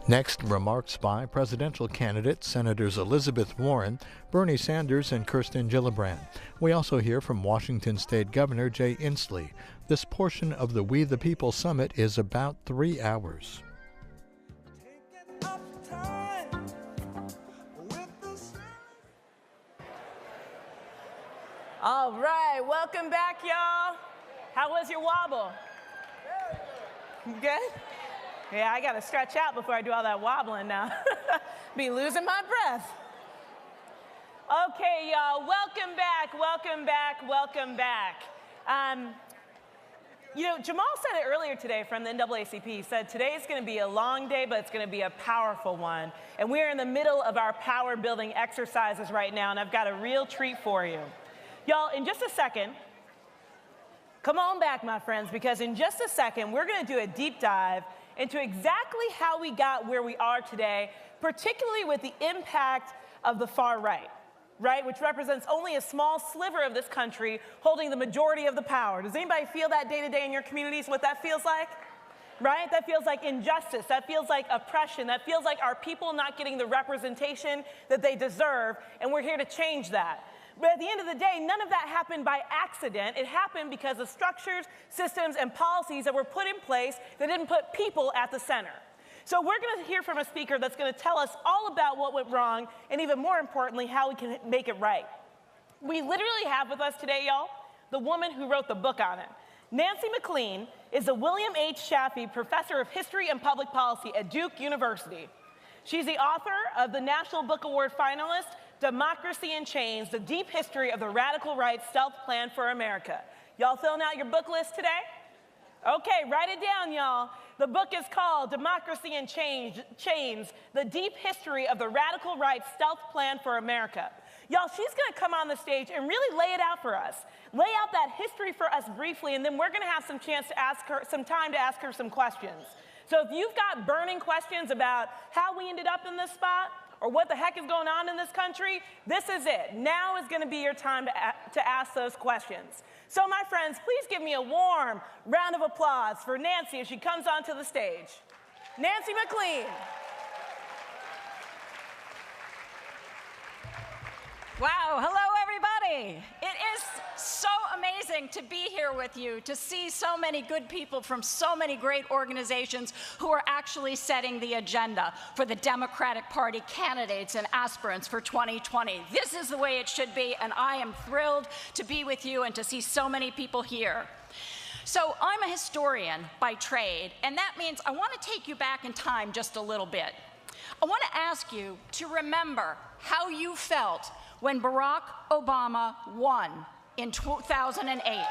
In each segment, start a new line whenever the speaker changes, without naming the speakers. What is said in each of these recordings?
Next, remarks by presidential candidates Senators Elizabeth Warren, Bernie Sanders, and Kirsten Gillibrand. We also hear from Washington State Governor Jay Inslee. This portion of the We the People Summit is about 3 hours.
All right, welcome back, y'all. How was your wobble? Good? Yeah, I gotta stretch out before I do all that wobbling now. Be losing my breath. Okay, y'all, welcome back, welcome back, welcome back. Jamal said it earlier today from the NAACP. He said today's gonna be a long day, but it's gonna be a powerful one. And we're in the middle of our power building exercises right now, and I've got a real treat for you. Y'all, in just a second, come on back, my friends, because in just a second, we're gonna do a deep dive into exactly how we got where we are today, particularly with the impact of the far right, which represents only a small sliver of this country holding the majority of the power. Does anybody feel that day to day in your communities, what that feels like? Right? That feels like injustice, that feels like oppression, that feels like our people not getting the representation that they deserve, and we're here to change that. But at the end of the day, none of that happened by accident. It happened because of structures, systems, and policies that were put in place that didn't put people at the center. So we're going to hear from a speaker that's going to tell us all about what went wrong, and even more importantly, how we can make it right. We literally have with us today, y'all, the woman who wrote the book on it. Nancy McLean is the William H. Chaffee Professor of History and Public Policy at Duke University. She's the author of the National Book Award finalist, Democracy in Chains, The Deep History of the Radical Right's Stealth Plan for America. Y'all filling out your book list today? Okay, write it down, y'all. The book is called Democracy in Chains, The Deep History of the Radical Right's Stealth Plan for America. Y'all, she's gonna come on the stage and really lay it out for us. Lay out that history for us briefly, and then we're gonna have some time to ask her some questions. So if you've got burning questions about how we ended up in this spot, or what the heck is going on in this country, this is it. Now is gonna be your time to ask those questions. So my friends, please give me a warm round of applause for Nancy as she comes onto the stage. Nancy McLean.
Wow, hello everybody. It is so amazing to be here with you, to see so many good people from so many great organizations who are actually setting the agenda for the Democratic Party candidates and aspirants for 2020. This is the way it should be, and I am thrilled to be with you and to see so many people here. So I'm a historian by trade, and that means I want to take you back in time just a little bit. I want to ask you to remember how you felt when Barack Obama won in 2008.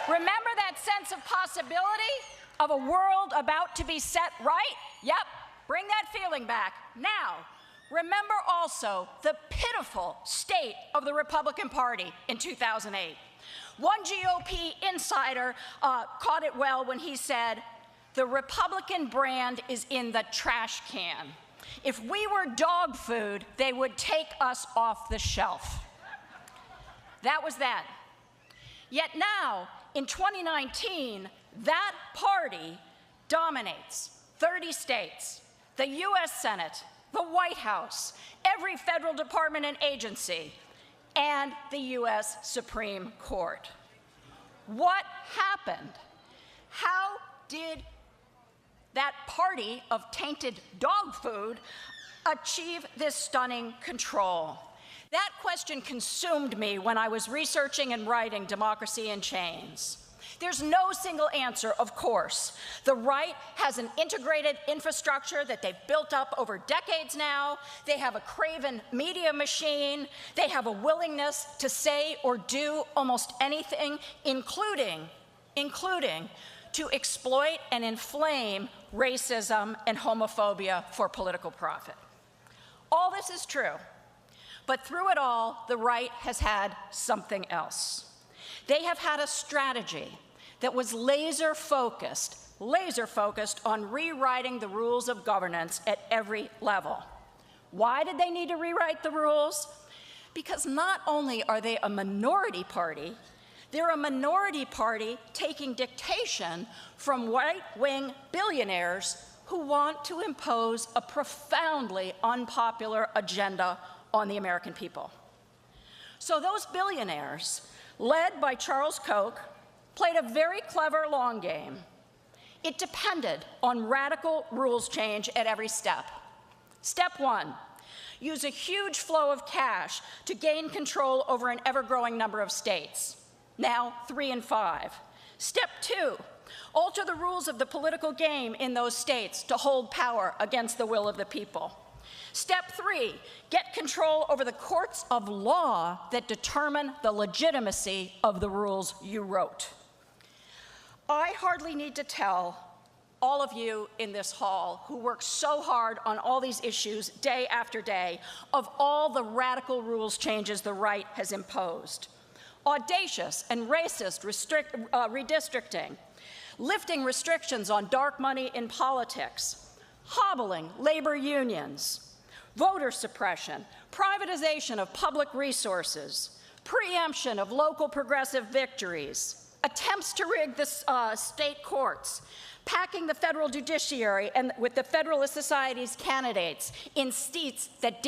Remember that sense of possibility of a world about to be set right? Yep, bring that feeling back. Now, remember also the pitiful state of the Republican Party in 2008. One GOP insider caught it well when he said, "The Republican brand is in the trash can. If we were dog food, they would take us off the shelf." That was then. Yet now, in 2019, that party dominates 30 states, the US Senate, the White House, every federal department and agency, and the US Supreme Court. What happened? How did that party of tainted dog food achieve this stunning control? That question consumed me when I was researching and writing Democracy in Chains. There's no single answer, of course. The right has an integrated infrastructure that they've built up over decades now. They have a craven media machine. They have a willingness to say or do almost anything, including to exploit and inflame racism and homophobia for political profit. All this is true, but through it all, the right has had something else. They have had a strategy that was laser-focused on rewriting the rules of governance at every level. Why did they need to rewrite the rules? Because not only are they a minority party, they're a minority party taking dictation from right-wing billionaires who want to impose a profoundly unpopular agenda on the American people. So those billionaires, led by Charles Koch, played a very clever long game. It depended on radical rules change at every step. Step one, use a huge flow of cash to gain control over an ever-growing number of states, now 3 and 5. Step two, alter the rules of the political game in those states to hold power against the will of the people. Step three, get control over the courts of law that determine the legitimacy of the rules you wrote. I hardly need to tell all of you in this hall who work so hard on all these issues day after day of all the radical rules changes the right has imposed. Audacious and racist redistricting, lifting restrictions on dark money in politics, hobbling labor unions, voter suppression, privatization of public resources, preemption of local progressive victories, attempts to rig the state courts, packing the federal judiciary and with the Federalist Society's candidates in seats that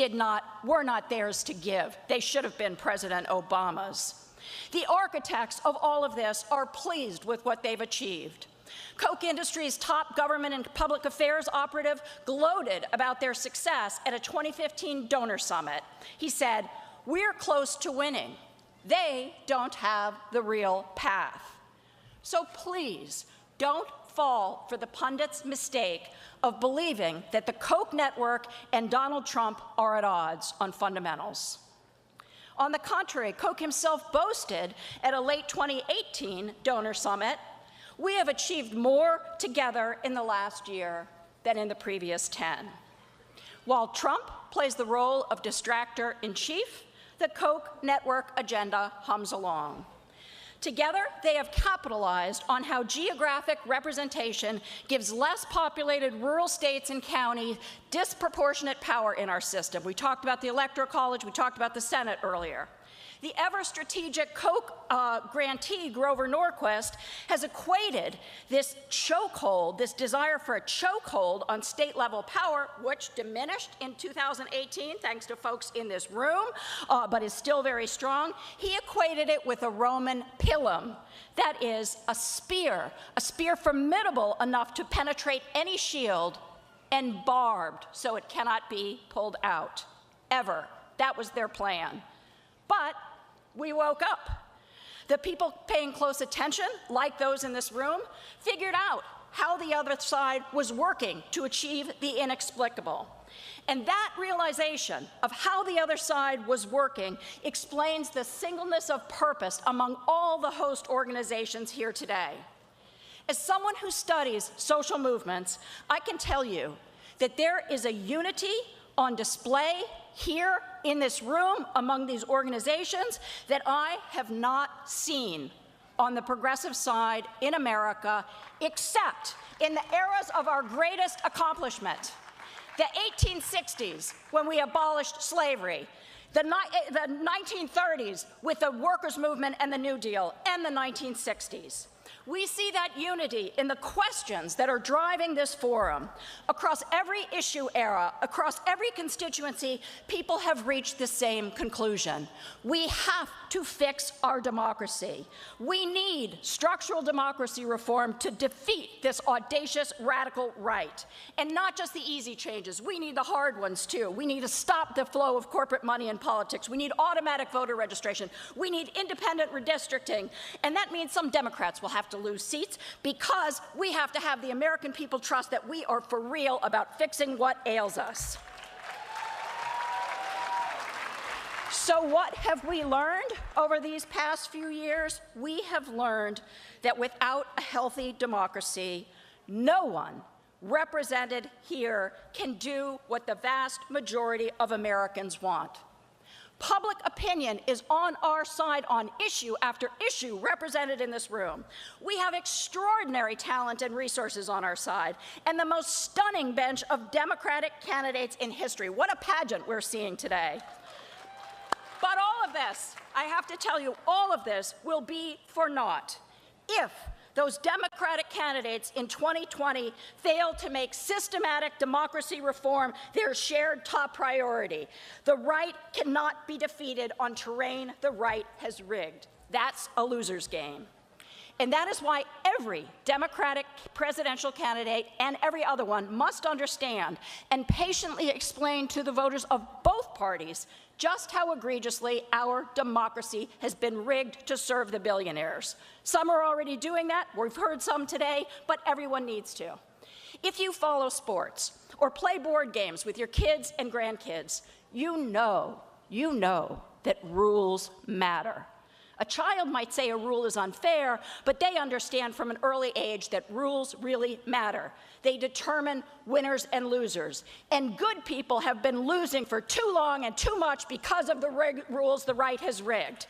were not theirs to give. They should have been President Obama's. The architects of all of this are pleased with what they've achieved. Koch Industries' top government and public affairs operative gloated about their success at a 2015 donor summit. He said, "We're close to winning. They don't have the real path." So please, don't fall for the pundits' mistake of believing that the Koch network and Donald Trump are at odds on fundamentals. On the contrary, Koch himself boasted at a late 2018 donor summit, "We have achieved more together in the last year than in the previous 10. While Trump plays the role of distractor-in-chief, the Koch network agenda hums along. Together, they have capitalized on how geographic representation gives less populated rural states and counties disproportionate power in our system. We talked about the Electoral College, we talked about the Senate earlier. The ever-strategic Koch grantee, Grover Norquist, has equated this chokehold, this desire for a chokehold on state-level power, which diminished in 2018, thanks to folks in this room, but is still very strong. He equated it with a Roman pilum, that is, a spear formidable enough to penetrate any shield and barbed so it cannot be pulled out, ever. That was their plan. But we woke up. The people paying close attention, like those in this room, figured out how the other side was working to achieve the inexplicable. And that realization of how the other side was working explains the singleness of purpose among all the host organizations here today. As someone who studies social movements, I can tell you that there is a unity on display here in this room among these organizations that I have not seen on the progressive side in America, except in the eras of our greatest accomplishment. The 1860s, when we abolished slavery, the 1930s with the workers' movement and the New Deal, and the 1960s. We see that unity in the questions that are driving this forum. Across every issue era, across every constituency, people have reached the same conclusion. We have to fix our democracy. We need structural democracy reform to defeat this audacious radical right. And not just the easy changes. We need the hard ones, too. We need to stop the flow of corporate money in politics. We need automatic voter registration. We need independent redistricting. And that means some Democrats will have to lose seats because we have to have the American people trust that we are for real about fixing what ails us. So what have we learned over these past few years? We have learned that without a healthy democracy, no one represented here can do what the vast majority of Americans want. Public opinion is on our side on issue after issue represented in this room. We have extraordinary talent and resources on our side, and the most stunning bench of Democratic candidates in history. What a pageant we're seeing today. But all of this, I have to tell you, all of this will be for naught if those Democratic candidates in 2020 failed to make systematic democracy reform their shared top priority. The right cannot be defeated on terrain the right has rigged. That's a loser's game. And that is why every Democratic presidential candidate and every other one must understand and patiently explain to the voters of both parties just how egregiously our democracy has been rigged to serve the billionaires. Some are already doing that. We've heard some today, but everyone needs to. If you follow sports or play board games with your kids and grandkids, you know that rules matter. A child might say a rule is unfair, but they understand from an early age that rules really matter. They determine winners and losers. And good people have been losing for too long and too much because of the rules the right has rigged.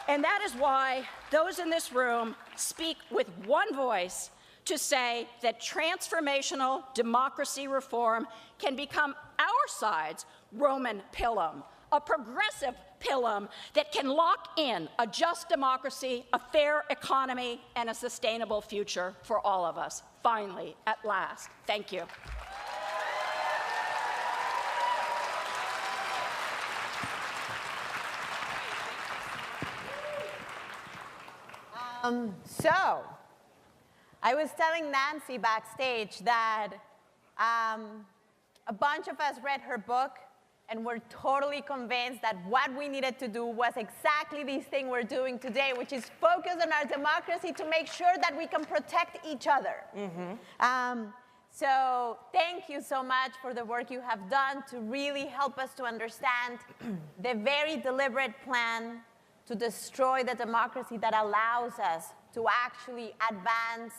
And that is why those in this room speak with one voice to say that transformational democracy reform can become our side's Roman pilum, a progressive pilum that can lock in a just democracy, a fair economy, and a sustainable future for all of us. Finally, at last. Thank you.
So, I was telling Nancy backstage that a bunch of us read her book and we're totally convinced that what we needed to do was exactly this thing we're doing today, which is focus on our democracy to make sure that we can protect each other. So thank you so much for the work you have done to really help us to understand the very deliberate plan to destroy the democracy that allows us to actually advance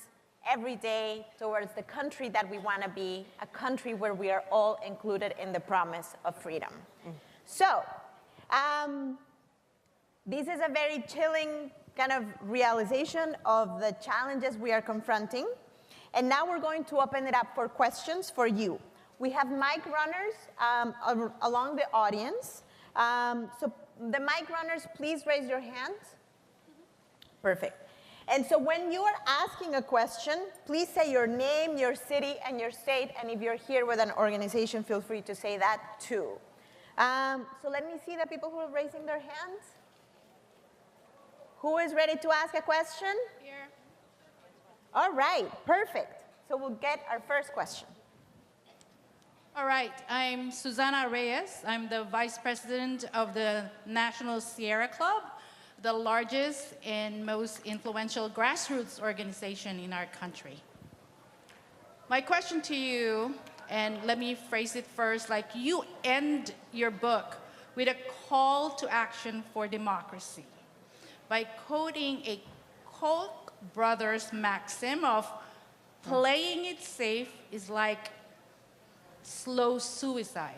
every day towards the country that we want to be, a country where we are all included in the promise of freedom. So, this is a very chilling kind of realization of the challenges we are confronting. And now we're going to open it up for questions for you. We have mic runners along the audience. So the mic runners, please raise your hands. Perfect. And so when you are asking a question, please say your name, your city, and your state. And if you're here with an organization, feel free to say that too. So let me see the people who are raising their hands. Who is ready to ask a question?
Here.
All right, perfect. So we'll get our first question.
All right, I'm Susana Reyes. I'm the Vice President of the National Sierra Club, the largest and most influential grassroots organization in our country. My question to you, and let me phrase it first, like you end your book with a call to action for democracy by quoting a Koch brothers maxim of playing it safe is like slow suicide.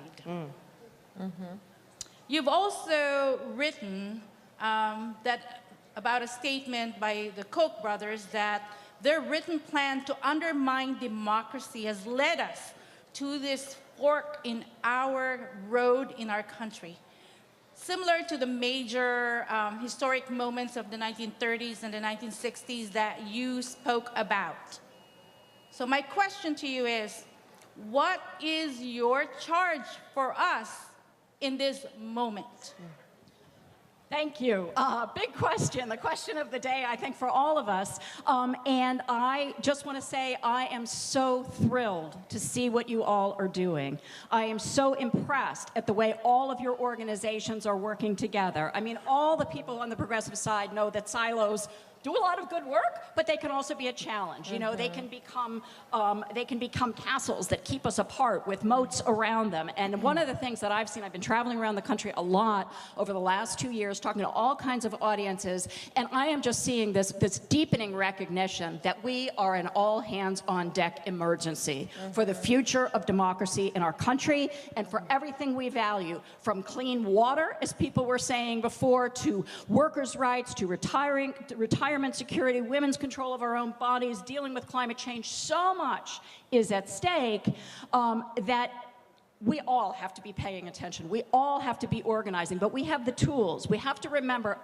You've also written about a statement by the Koch brothers that their written plan to undermine democracy has led us to this fork in our road in our country. Similar to the major historic moments of the 1930s and the 1960s that you spoke about. So my question to you is, what is your charge for us in this moment?
Thank you. Big question, the question of the day, I think, for all of us. And I just want to say I am so thrilled to see what you all are doing. I am so impressed at the way all of your organizations are working together. I mean, all the people on the progressive side know that silos do a lot of good work, but they can also be a challenge. You know, they can become castles that keep us apart with moats around them. And one of the things that I've seen, I've been traveling around the country a lot over the last 2 years, talking to all kinds of audiences, and I am just seeing this deepening recognition that we are an all-hands-on-deck emergency for the future of democracy in our country and for everything we value, from clean water, as people were saying before, to workers' rights, to retirement security, women's control of our own bodies, dealing with climate change. So much is at stake that we all have to be paying attention. We all have to be organizing, but we have the tools. We have to remember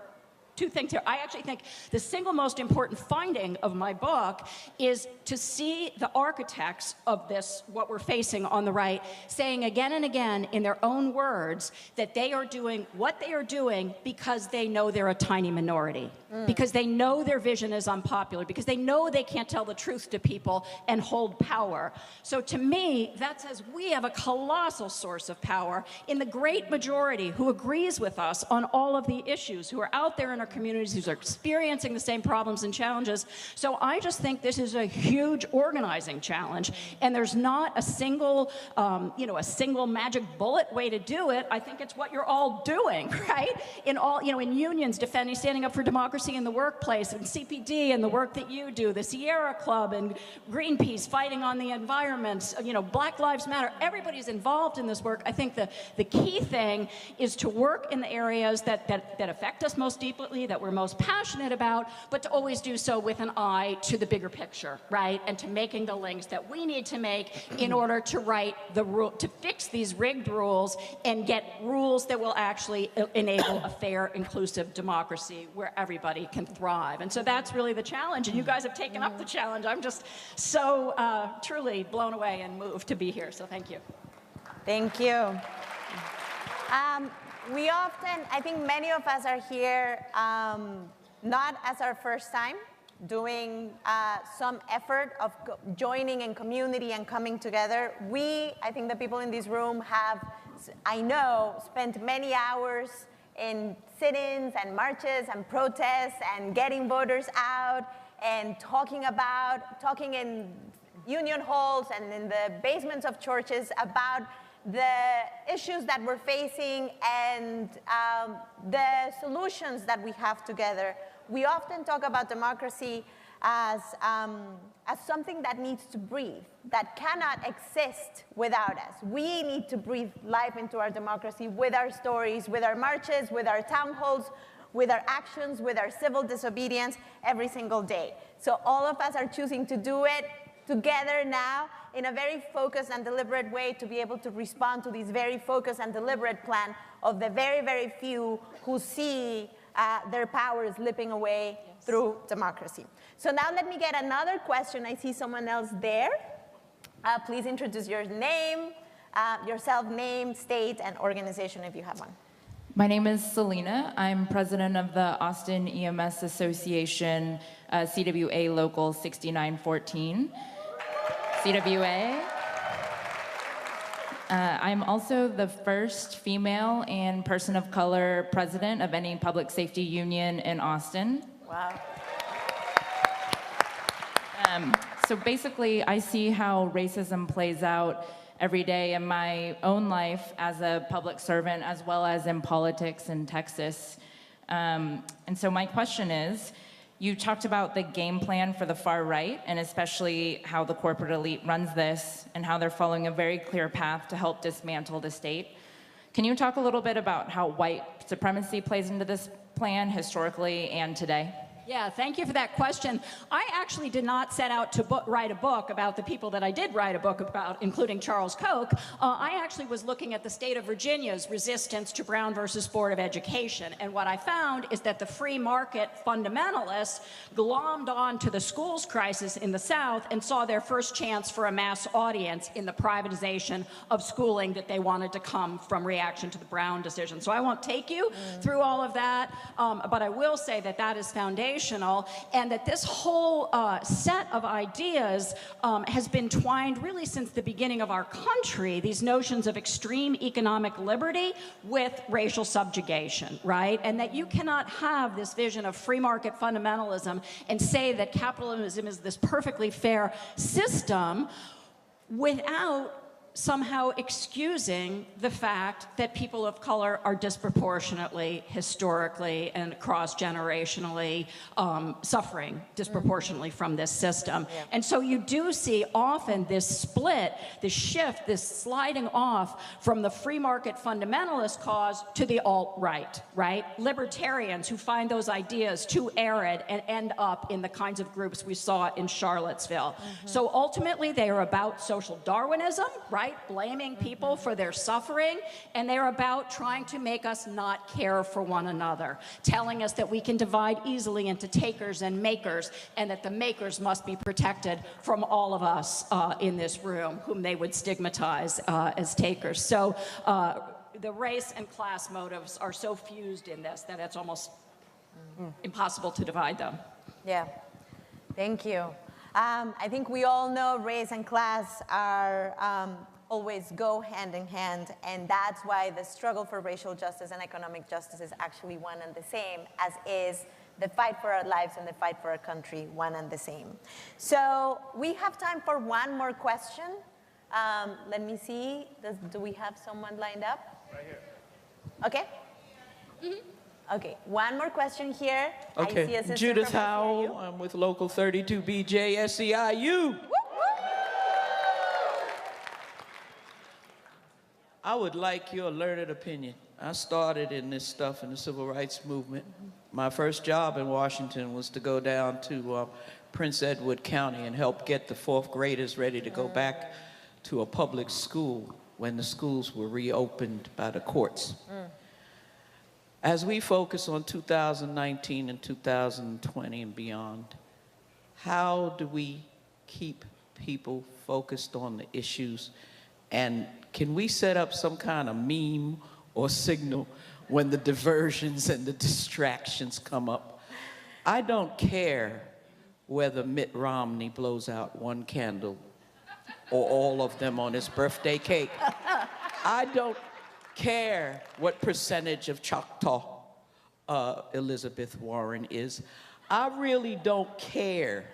two things here. I actually think the single most important finding of my book is to see the architects of this, what we're facing on the right, saying again and again in their own words that they are doing what they are doing because they know they're a tiny minority, because they know their vision is unpopular, because they know they can't tell the truth to people and hold power. So to me, that says we have a colossal source of power in the great majority who agrees with us on all of the issues, who are out there in our communities, who are experiencing the same problems and challenges. So I just think this is a huge organizing challenge, and there's not a single, a single magic bullet way to do it. I think it's what you're all doing, right? In all, in unions, defending, standing up for democracy in the workplace, and CPD and the work that you do, the Sierra Club and Greenpeace fighting on the environment, Black Lives Matter. Everybody's involved in this work. I think the key thing is to work in the areas that affect us most deeply, that we're most passionate about, but to always do so with an eye to the bigger picture, right? And to making the links that we need to make in order to to fix these rigged rules and get rules that will actually enable a fair, inclusive democracy where everybody can thrive. And so that's really the challenge, and you guys have taken up the challenge. I'm just so truly blown away and moved to be here, so thank you.
Thank you. We often, I think many of us are here not as our first time doing some effort of joining in community and coming together. I think the people in this room have, I know, spent many hours in sit-ins and marches and protests and getting voters out and talking in union halls and in the basements of churches about the issues that we're facing and the solutions that we have together. We often talk about democracy as something that needs to breathe, that cannot exist without us. We need to breathe life into our democracy with our stories, with our marches, with our town halls, with our actions, with our civil disobedience every single day. So all of us are choosing to do it together now in a very focused and deliberate way to be able to respond to this very focused and deliberate plan of the very, very few who see their power slipping away through democracy. So now let me get another question. I see someone else there. Please introduce your name, yourself, name, state, and organization if you have one.
My name is Selena. I'm president of the Austin EMS Association, CWA Local 6914. CWA. I'm also the first female and person of color president of any public safety union in Austin.
Wow.
So basically, I see how racism plays out every day in my own life as a public servant, as well as in politics in Texas. And so my question is, you talked about the game plan for the far right, and especially how the corporate elite runs this, and how they're following a very clear path to help dismantle the state. Can you talk a little bit about how white supremacy plays into this plan historically and today?
Yeah, thank you for that question. I actually did not set out to write a book about the people that I did write a book about, including Charles Koch. I actually was looking at the state of Virginia's resistance to Brown versus Board of Education. And what I found is that the free market fundamentalists glommed on to the schools crisis in the South and saw their first chance for a mass audience in the privatization of schooling that they wanted to come from reaction to the Brown decision. So I won't take you through all of that, but I will say that that is foundational. And that this whole set of ideas has been twined really since the beginning of our country, these notions of extreme economic liberty with racial subjugation, right? And that you cannot have this vision of free market fundamentalism and say that capitalism is this perfectly fair system without somehow excusing the fact that people of color are disproportionately, historically, and cross-generationally suffering disproportionately from this system. Yeah. And so you do see often this split, this shift, this sliding off from the free market fundamentalist cause to the alt-right, right? Libertarians who find those ideas too arid and end up in the kinds of groups we saw in Charlottesville. So ultimately, they are about social Darwinism, right? right? Blaming people for their suffering, and they're about trying to make us not care for one another, telling us that we can divide easily into takers and makers, and that the makers must be protected from all of us in this room, whom they would stigmatize as takers. So the race and class motives are so fused in this that it's almost impossible to divide them.
Yeah, thank you. I think we all know race and class are always go hand in hand, and that's why the struggle for racial justice and economic justice is actually one and the same, as is the fight for our lives and the fight for our country, one and the same. So we have time for one more question. Let me see, do we have someone lined up? Right here. Okay. Mm-hmm. Okay, one more question here.
Okay,
I see a sister
Judith
from
Howell,
SEIU.
I'm with Local 32BJ SEIU. I would like your learned opinion. I started in this stuff in the civil rights movement. My first job in Washington was to go down to Prince Edward County and help get the fourth graders ready to go back to a public school when the schools were reopened by the courts. As we focus on 2019 and 2020 and beyond, how do we keep people focused on the issues? And can we set up some kind of meme or signal when the diversions and the distractions come up? I don't care whether Mitt Romney blows out one candle or all of them on his birthday cake. I don't care what percentage of Choctaw Elizabeth Warren is. I really don't care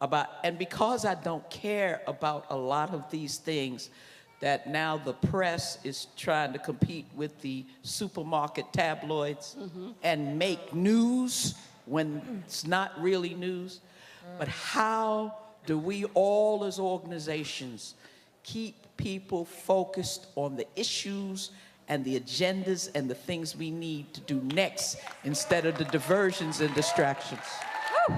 about, and because I don't care about a lot of these things, that now the press is trying to compete with the supermarket tabloids and make news when it's not really news. But how do we all as organizations keep people focused on the issues and the agendas and the things we need to do next instead of the diversions and distractions?
Woo.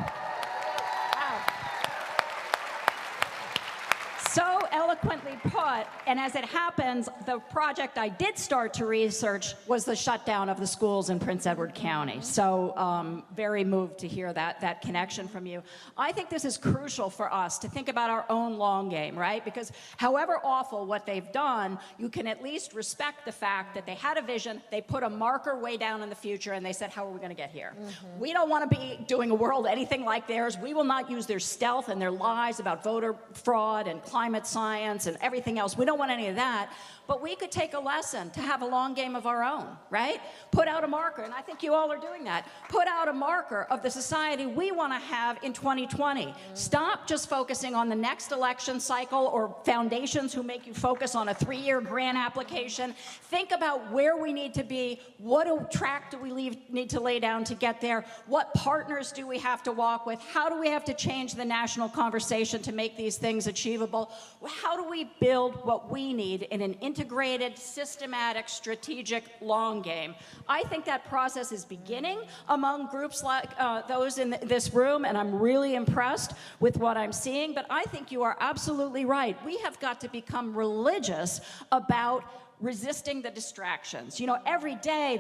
So eloquently put, and as it happens, the project I did start to research was the shutdown of the schools in Prince Edward County. So very moved to hear that connection from you. I think this is crucial for us to think about our own long game, right? Because however awful what they've done, you can at least respect the fact that they had a vision, they put a marker way down in the future, and they said, how are we going to get here? We don't want to be doing a world anything like theirs. We will not use their stealth and their lies about voter fraud and climate science and everything else. We don't want any of that. But we could take a lesson to have a long game of our own, right? Put out a marker, and I think you all are doing that. Put out a marker of the society we want to have in 2020. Stop just focusing on the next election cycle or foundations who make you focus on a 3-year grant application. Think about where we need to be. What track do we need to lay down to get there? What partners do we have to walk with? How do we have to change the national conversation to make these things achievable? How do we build what we need in an integrated, systematic, strategic long game? I think that process is beginning among groups like those in this room, and I'm really impressed with what I'm seeing. But I think you are absolutely right. We have got to become religious about resisting the distractions. You know, every day,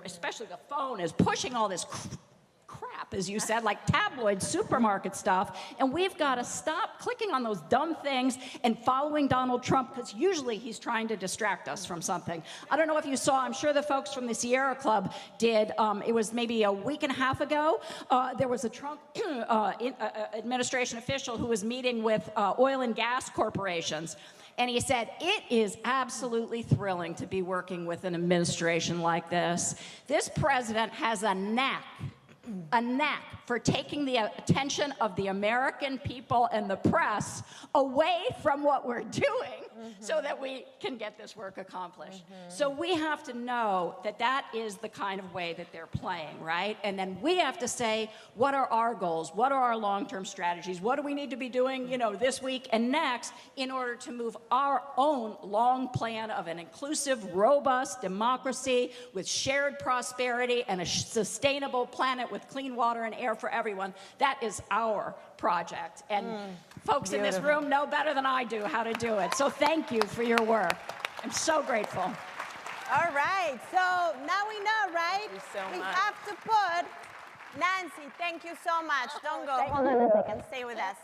especially the phone is pushing all this crap, as you said, like tabloid supermarket stuff, and we've got to stop clicking on those dumb things and following Donald Trump, because usually he's trying to distract us from something. I don't know if you saw, I'm sure the folks from the Sierra Club did, it was maybe a week and a half ago, there was a Trump administration official who was meeting with oil and gas corporations. And he said, it is absolutely thrilling to be working with an administration like this. This president has a knack for taking the attention of the American people and the press away from what we're doing so that we can get this work accomplished. So we have to know that that is the kind of way that they're playing, right? And then we have to say, what are our goals? What are our long-term strategies? What do we need to be doing, you know, this week and next in order to move our own long plan of an inclusive, robust democracy with shared prosperity and a sustainable planet with clean water and air for everyone? That is our project. And folks in this room know better than I do how to do it. So thank you for your work. I'm so grateful.
All right, so now we know, right?
Thank you so
we
much.
have to put, Nancy, thank you so much. Don't go. Hold on a second, stay with us.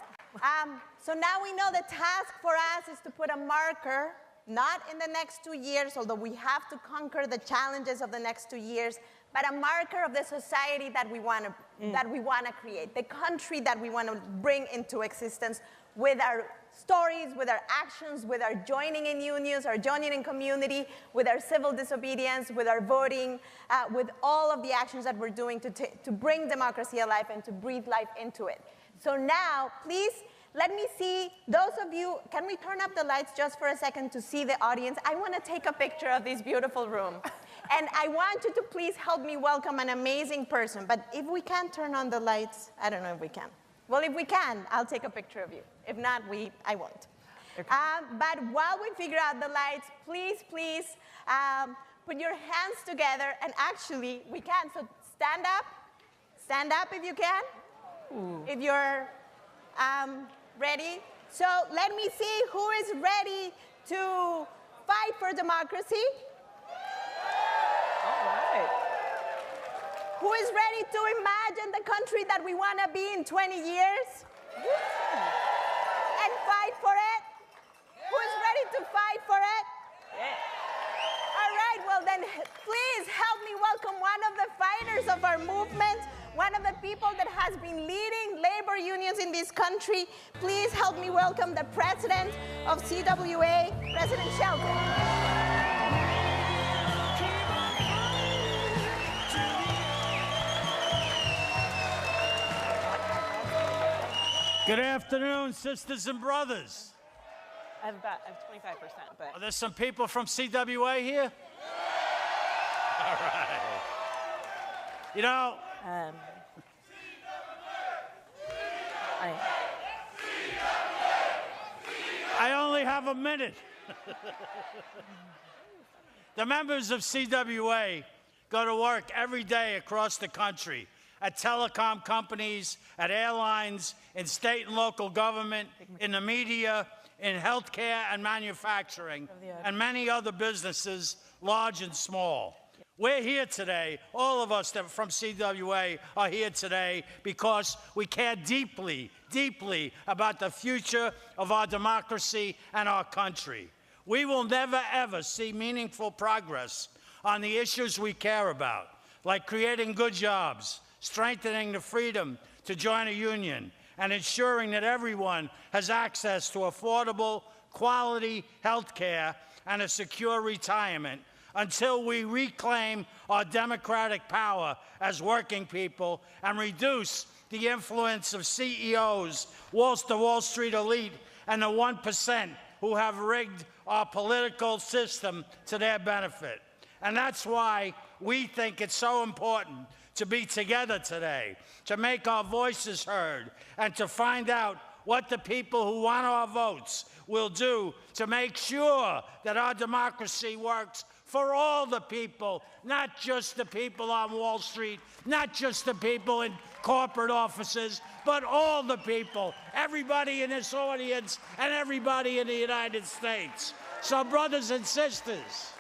So now we know the task for us is to put a marker, not in the next 2 years, although we have to conquer the challenges of the next 2 years, but a marker of the society that we want to create, the country that we want to bring into existence with our stories, with our actions, with our joining in unions, our joining in community, with our civil disobedience, with our voting, with all of the actions that we're doing to bring democracy alive and to breathe life into it. So now, please, let me see, those of you, can we turn up the lights just for a second to see the audience? I want to take a picture of this beautiful room. And I want you to please help me welcome an amazing person. But if we can't turn on the lights, I don't know if we can. Well, if we can, I'll take a picture of you. If not, I won't. Okay. But while we figure out the lights, please, put your hands together. And actually, we can. So stand up if you can. Ooh. If you're ready. So let me see who is ready to fight for democracy.
All right.
Who is ready to imagine the country that we want to be in 20 years? And fight for it? Who is ready to fight for it? All right, well then, please help me welcome one of the fighters of our movement, one of the people that has been leading labor unions in this country. Please help me welcome the president of CWA, President Shelton.
Good afternoon, sisters and brothers.
I have 25%, but...
Are there some people from CWA here? All right. You know... I only have a minute. The members of CWA go to work every day across the country at telecom companies, at airlines, in state and local government, in the media, in healthcare and manufacturing, and many other businesses, large and small. We're here today, all of us that from CWA are here today because we care deeply, deeply about the future of our democracy and our country. We will never, ever see meaningful progress on the issues we care about, like creating good jobs, strengthening the freedom to join a union, and ensuring that everyone has access to affordable, quality health care and a secure retirement until we reclaim our democratic power as working people and reduce the influence of CEOs, the Wall Street elite, and the 1% who have rigged our political system to their benefit. And that's why we think it's so important to be together today, to make our voices heard, and to find out what the people who want our votes will do to make sure that our democracy works for all the people, not just the people on Wall Street, not just the people in corporate offices, but all the people, everybody in this audience and everybody in the United States. So, brothers and sisters,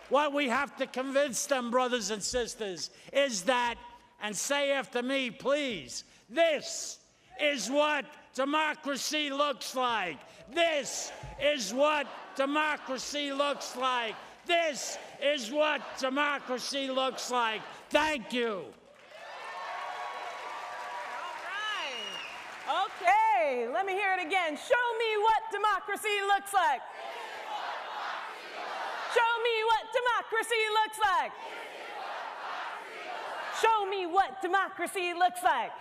what we have to convince them, brothers and sisters, is that, and say after me, please, this is what democracy looks like. This is what democracy looks like. This is what democracy looks like. Thank you.
All right. Okay, let me hear it again. Show me what democracy looks like. Show me what democracy looks like. Show me what democracy looks like.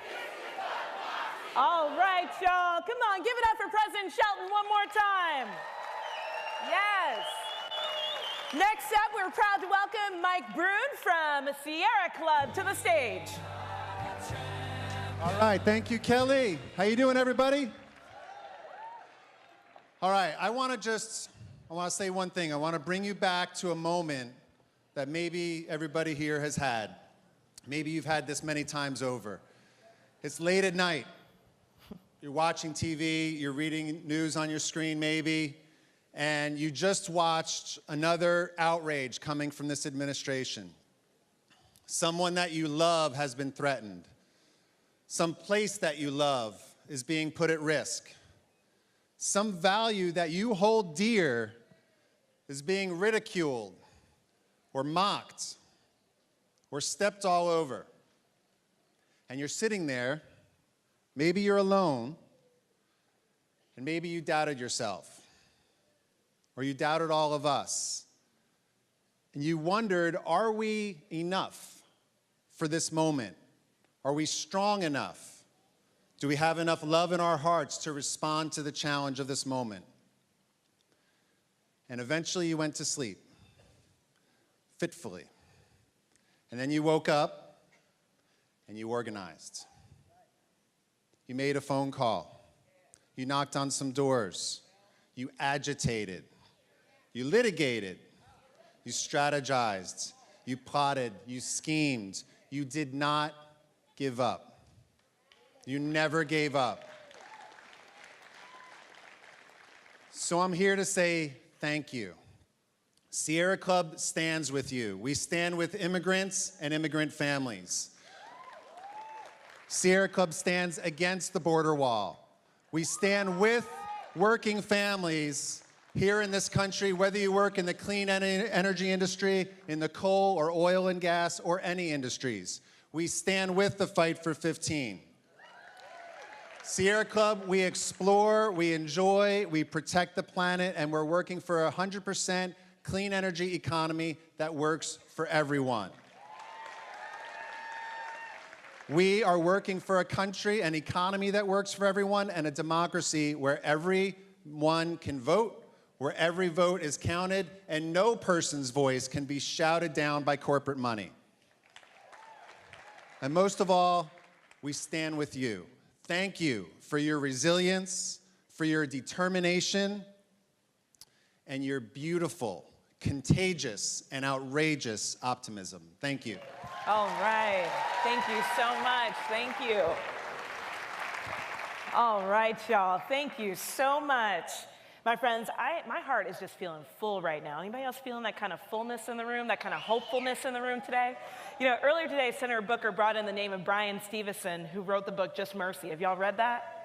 All right, y'all. Come on, give it up for President Shelton one more time. Yes. Next up, we're proud to welcome Mike Brune from Sierra Club to the stage.
All right, thank you, Kelly. How you doing, everybody? All right, I want to say one thing. I want to bring you back to a moment that maybe everybody here has had. Maybe you've had this many times over. It's late at night. you're watching TV, you're reading news on your screen maybe, and you just watched another outrage coming from this administration. Someone that you love has been threatened. Some place that you love is being put at risk. Some value that you hold dear is being ridiculed or mocked or stepped all over. And you're sitting there, maybe you're alone, and maybe you doubted yourself, or you doubted all of us. And you wondered, are we enough for this moment? Are we strong enough? Do we have enough love in our hearts to respond to the challenge of this moment? And eventually you went to sleep, fitfully. And then you woke up and you organized. You made a phone call. You knocked on some doors. You agitated. You litigated. You strategized. You plotted. You schemed. You did not give up. You never gave up. So I'm here to say thank you. Sierra Club stands with you. We stand with immigrants and immigrant families. Sierra Club stands against the border wall. We stand with working families here in this country, whether you work in the clean energy industry, in the coal or oil and gas, or any industries. We stand with the fight for 15. Sierra Club, we explore, we enjoy, we protect the planet, and we're working for a 100% clean energy economy that works for everyone. We are working for a country, an economy that works for everyone, and a democracy where everyone can vote, where every vote is counted, and no person's voice can be shouted down by corporate money. And most of all, we stand with you. Thank you for your resilience, for your determination, and your beautiful, contagious, and outrageous optimism. Thank you.
All right. Thank you so much. Thank you. All right, y'all. Thank you so much. My friends, my heart is just feeling full right now. Anybody else feeling that kind of fullness in the room, that kind of hopefulness in the room today? You know, earlier today, Senator Booker brought in the name of Brian Stevenson, who wrote the book Just Mercy. Have y'all read that?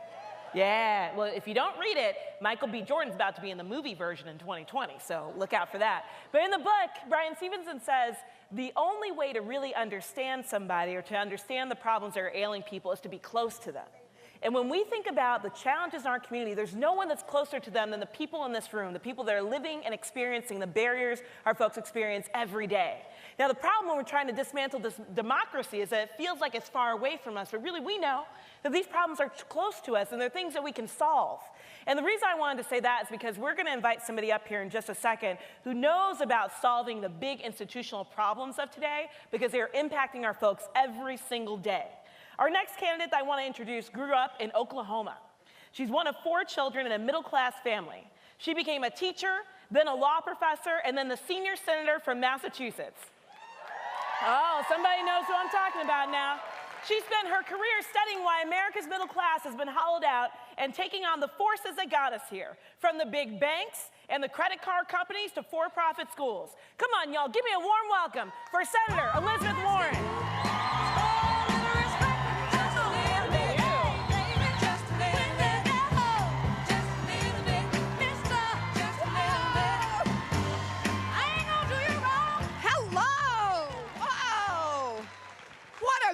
Yeah. Well, if you don't read it, Michael B. Jordan's about to be in the movie version in 2020, so look out for that. But in the book, Brian Stevenson says, the only way to really understand somebody or to understand the problems that are ailing people is to be close to them. And when we think about the challenges in our community, there's no one that's closer to them than the people in this room, the people that are living and experiencing the barriers our folks experience every day. Now, the problem when we're trying to dismantle this democracy is that it feels like it's far away from us, but really we know that these problems are close to us and they're things that we can solve. And the reason I wanted to say that is because we're going to invite somebody up here in just a second who knows about solving the big institutional problems of today because they're impacting our folks every single day. Our next candidate that I want to introduce grew up in Oklahoma. She's one of 4 children in a middle-class family. She became a teacher, then a law professor, and then the senior senator from Massachusetts. Oh, somebody knows who I'm talking about now. She spent her career studying why America's middle class has been hollowed out and taking on the forces that got us here, from the big banks and the credit card companies to for-profit schools. Come on, y'all, give me a warm welcome for Senator Elizabeth Warren.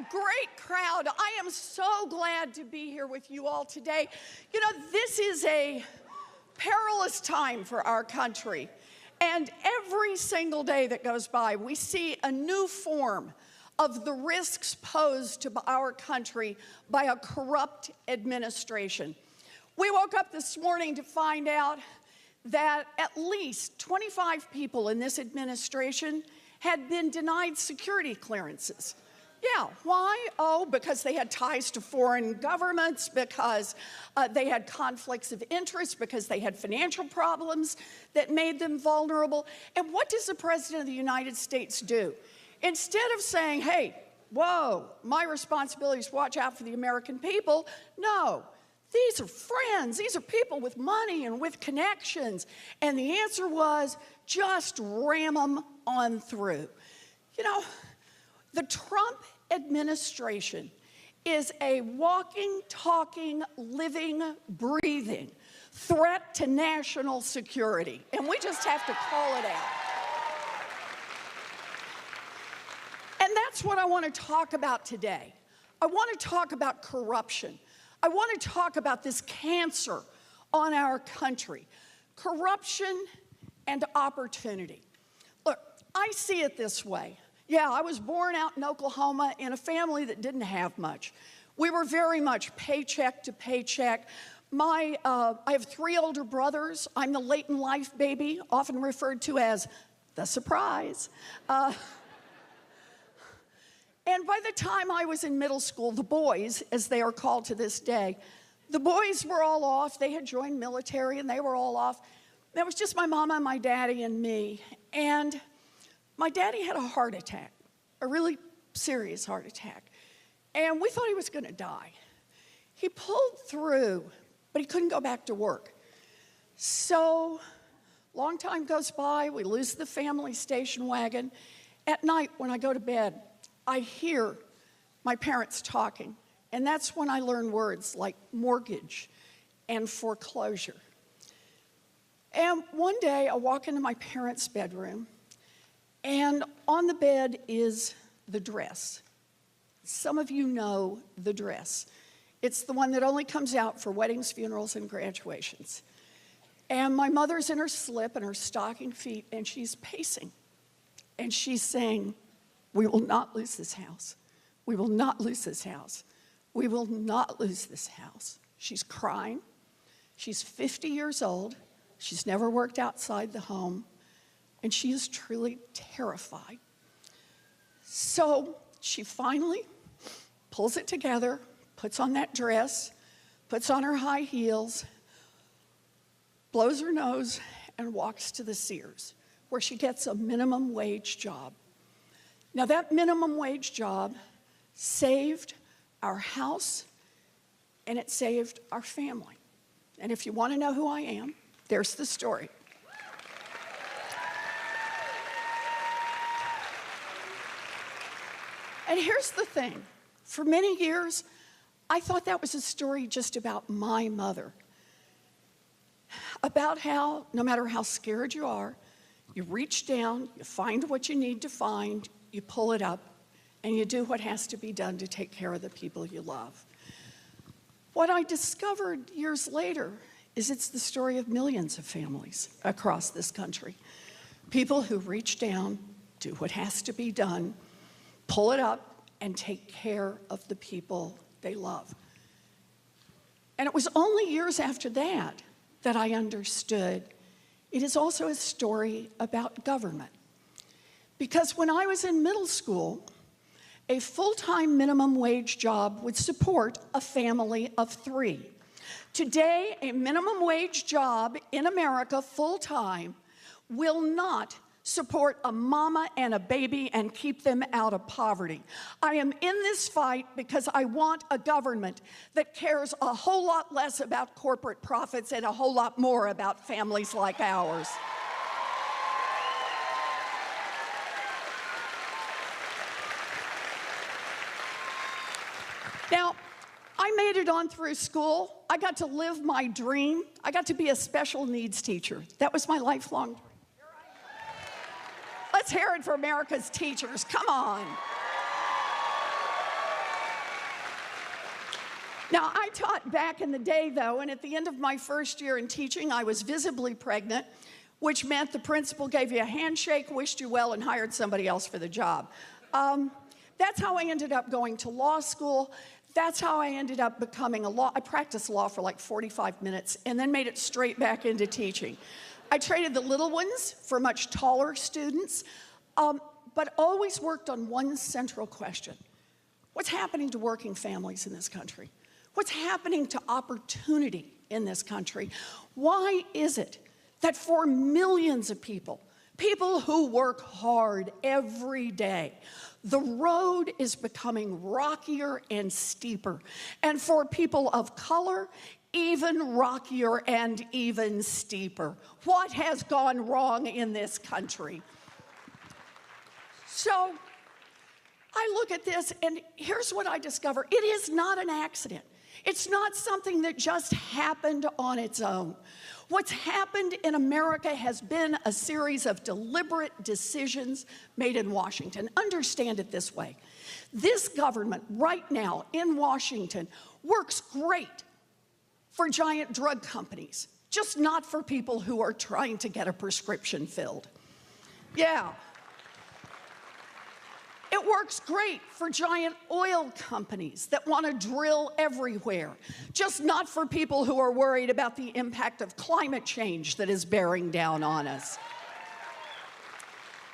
Great crowd. I am so glad to be here with you all today. You know, this is a perilous time for our country. And every single day that goes by, we see a new form of the risks posed to our country by a corrupt administration. We woke up this morning to find out that at least 25 people in this administration had been denied security clearances. Yeah, why? Oh, because they had ties to foreign governments, because they had conflicts of interest, because they had financial problems that made them vulnerable. And what does the President of the United States do? Instead of saying, hey, whoa, my responsibility is to watch out for the American people, no. These are friends. These are people with money and with connections. And the answer was, just ram them on through. You know, the Trump administration is a walking, talking, living, breathing threat to national security. And we just have to call it out. And that's what I want to talk about today. I want to talk about corruption. I want to talk about this cancer on our country. Corruption and opportunity. Look, I see it this way. Yeah, I was born out in Oklahoma in a family that didn't have much. We were very much paycheck to paycheck. I have 3 older brothers. I'm the late in life baby, often referred to as the surprise. And by the time I was in middle school, the boys, as they are called to this day, the boys were all off. They had joined military and they were all off. There was just my mama, my daddy, and me. And my daddy had a heart attack, a really serious heart attack. And we thought he was going to die. He pulled through, but he couldn't go back to work. So, long time goes by, we lose the family station wagon. At night, when I go to bed, I hear my parents talking, and that's when I learn words like mortgage and foreclosure. And one day, I walk into my parents' bedroom, and on the bed is the dress. Some of you know the dress. It's the one that only comes out for weddings, funerals, and graduations. And my mother's in her slip and her stocking feet, and she's pacing. And she's saying, "We will not lose this house. We will not lose this house. We will not lose this house." She's crying. She's 50 years old. She's never worked outside the home. And she is truly terrified. So she finally pulls it together, puts on that dress, puts on her high heels, blows her nose, and walks to the Sears, where she gets a minimum wage job. Now, that minimum wage job saved our house, and it saved our family. And if you want to know who I am, there's the story. And here's the thing. For many years, I thought that was a story just about my mother. About how, no matter how scared you are, you reach down, you find what you need to find, you pull it up, and you do what has to be done to take care of the people you love. What I discovered years later is it's the story of millions of families across this country. People who reach down, do what has to be done, pull it up, and take care of the people they love. And it was only years after that that I understood it is also a story about government. Because when I was in middle school, a full-time minimum wage job would support a family of 3. Today, a minimum wage job in America full-time will not support a mama and a baby and keep them out of poverty. I am in this fight because I want a government that cares a whole lot less about corporate profits and a whole lot more about families like ours. Now, I made it on through school. I got to live my dream. I got to be a special needs teacher. That was my lifelong dream. Let's hear it for America's teachers. Come on. Now, I taught back in the day, though, and at the end of my first year in teaching, I was visibly pregnant, which meant the principal gave you a handshake, wished you well, and hired somebody else for the job. That's how I ended up going to law school. That's how I ended up becoming I practiced law for like 45 minutes and then made it straight back into teaching. I traded the little ones for much taller students, but always worked on one central question. What's happening to working families in this country? What's happening to opportunity in this country? Why is it that for millions of people who work hard every day, the road is becoming rockier and steeper? And for people of color, even rockier and even steeper. What has gone wrong in this country? So I look at this, and here's what I discover. It is not an accident. It's not something that just happened on its own. What's happened in America has been a series of deliberate decisions made in Washington. Understand it this way. This government right now in Washington works great for giant drug companies, just not for people who are trying to get a prescription filled. Yeah. It works great for giant oil companies that want to drill everywhere, just not for people who are worried about the impact of climate change that is bearing down on us.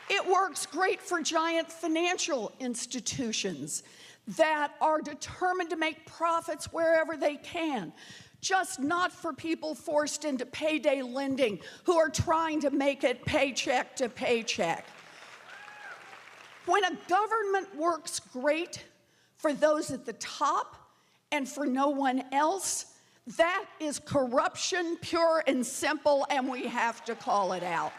It works great for giant financial institutions that are determined to make profits wherever they can, just not for people forced into payday lending who are trying to make it paycheck to paycheck. When a government works great for those at the top and for no one else, that is corruption, pure and simple, and we have to call it out.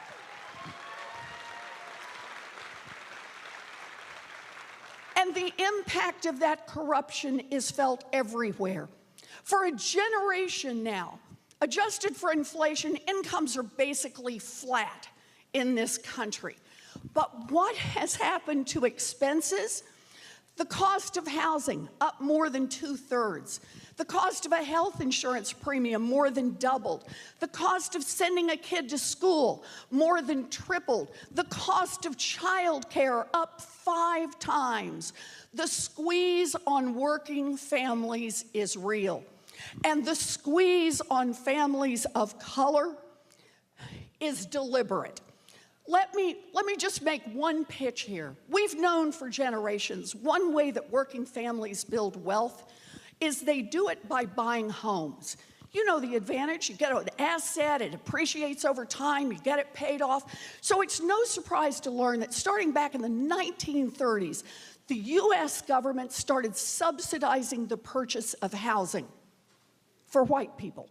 And the impact of that corruption is felt everywhere. For a generation now, adjusted for inflation, incomes are basically flat in this country. But what has happened to expenses? The cost of housing up more than 2/3. The cost of a health insurance premium more than doubled. The cost of sending a kid to school more than tripled. The cost of childcare up 5 times. The squeeze on working families is real. And the squeeze on families of color is deliberate. Let me just make one pitch here. We've known for generations one way that working families build wealth is they do it by buying homes. You know the advantage. You get an asset, it appreciates over time, you get it paid off. So it's no surprise to learn that starting back in the 1930s, the US government started subsidizing the purchase of housing for white people.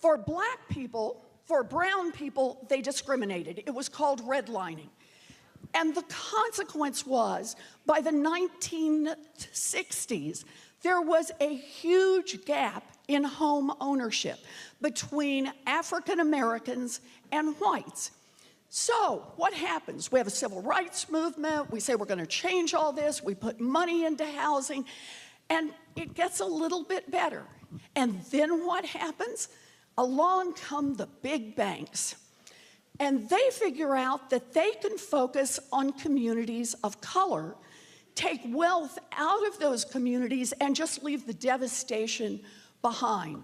For black people, for brown people, they discriminated. It was called redlining. And the consequence was, by the 1960s, there was a huge gap in home ownership between African Americans and whites. So what happens? We have a civil rights movement. We say we're going to change all this. We put money into housing, and it gets a little bit better. And then what happens? Along come the big banks, and they figure out that they can focus on communities of color, take wealth out of those communities, and just leave the devastation behind.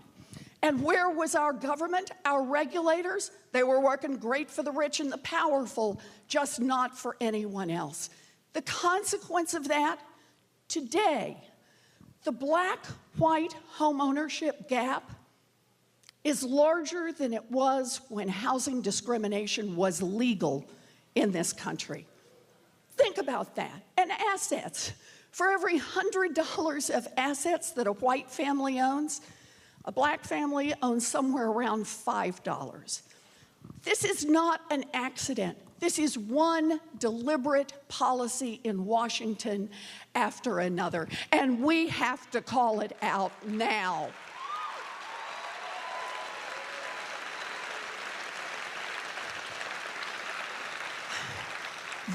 And where was our government, our regulators? They were working great for the rich and the powerful, just not for anyone else. The consequence of that, today, the black-white homeownership gap is larger than it was when housing discrimination was legal in this country. Think about that. And assets. For every $100 of assets that a white family owns, a black family owns somewhere around $5. This is not an accident. This is one deliberate policy in Washington after another, and we have to call it out now.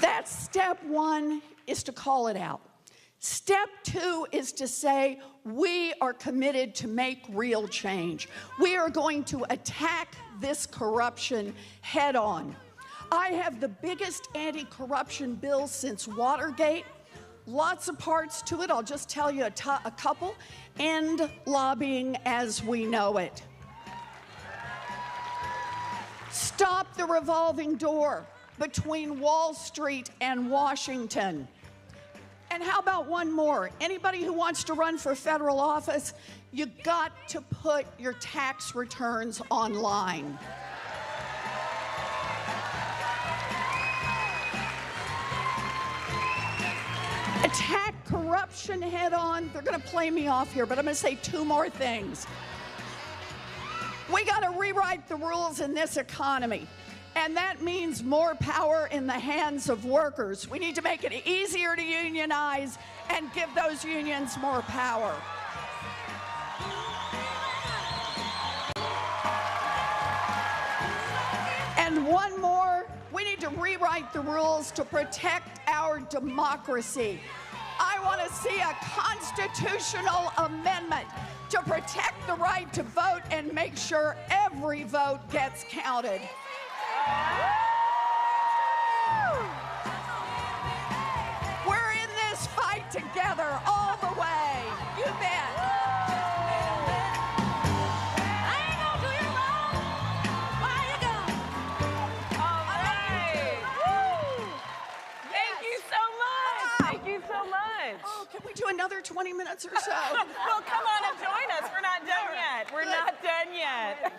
That's step one, is to call it out. Step two is to say, we are committed to make real change. We are going to attack this corruption head on. I have the biggest anti-corruption bill since Watergate. Lots of parts to it. I'll just tell you a couple. End lobbying as we know it. Stop the revolving door between Wall Street and Washington. And how about one more? Anybody who wants to run for federal office, you got to put your tax returns online. Attack corruption head on. They're going to play me off here, but I'm going to say 2 more things. We got to rewrite the rules in this economy. And that means more power in the hands of workers. We need to make it easier to unionize and give those unions more power. And one more, we need to rewrite the rules to protect our democracy. I want to see a constitutional amendment to protect the right to vote and make sure every vote gets counted. We're in this fight together all the way. You bet.
I ain't gonna do you wrong. Where you going? All right. Woo. Thank you so much. Thank you so much.
Oh, can we do another 20 minutes or so?
Well, come on and join us. We're not done yet. We're not done yet.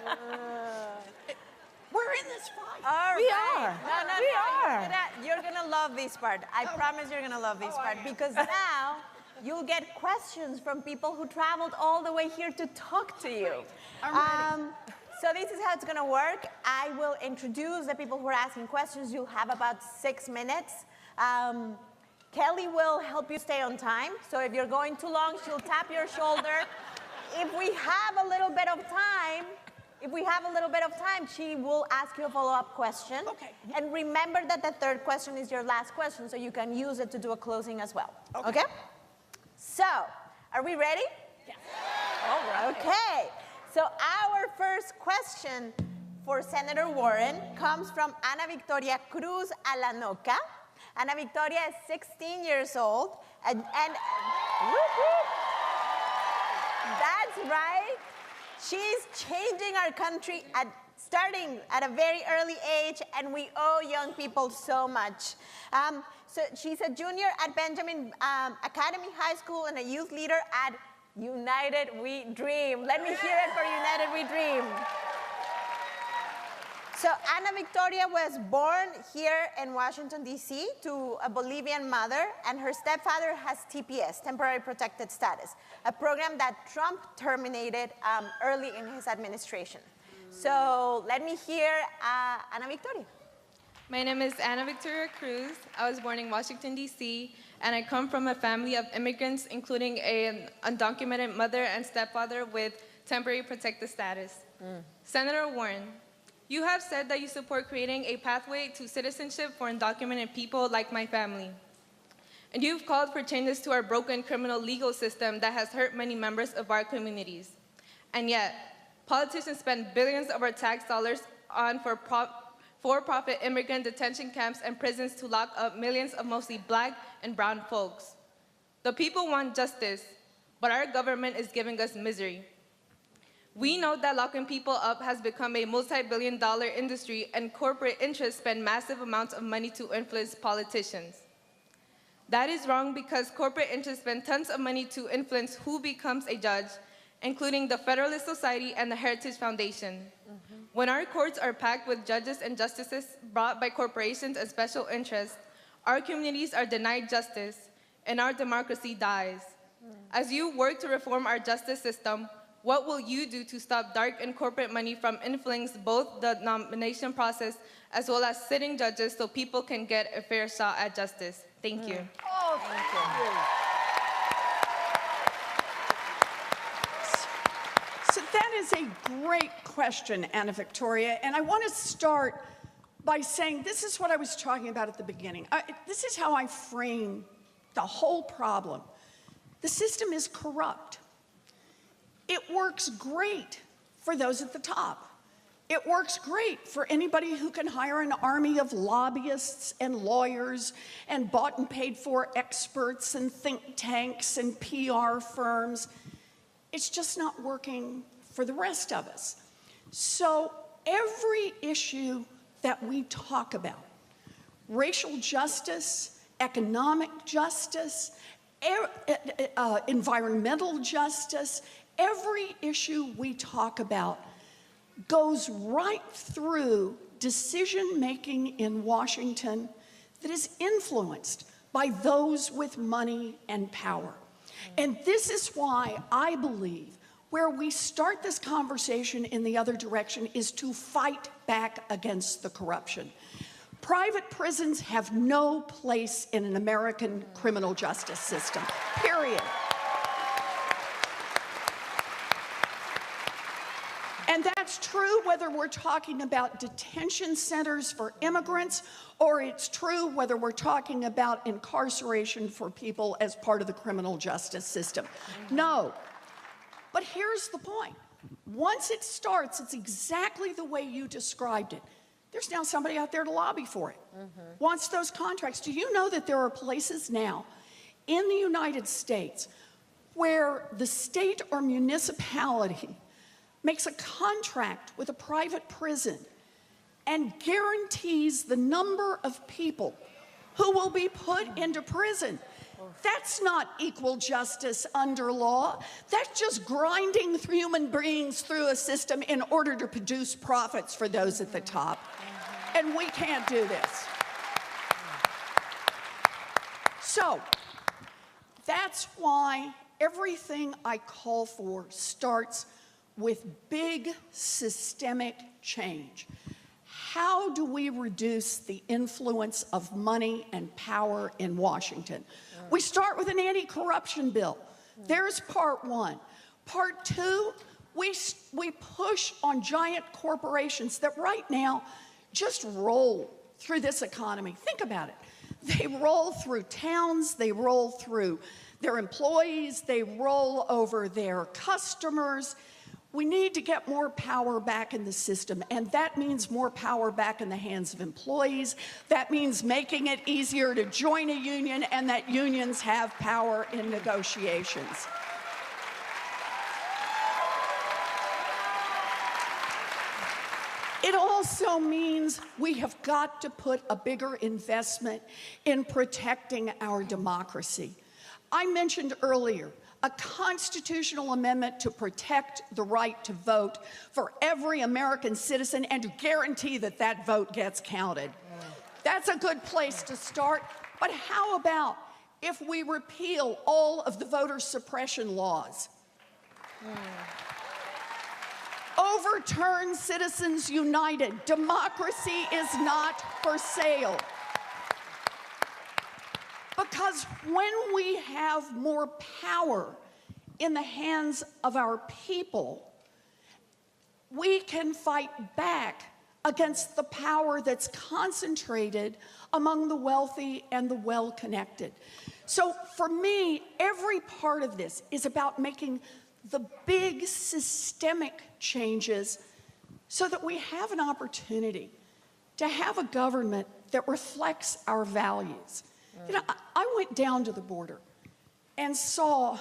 We're in this fight.
All
We
right.
are.
No,
We are.
You're gonna love this part. I promise you're gonna love this part because now you'll get questions from people who traveled all the way here to talk to you.
I'm ready.
So this is how it's gonna work. I will introduce the people who are asking questions. You'll have about 6 minutes. Kelly will help you stay on time. So if you're going too long, she'll tap your shoulder. If we have a little bit of time, she will ask you a follow-up question.
Okay.
And remember that the third question is your last question, so you can use it to do a closing as well. Okay? So, are we ready?
Yes.
All right. Okay. So our first question for Senator Warren comes from Ana Victoria Cruz Alanoca. Ana Victoria is 16 years old, and that's right. She's changing our country starting at a very early age, and we owe young people so much. So she's a junior at Benjamin Academy High School and a youth leader at United We Dream. Let me hear it for United We Dream. So Ana Victoria was born here in Washington, D.C. to a Bolivian mother, and her stepfather has TPS, Temporary Protected Status, a program that Trump terminated early in his administration. So let me hear Ana Victoria.
My name is Ana Victoria Cruz. I was born in Washington, D.C., and I come from a family of immigrants, including an undocumented mother and stepfather with temporary protected status. Senator Warren, you have said that you support creating a pathway to citizenship for undocumented people like my family. And you've called for changes to our broken criminal legal system that has hurt many members of our communities. And yet, politicians spend billions of our tax dollars on for-profit immigrant detention camps and prisons to lock up millions of mostly Black and brown folks. The people want justice, but our government is giving us misery. We know that locking people up has become a multi-billion-dollar industry, and corporate interests spend massive amounts of money to influence politicians. That is wrong because corporate interests spend tons of money to influence who becomes a judge, including the Federalist Society and the Heritage Foundation. When our courts are packed with judges and justices brought by corporations and special interests, our communities are denied justice, and our democracy dies. As you work to reform our justice system, what will you do to stop dark and corporate money from influencing both the nomination process as well as sitting judges so people can get a fair shot at justice? Thank you.
Oh, thank you. So that is a great question, Ana Victoria, and I want to start by saying this is what I was talking about at the beginning. This is how I frame the whole problem. The system is corrupt. It works great for those at the top. It works great for anybody who can hire an army of lobbyists and lawyers and bought and paid for experts and think tanks and PR firms. It's just not working for the rest of us. So every issue that we talk about, racial justice, economic justice, environmental justice, every issue we talk about goes right through decision-making in Washington that is influenced by those with money and power. And this is why I believe where we start this conversation in the other direction is to fight back against the corruption. Private prisons have no place in an American criminal justice system, period. And that's true whether we're talking about detention centers for immigrants, or it's true whether we're talking about incarceration for people as part of the criminal justice system. No. But here's the point. Once it starts, it's exactly the way you described it. There's now somebody out there to lobby for it, wants those contracts. Do you know that there are places now in the United States where the state or municipality makes a contract with a private prison and guarantees the number of people who will be put into prison? That's not equal justice under law. That's just grinding human beings through a system in order to produce profits for those at the top. And we can't do this. So, that's why everything I call for starts with big systemic change. How do we reduce the influence of money and power in Washington? We start with an anti-corruption bill. There's part one. Part two, we push on giant corporations that right now just roll through this economy. Think about it. They roll through towns, they roll through their employees, they roll over their customers. We need to get more power back in the system, and that means more power back in the hands of employees. That means making it easier to join a union and that unions have power in negotiations. It also means we have got to put a bigger investment in protecting our democracy. I mentioned earlier a constitutional amendment to protect the right to vote for every American citizen and to guarantee that that vote gets counted. That's a good place to start. But how about if we repeal all of the voter suppression laws? Overturn Citizens United. Democracy is not for sale. Because when we have more power in the hands of our people, we can fight back against the power that's concentrated among the wealthy and the well-connected. So for me, every part of this is about making the big systemic changes so that we have an opportunity to have a government that reflects our values. You know, I went down to the border and saw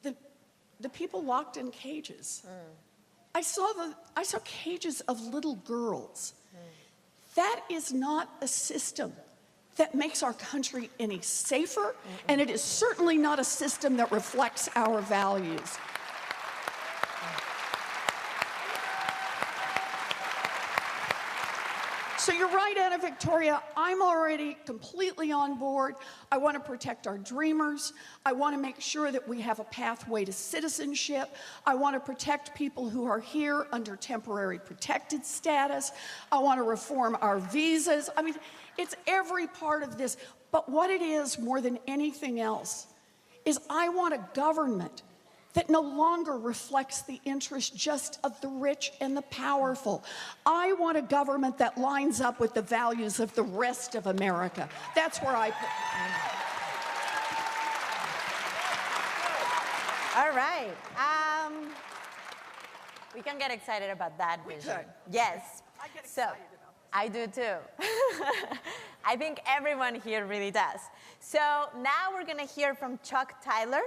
the people locked in cages. I saw cages of little girls. That is not a system that makes our country any safer, and it is certainly not a system that reflects our values. So you're right, Anna Victoria, I'm already completely on board. I want to protect our dreamers. I want to make sure that we have a pathway to citizenship. I want to protect people who are here under temporary protected status. I want to reform our visas. I mean, it's every part of this. But what it is more than anything else is I want a government that no longer reflects the interest just of the rich and the powerful. I want a government that lines up with the values of the rest of America. That's where I put.
All right. We can get excited about that vision. Yes.
I get excited about this.
I do too. I think everyone here really does. So now we're going to hear from Chuck Tyler.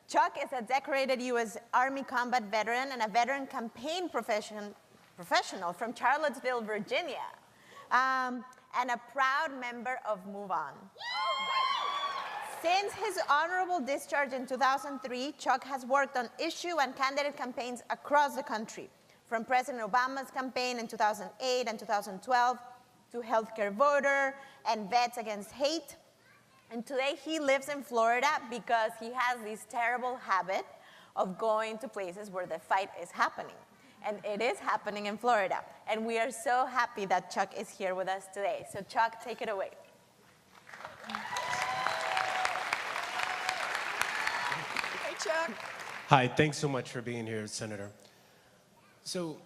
Chuck is a decorated U.S. Army combat veteran and a veteran campaign professional from Charlottesville, Virginia, and a proud member of Move On. Since his honorable discharge in 2003, Chuck has worked on issue and candidate campaigns across the country, from President Obama's campaign in 2008 and 2012 to Healthcare Voter and Vets Against Hate. And today he lives in Florida because he has this terrible habit of going to places where the fight is happening. And it is happening in Florida. And we are so happy that Chuck is here with us today. So Chuck, take it away.
Hey, Chuck.
Hi, thanks so much for being here, Senator. So,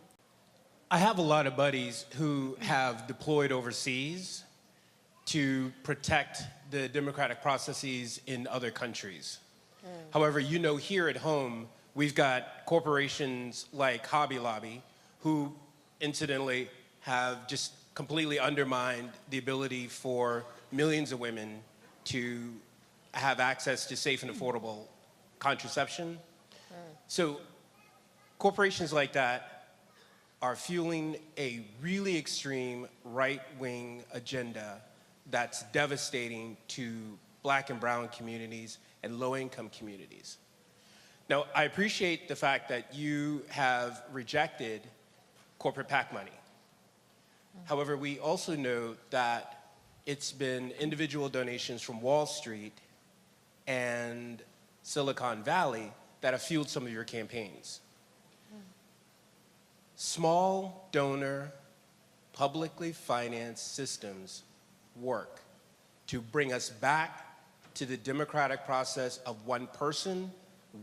I have a lot of buddies who have deployed overseas to protect the democratic processes in other countries. However, you know, here at home, we've got corporations like Hobby Lobby, who incidentally have just completely undermined the ability for millions of women to have access to safe and affordable contraception. So corporations like that are fueling a really extreme right-wing agenda that's devastating to Black and brown communities and low-income communities. Now, I appreciate the fact that you have rejected corporate PAC money. However, we also know that it's been individual donations from Wall Street and Silicon Valley that have fueled some of your campaigns. Small donor, publicly financed systems work to bring us back to the democratic process of one person,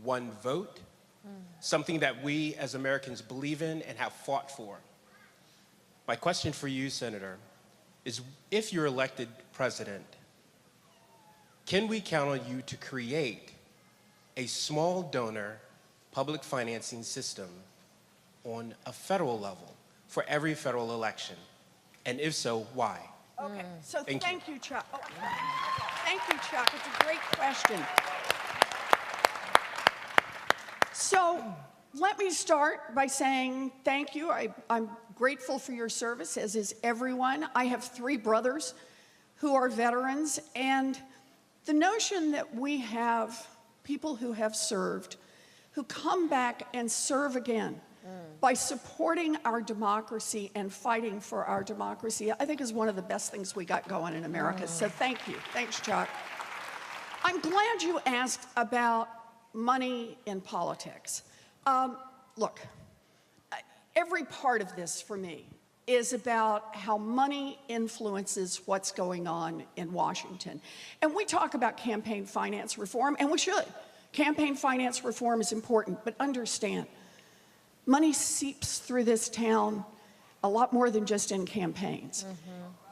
one vote, something that we as Americans believe in and have fought for. My question for you, Senator, is if you're elected president, can we count on you to create a small donor public financing system on a federal level for every federal election? And if so, why?
Okay, so
Thank
you, Chuck. Oh, thank you, Chuck. It's a great question. So let me start by saying thank you. I'm grateful for your service, as is everyone. I have 3 brothers who are veterans, and the notion that we have people who have served, who come back and serve again by supporting our democracy and fighting for our democracy, I think is one of the best things we got going in America. So thank you. Thanks, Chuck. I'm glad you asked about money in politics. Look, every part of this for me is about how money influences what's going on in Washington. And we talk about campaign finance reform, and we should. Campaign finance reform is important, but understand, money seeps through this town a lot more than just in campaigns.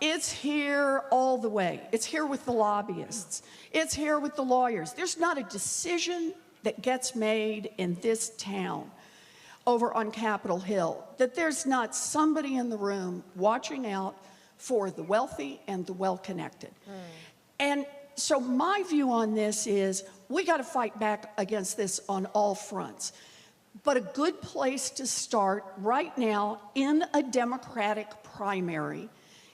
It's here all the way. It's here with the lobbyists. It's here with the lawyers. There's not a decision that gets made in this town over on Capitol Hill that there's not somebody in the room watching out for the wealthy and the well-connected. And so my view on this is we got to fight back against this on all fronts. But a good place to start right now in a Democratic primary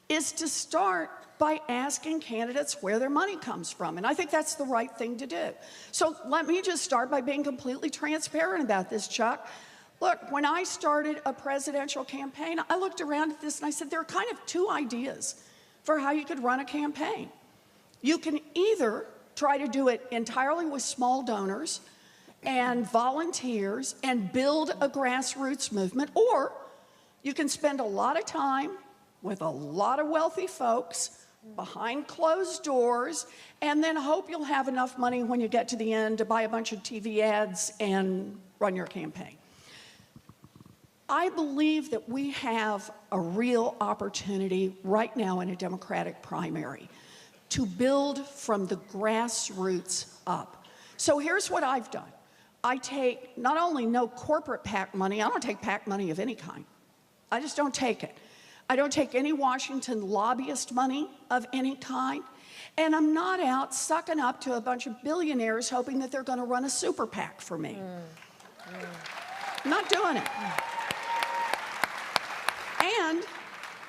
is to start by asking candidates where their money comes from. And I think that's the right thing to do. So let me just start by being completely transparent about this, Chuck. Look, when I started a presidential campaign, I looked around at this and I said, there are kind of 2 ideas for how you could run a campaign. You can either try to do it entirely with small donors and volunteers and build a grassroots movement, or you can spend a lot of time with a lot of wealthy folks behind closed doors and then hope you'll have enough money when you get to the end to buy a bunch of TV ads and run your campaign. I believe that we have a real opportunity right now in a Democratic primary to build from the grassroots up. So here's what I've done. I take not only no corporate PAC money, I don't take PAC money of any kind. I just don't take it. I don't take any Washington lobbyist money of any kind. And I'm not out sucking up to a bunch of billionaires hoping that they're going to run a super PAC for me. I'm not doing it. And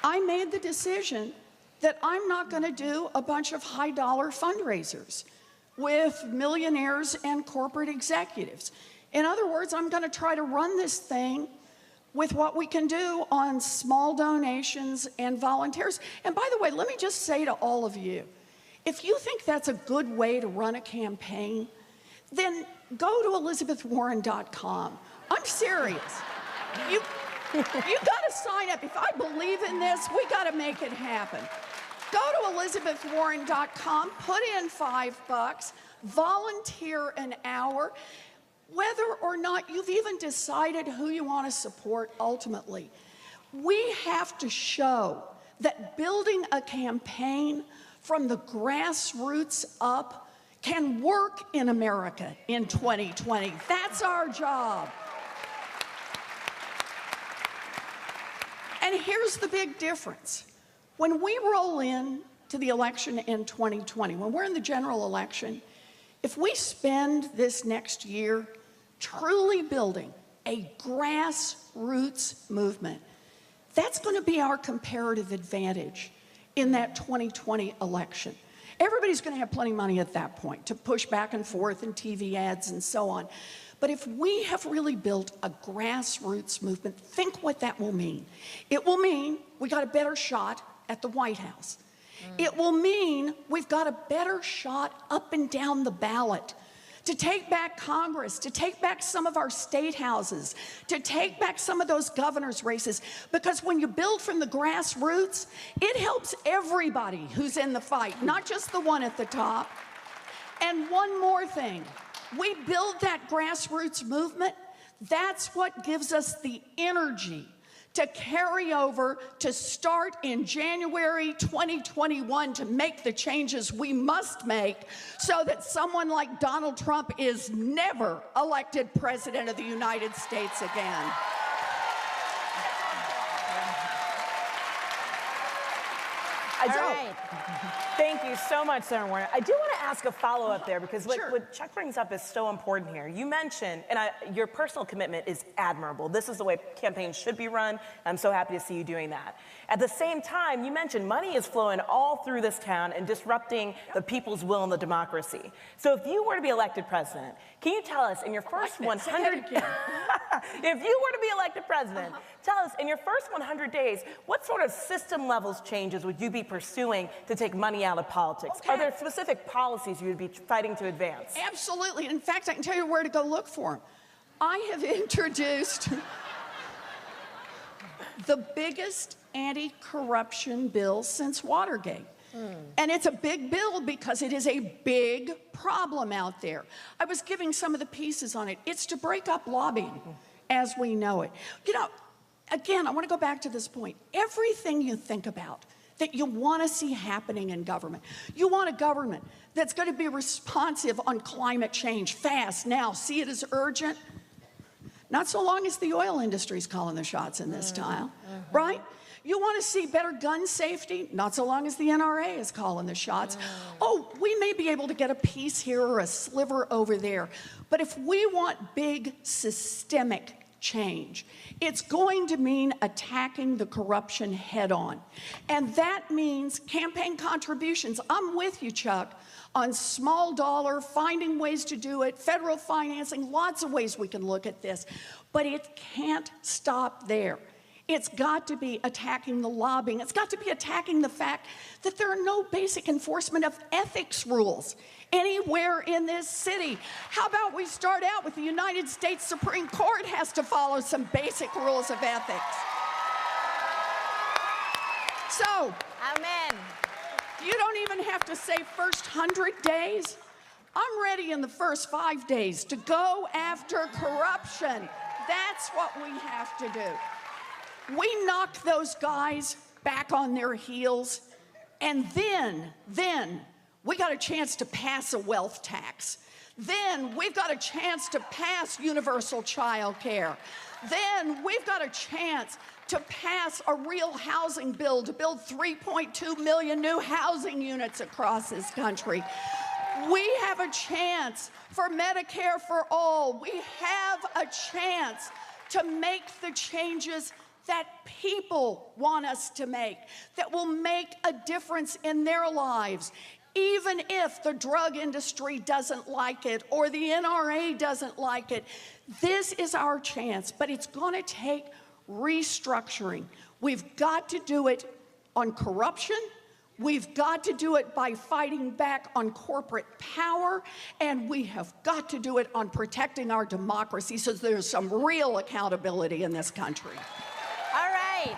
I made the decision that I'm not going to do a bunch of high-dollar fundraisers with millionaires and corporate executives. In other words, I'm going to try to run this thing with what we can do on small donations and volunteers. And by the way, let me just say to all of you, if you think that's a good way to run a campaign, then go to ElizabethWarren.com. I'm serious. You got to sign up. If I believe in this, we got to make it happen. Go to ElizabethWarren.com, put in $5, volunteer an hour. Whether or not you've even decided who you want to support ultimately, we have to show that building a campaign from the grassroots up can work in America in 2020. That's our job. And here's the big difference. When we roll in to the election in 2020, when we're in the general election, if we spend this next year truly building a grassroots movement, that's going to be our comparative advantage in that 2020 election. Everybody's going to have plenty of money at that point to push back and forth and TV ads and so on. But if we have really built a grassroots movement, think what that will mean. It will mean we got a better shot at the White House. It will mean we've got a better shot up and down the ballot to take back Congress, to take back some of our state houses, to take back some of those governor's races. Because when you build from the grassroots, it helps everybody who's in the fight, not just the one at the top. And one more thing, we build that grassroots movement, that's what gives us the energy to carry over, to start in January 2021 to make the changes we must make so that someone like Donald Trump is never elected president of the United States again.
All right. Thank you so much, Senator Warren. I do want to ask a follow-up there because what Chuck brings up is so important here. You mentioned, and your personal commitment is admirable. This is the way campaigns should be run. I'm so happy to see you doing that. At the same time, you mentioned money is flowing all through this town and disrupting the people's will and the democracy. So if you were to be elected president, can you tell us in your first 100 if you were to be elected president, tell us in your first 100 days, what sort of system levels changes would you be pursuing to take money out of politics? Are there specific policies you would be fighting to advance?
Absolutely. In fact, I can tell you where to go look for them. I have introduced the biggest anti-corruption bill since Watergate. And it's a big bill because it is a big problem out there. I was giving some of the pieces on it. It's to break up lobbying as we know it. You know, again, I want to go back to this point. Everything you think about that you want to see happening in government. You want a government that's going to be responsive on climate change, fast, now, see it as urgent. Not so long as the oil industry's calling the shots in this tile, right? You want to see better gun safety? Not so long as the NRA is calling the shots. Oh, we may be able to get a piece here or a sliver over there. But if we want big systemic change, it's going to mean attacking the corruption head on. And that means campaign contributions. I'm with you, Chuck, on small dollar, finding ways to do it, federal financing, lots of ways we can look at this. But it can't stop there. It's got to be attacking the lobbying. It's got to be attacking the fact that there are no basic enforcement of ethics rules anywhere in this city. How about we start out with the United States Supreme Court has to follow some basic rules of ethics. So,
amen.
You don't even have to say first 100 days. I'm ready in the first 5 days to go after corruption. That's what we have to do. We knock those guys back on their heels, and then we got a chance to pass a wealth tax. Then we've got a chance to pass universal child care. Then we've got a chance to pass a real housing bill to build 3.2 million new housing units across this country. We have a chance for Medicare for all. We have a chance to make the changes that people want us to make, that will make a difference in their lives, even if the drug industry doesn't like it or the NRA doesn't like it. This is our chance, but it's going to take restructuring. We've got to do it on corruption. We've got to do it by fighting back on corporate power, and we have got to do it on protecting our democracy so there's some real accountability in this country.
All right.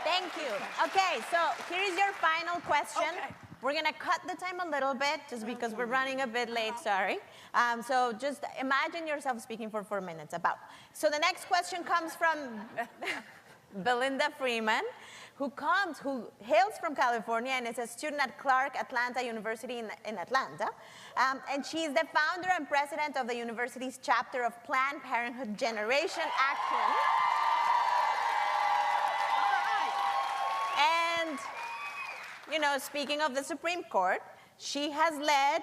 Thank you. Okay, so here is your final question.
Okay.
We're going to cut the time a little bit just because we're running a bit late, sorry. So just imagine yourself speaking for 4 minutes about. So the next question comes from Belinda Freeman, who hails from California and is a student at Clark Atlanta University in Atlanta. And she's the founder and president of the university's chapter of Planned Parenthood Generation Action. And, you know, speaking of the Supreme Court, she has led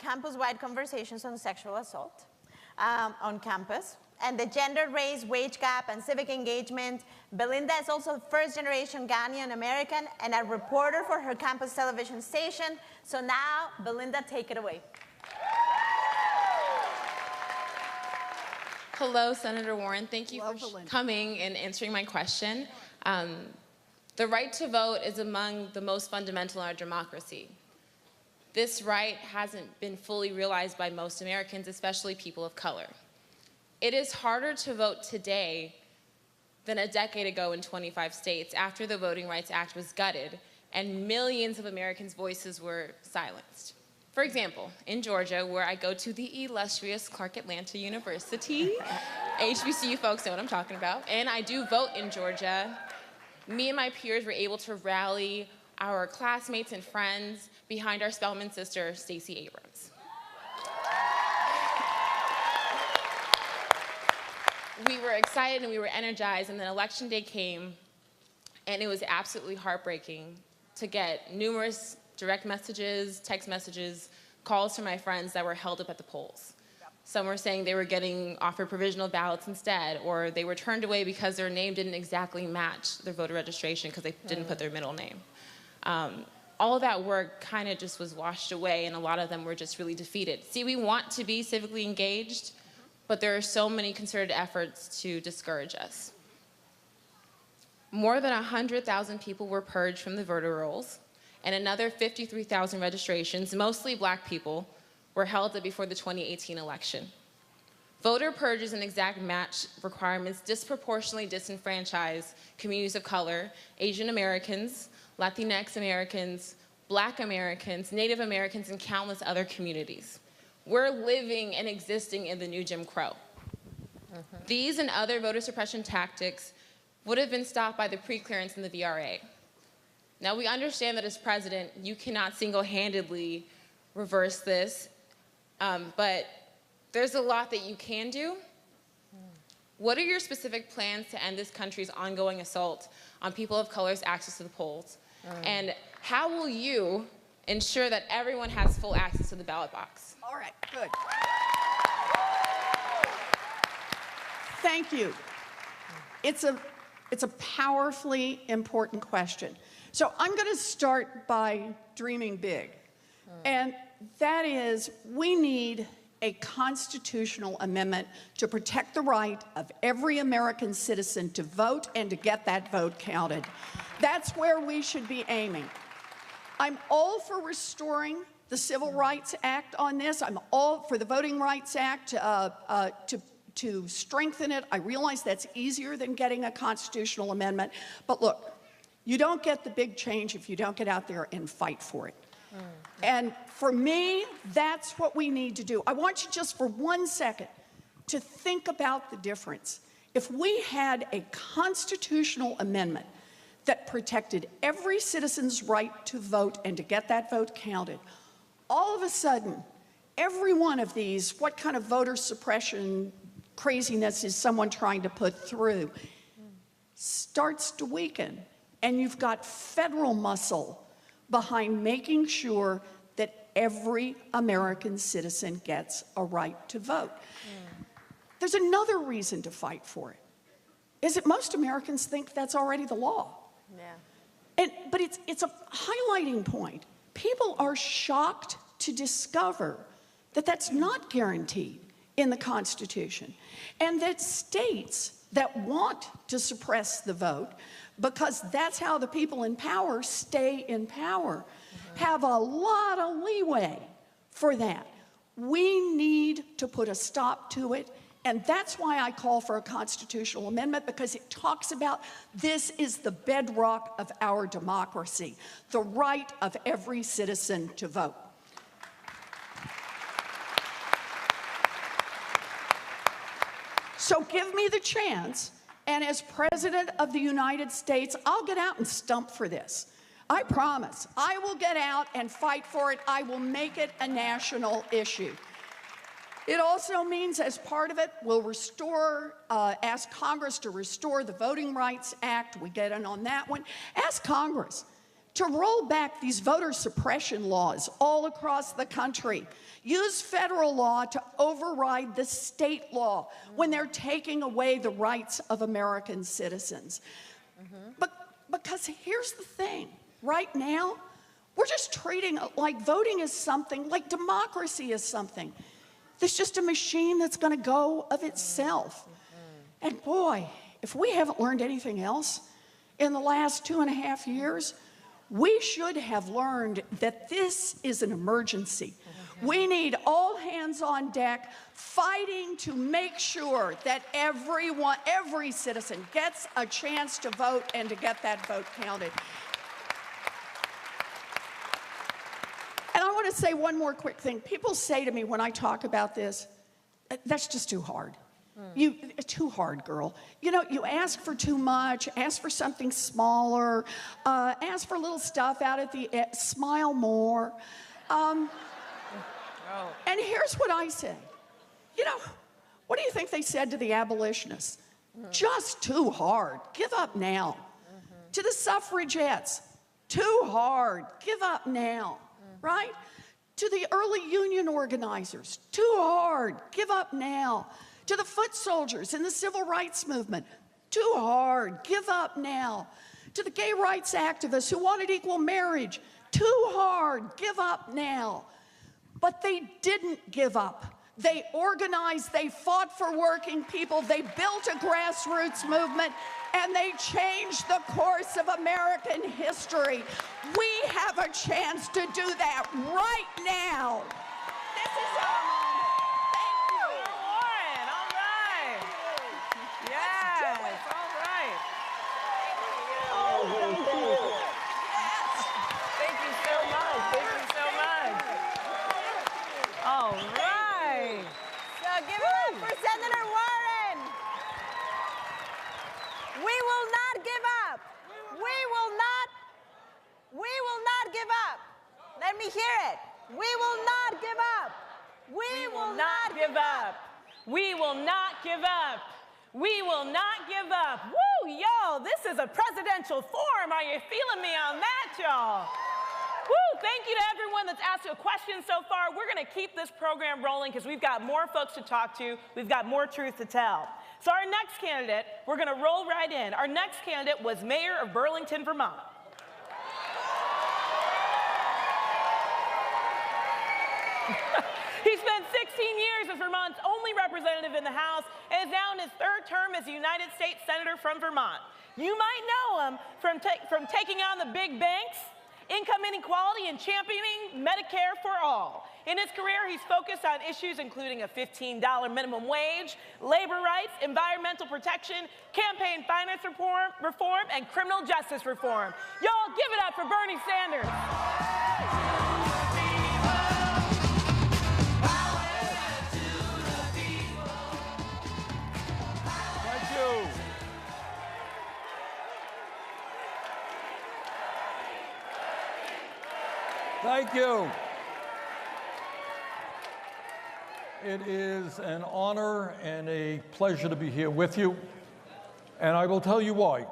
campus-wide conversations on sexual assault on campus, and the gender, race, wage gap, and civic engagement. Belinda is also a first-generation Ghanaian American and a reporter for her campus television station. So now, Belinda, take it away.
Hello, Senator Warren. Thank you for coming and answering my question. The right to vote is among the most fundamental in our democracy. This right hasn't been fully realized by most Americans, especially people of color. It is harder to vote today than a decade ago in 25 states after the Voting Rights Act was gutted and millions of Americans' voices were silenced. For example, in Georgia, where I go to the illustrious Clark Atlanta University, HBCU folks know what I'm talking about, and I do vote in Georgia, me and my peers were able to rally our classmates and friends behind our Spelman sister, Stacey Abrams. We were excited and we were energized, and then election day came, and it was absolutely heartbreaking to get numerous direct messages, text messages, calls from my friends that were held up at the polls. Some were saying they were getting offered provisional ballots instead, or they were turned away because their name didn't exactly match their voter registration because they didn't put their middle name. All of that work kind of just was washed away, and a lot of them were just really defeated. See, we want to be civically engaged, but there are so many concerted efforts to discourage us. More than 100,000 people were purged from the voter rolls, and another 53,000 registrations, mostly black people, were held up before the 2018 election. Voter purges and exact match requirements disproportionately disenfranchise communities of color, Asian Americans, Latinx Americans, Black Americans, Native Americans, and countless other communities. We're living and existing in the new Jim Crow. These and other voter suppression tactics would have been stopped by the preclearance in the VRA. Now, we understand that as president, you cannot single-handedly reverse this, but there's a lot that you can do. What are your specific plans to end this country's ongoing assault on people of color's access to the polls? And how will you ensure that everyone has full access to the ballot box?
All right, good. Thank you. It's a powerfully important question. So I'm going to start by dreaming big. And that is, we need a constitutional amendment to protect the right of every American citizen to vote and to get that vote counted. That's where we should be aiming. I'm all for restoring the Civil Rights Act on this. I'm all for the Voting Rights Act to strengthen it. I realize that's easier than getting a constitutional amendment. But look, you don't get the big change if you don't get out there and fight for it. And for me, that's what we need to do. I want you just for 1 second to think about the difference. If we had a constitutional amendment that protected every citizen's right to vote and to get that vote counted, all of a sudden, every one of these, what kind of voter suppression craziness is someone trying to put through, starts to weaken. And you've got federal muscle behind making sure that every American citizen gets a right to vote. There's another reason to fight for it, is that most Americans think that's already the law. But it's a highlighting point. People are shocked to discover that that's not guaranteed in the Constitution, and that states that want to suppress the vote, because that's how the people in power stay in power, have a lot of leeway for that. We need to put a stop to it, and that's why I call for a constitutional amendment, because it talks about this is the bedrock of our democracy, the right of every citizen to vote. So give me the chance, and as President of the United States, I'll get out and stump for this. I promise. I will get out and fight for it. I will make it a national issue. It also means, as part of it, we'll ask Congress to restore the Voting Rights Act. We get in on that one. Ask Congress to roll back these voter suppression laws all across the country. Use federal law to override the state law when they're taking away the rights of American citizens. But because here's the thing, right now, we're just treating like voting is something, like democracy is something. There's just a machine that's gonna go of itself. And boy, if we haven't learned anything else in the last 2.5 years, we should have learned that this is an emergency. We need all hands on deck, fighting to make sure that every citizen gets a chance to vote and to get that vote counted. And I want to say one more quick thing. People say to me when I talk about this, that's just too hard. Too hard, girl. You know, you ask for too much, ask for something smaller, ask for little stuff out at the end, smile more. And here's what I say. You know, what do you think they said to the abolitionists? Just too hard. Give up now. To the suffragettes, too hard. Give up now. Right? To the early union organizers, too hard. Give up now. To the foot soldiers in the civil rights movement, too hard. Give up now. To the gay rights activists who wanted equal marriage, too hard. Give up now. But they didn't give up. They organized, they fought for working people, they built a grassroots movement, and they changed the course of American history. We have a chance to do that right now. This is our moment. Thank you.
Lauren, all right. Yes, all right. Thank you so much. Thank you so much. All right.
So give it up for Senator Warren. We will not give up. We will not give up. Let me hear it. We will not give up. We will not give up.
We will not give up. We will not give up. Woo, yo, this is a presidential forum. Are you feeling me on that, y'all? Woo, thank you to everyone that's asked a question so far. We're going to keep this program rolling because we've got more folks to talk to. We've got more truth to tell. So our next candidate, we're going to roll right in. Our next candidate was Mayor of Burlington, Vermont. He spent 16 years as Vermont's only representative in the House and is now in his third term as a United States Senator from Vermont. You might know him from taking on the big banks, income inequality, and championing Medicare for all. In his career, he's focused on issues including a $15 minimum wage, labor rights, environmental protection, campaign finance reform, and criminal justice reform. Y'all give it up for Bernie Sanders.
Thank you. It is an honor and a pleasure to be here with you. And I will tell you why.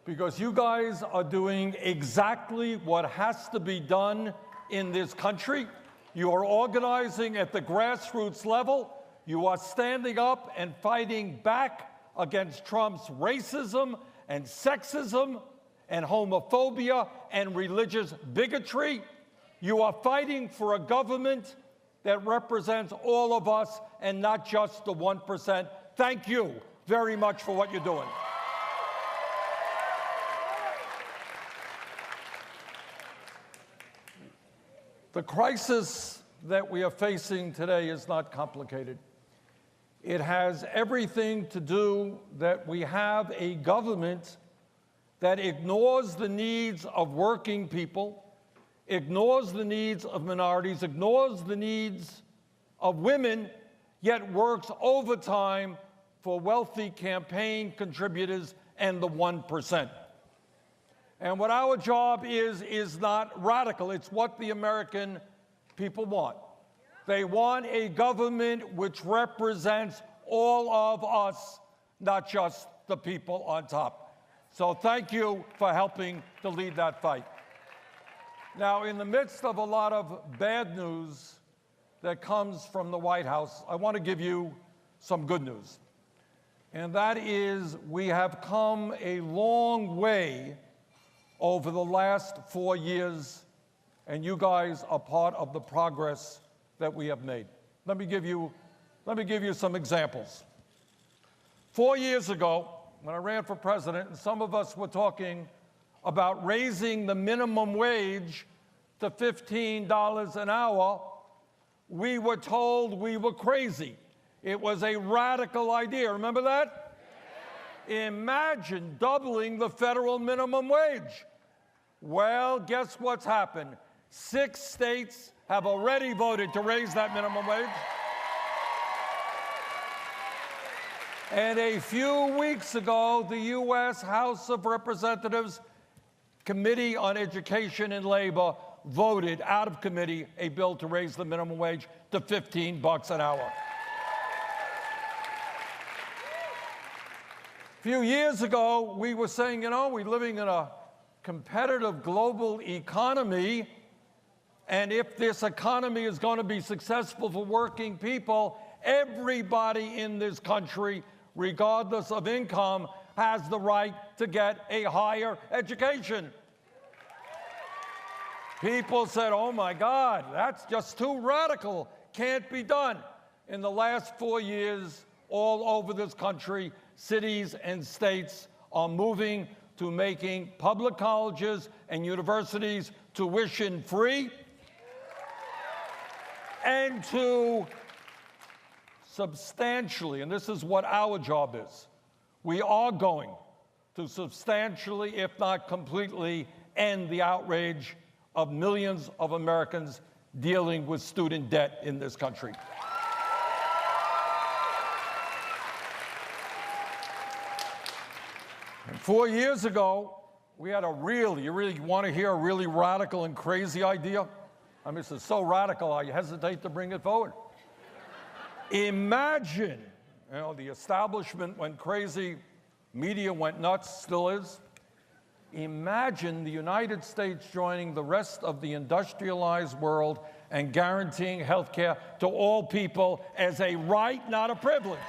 Because you guys are doing exactly what has to be done in this country. You are organizing at the grassroots level. You are standing up and fighting back against Trump's racism and sexism and homophobia and religious bigotry. You are fighting for a government that represents all of us and not just the 1%. Thank you very much for what you're doing. The crisis that we are facing today is not complicated. It has everything to do that we have a government that ignores the needs of working people, ignores the needs of minorities, ignores the needs of women, yet works overtime for wealthy campaign contributors and the 1%. And what our job is not radical. It's what the American people want. They want a government which represents all of us, not just the people on top. So thank you for helping to lead that fight. Now, in the midst of a lot of bad news that comes from the White House, I want to give you some good news. And that is, we have come a long way over the last 4 years, and you guys are part of the progress that we have made. Let me give you some examples. 4 years ago, when I ran for president, and some of us were talking about raising the minimum wage to $15 an hour, we were told we were crazy. It was a radical idea. Remember that? Imagine doubling the federal minimum wage. Well, guess what's happened? 6 states have already voted to raise that minimum wage. And a few weeks ago, the U.S. House of Representatives Committee on Education and Labor voted out of committee a bill to raise the minimum wage to $15 an hour. A few years ago, we were saying, we're living in a competitive global economy, and if this economy is going to be successful for working people, everybody in this country, regardless of income, has the right to get a higher education. People said, oh my God, that's just too radical, can't be done. In the last 4 years, all over this country, cities and states are moving to making public colleges and universities tuition-free and to substantially, and this is what our job is, we are going to substantially, if not completely, end the outrage of millions of Americans dealing with student debt in this country. And 4 years ago, we had you really want to hear a really radical and crazy idea? I mean, this is so radical, I hesitate to bring it forward. Imagine, the establishment went crazy, media went nuts, still is. Imagine the United States joining the rest of the industrialized world and guaranteeing health care to all people as a right, not a privilege.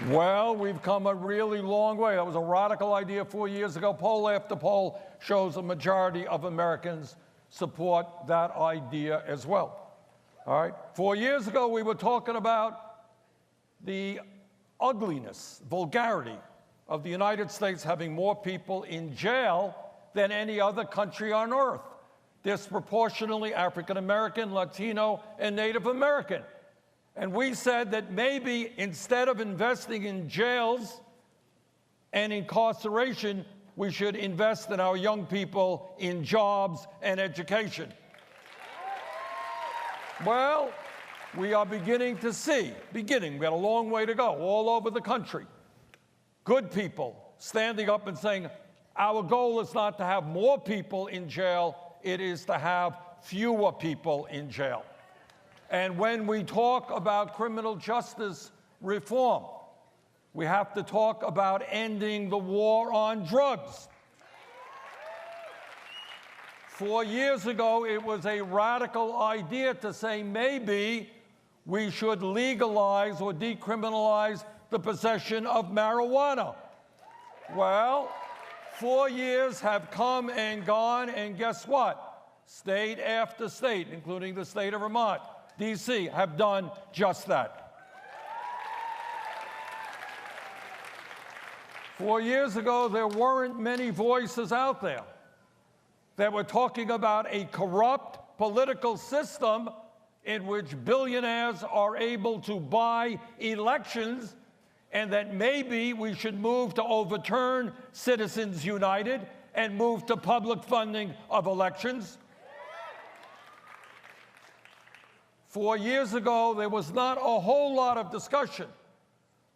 Well, we've come a really long way. That was a radical idea 4 years ago. Poll after poll shows a majority of Americans support that idea as well. All right? 4 years ago, we were talking about the ugliness, vulgarity of the United States having more people in jail than any other country on earth, disproportionately African American, Latino, and Native American. And we said that maybe instead of investing in jails and incarceration, we should invest in our young people in jobs and education. Well, we are beginning to see, we got a long way to go all over the country. Good people standing up and saying, our goal is not to have more people in jail, it is to have fewer people in jail. And when we talk about criminal justice reform, we have to talk about ending the war on drugs. 4 years ago, it was a radical idea to say maybe we should legalize or decriminalize the possession of marijuana. Well, 4 years have come and gone, and guess what? State after state, including the state of Vermont, D.C. have done just that. 4 years ago, there weren't many voices out there that were talking about a corrupt political system in which billionaires are able to buy elections, and that maybe we should move to overturn Citizens United and move to public funding of elections. 4 years ago, there was not a whole lot of discussion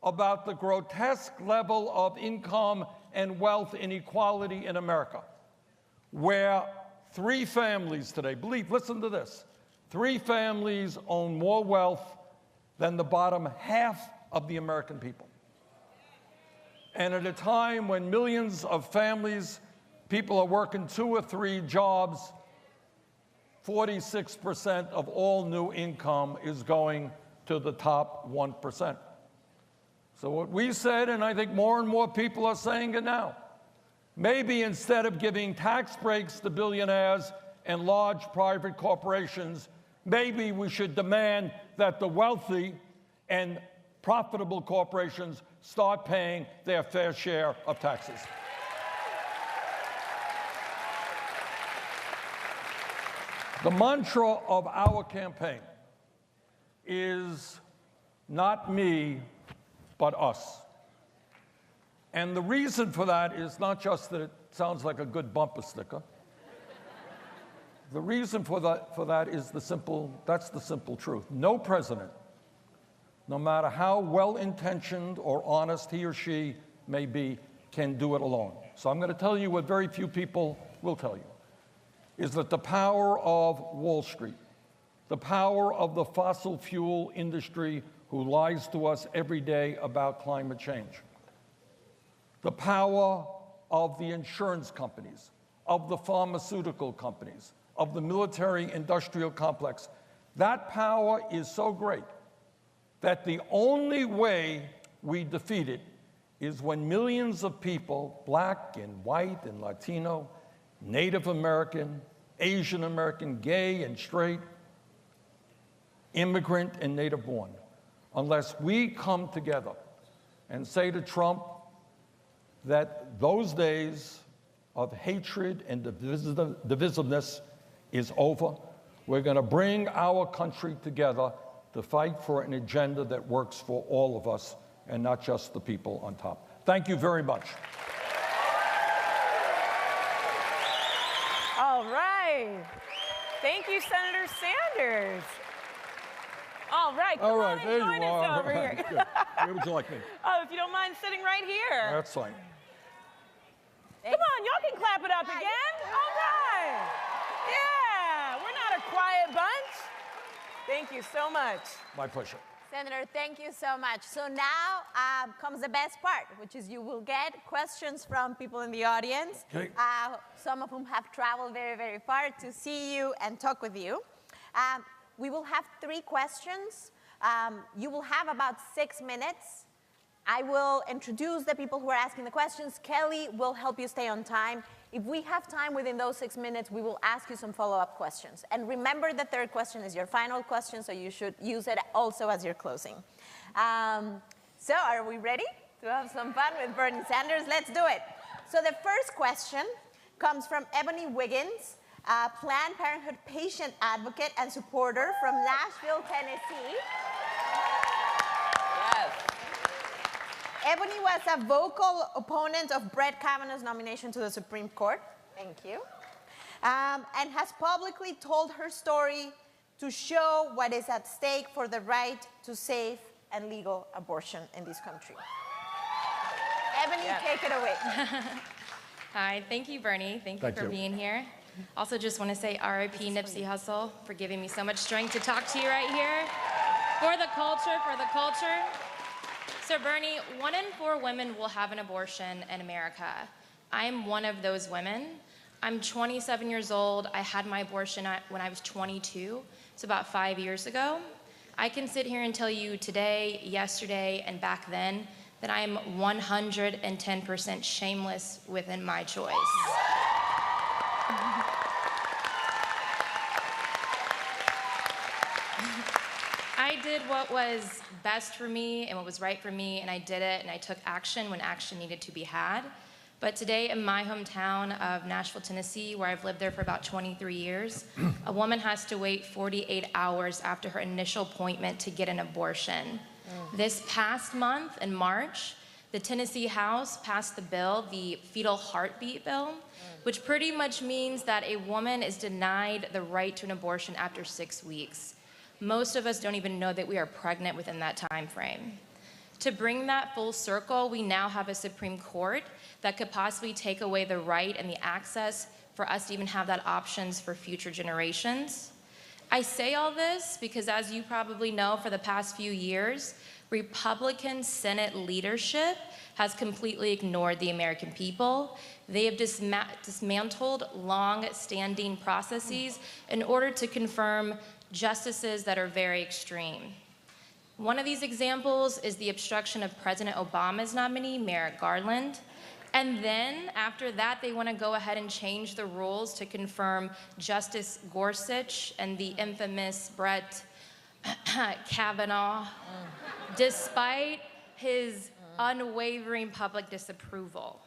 about the grotesque level of income and wealth inequality in America, where 3 families today, listen to this, 3 families own more wealth than the bottom half of the American people. And at a time when millions of families, people are working 2 or 3 jobs, 46% of all new income is going to the top 1%. So what we said, and I think more and more people are saying it now, maybe instead of giving tax breaks to billionaires and large private corporations, maybe we should demand that the wealthy and profitable corporations start paying their fair share of taxes. The mantra of our campaign is not me, but us. And the reason for that is not just that it sounds like a good bumper sticker. The reason for that is the simple truth. No president, no matter how well-intentioned or honest he or she may be, can do it alone. So I'm going to tell you what very few people will tell you, is that the power of Wall Street, the power of the fossil fuel industry who lies to us every day about climate change, the power of the insurance companies, of the pharmaceutical companies, of the military-industrial complex, that power is so great that the only way we defeat it is when millions of people, black and white and Latino, Native American, Asian American, gay and straight, immigrant and native born, unless we come together and say to Trump that those days of hatred and divisiveness is over, we're going to bring our country together to fight for an agenda that works for all of us and not just the people on top. Thank you very much.
All right. Thank you, Senator Sanders. All right, come on and join us over here.
Where would you like me?
Oh, if you don't mind sitting right here.
That's fine.
Come on, y'all can clap it up again. All right. Yeah, we're not a quiet bunch. Thank you so much.
My pleasure.
Senator, thank you so much. So now comes the best part, which is you will get questions from people in the audience,
okay.
Some of whom have traveled very, very far to see you and talk with you. We will have 3 questions. You will have about 6 minutes. I will introduce the people who are asking the questions. Kelly will help you stay on time. If we have time within those 6 minutes, we will ask you some follow-up questions. And remember, the 3rd question is your final question, so you should use it also as your closing. So are we ready to have some fun with Bernie Sanders? Let's do it. So the first question comes from Ebony Wiggins, Planned Parenthood patient advocate and supporter from Nashville, Tennessee.
Yes.
Ebony was a vocal opponent of Brett Kavanaugh's nomination to the Supreme Court. Thank you. And has publicly told her story to show what is at stake for the right to safe and legal abortion in this country. Ebony, take it away.
Hi, thank you, Bernie. Thank you for being here. Also just want to say R.I.P. Nipsey Hussle for giving me so much strength to talk to you right here. For the culture, for the culture. So Bernie, 1 in 4 women will have an abortion in America. I'm one of those women. I'm 27 years old. I had my abortion when I was 22, so about 5 years ago. I can sit here and tell you today, yesterday, and back then that I'm 110% shameless within my choice. did what was best for me and what was right for me, and I did it, and I took action when action needed to be had. But today in my hometown of Nashville, Tennessee, where I've lived there for about 23 years, a woman has to wait 48 hours after her initial appointment to get an abortion. This past month, in March, the Tennessee House passed the bill, the Fetal Heartbeat Bill, which pretty much means that a woman is denied the right to an abortion after 6 weeks. Most of us don't even know that we are pregnant within that time frame. To bring that full circle, we now have a Supreme Court that could possibly take away the right and the access for us to even have that options for future generations. I say all this because, as you probably know, for the past few years, Republican Senate leadership has completely ignored the American people. They have dismantled long-standing processes in order to confirm justices that are very extreme. One of these examples is the obstruction of President Obama's nominee, Merrick Garland. And then, after that, they want to go ahead and change the rules to confirm Justice Gorsuch and the infamous Brett Kavanaugh, despite his unwavering public disapproval.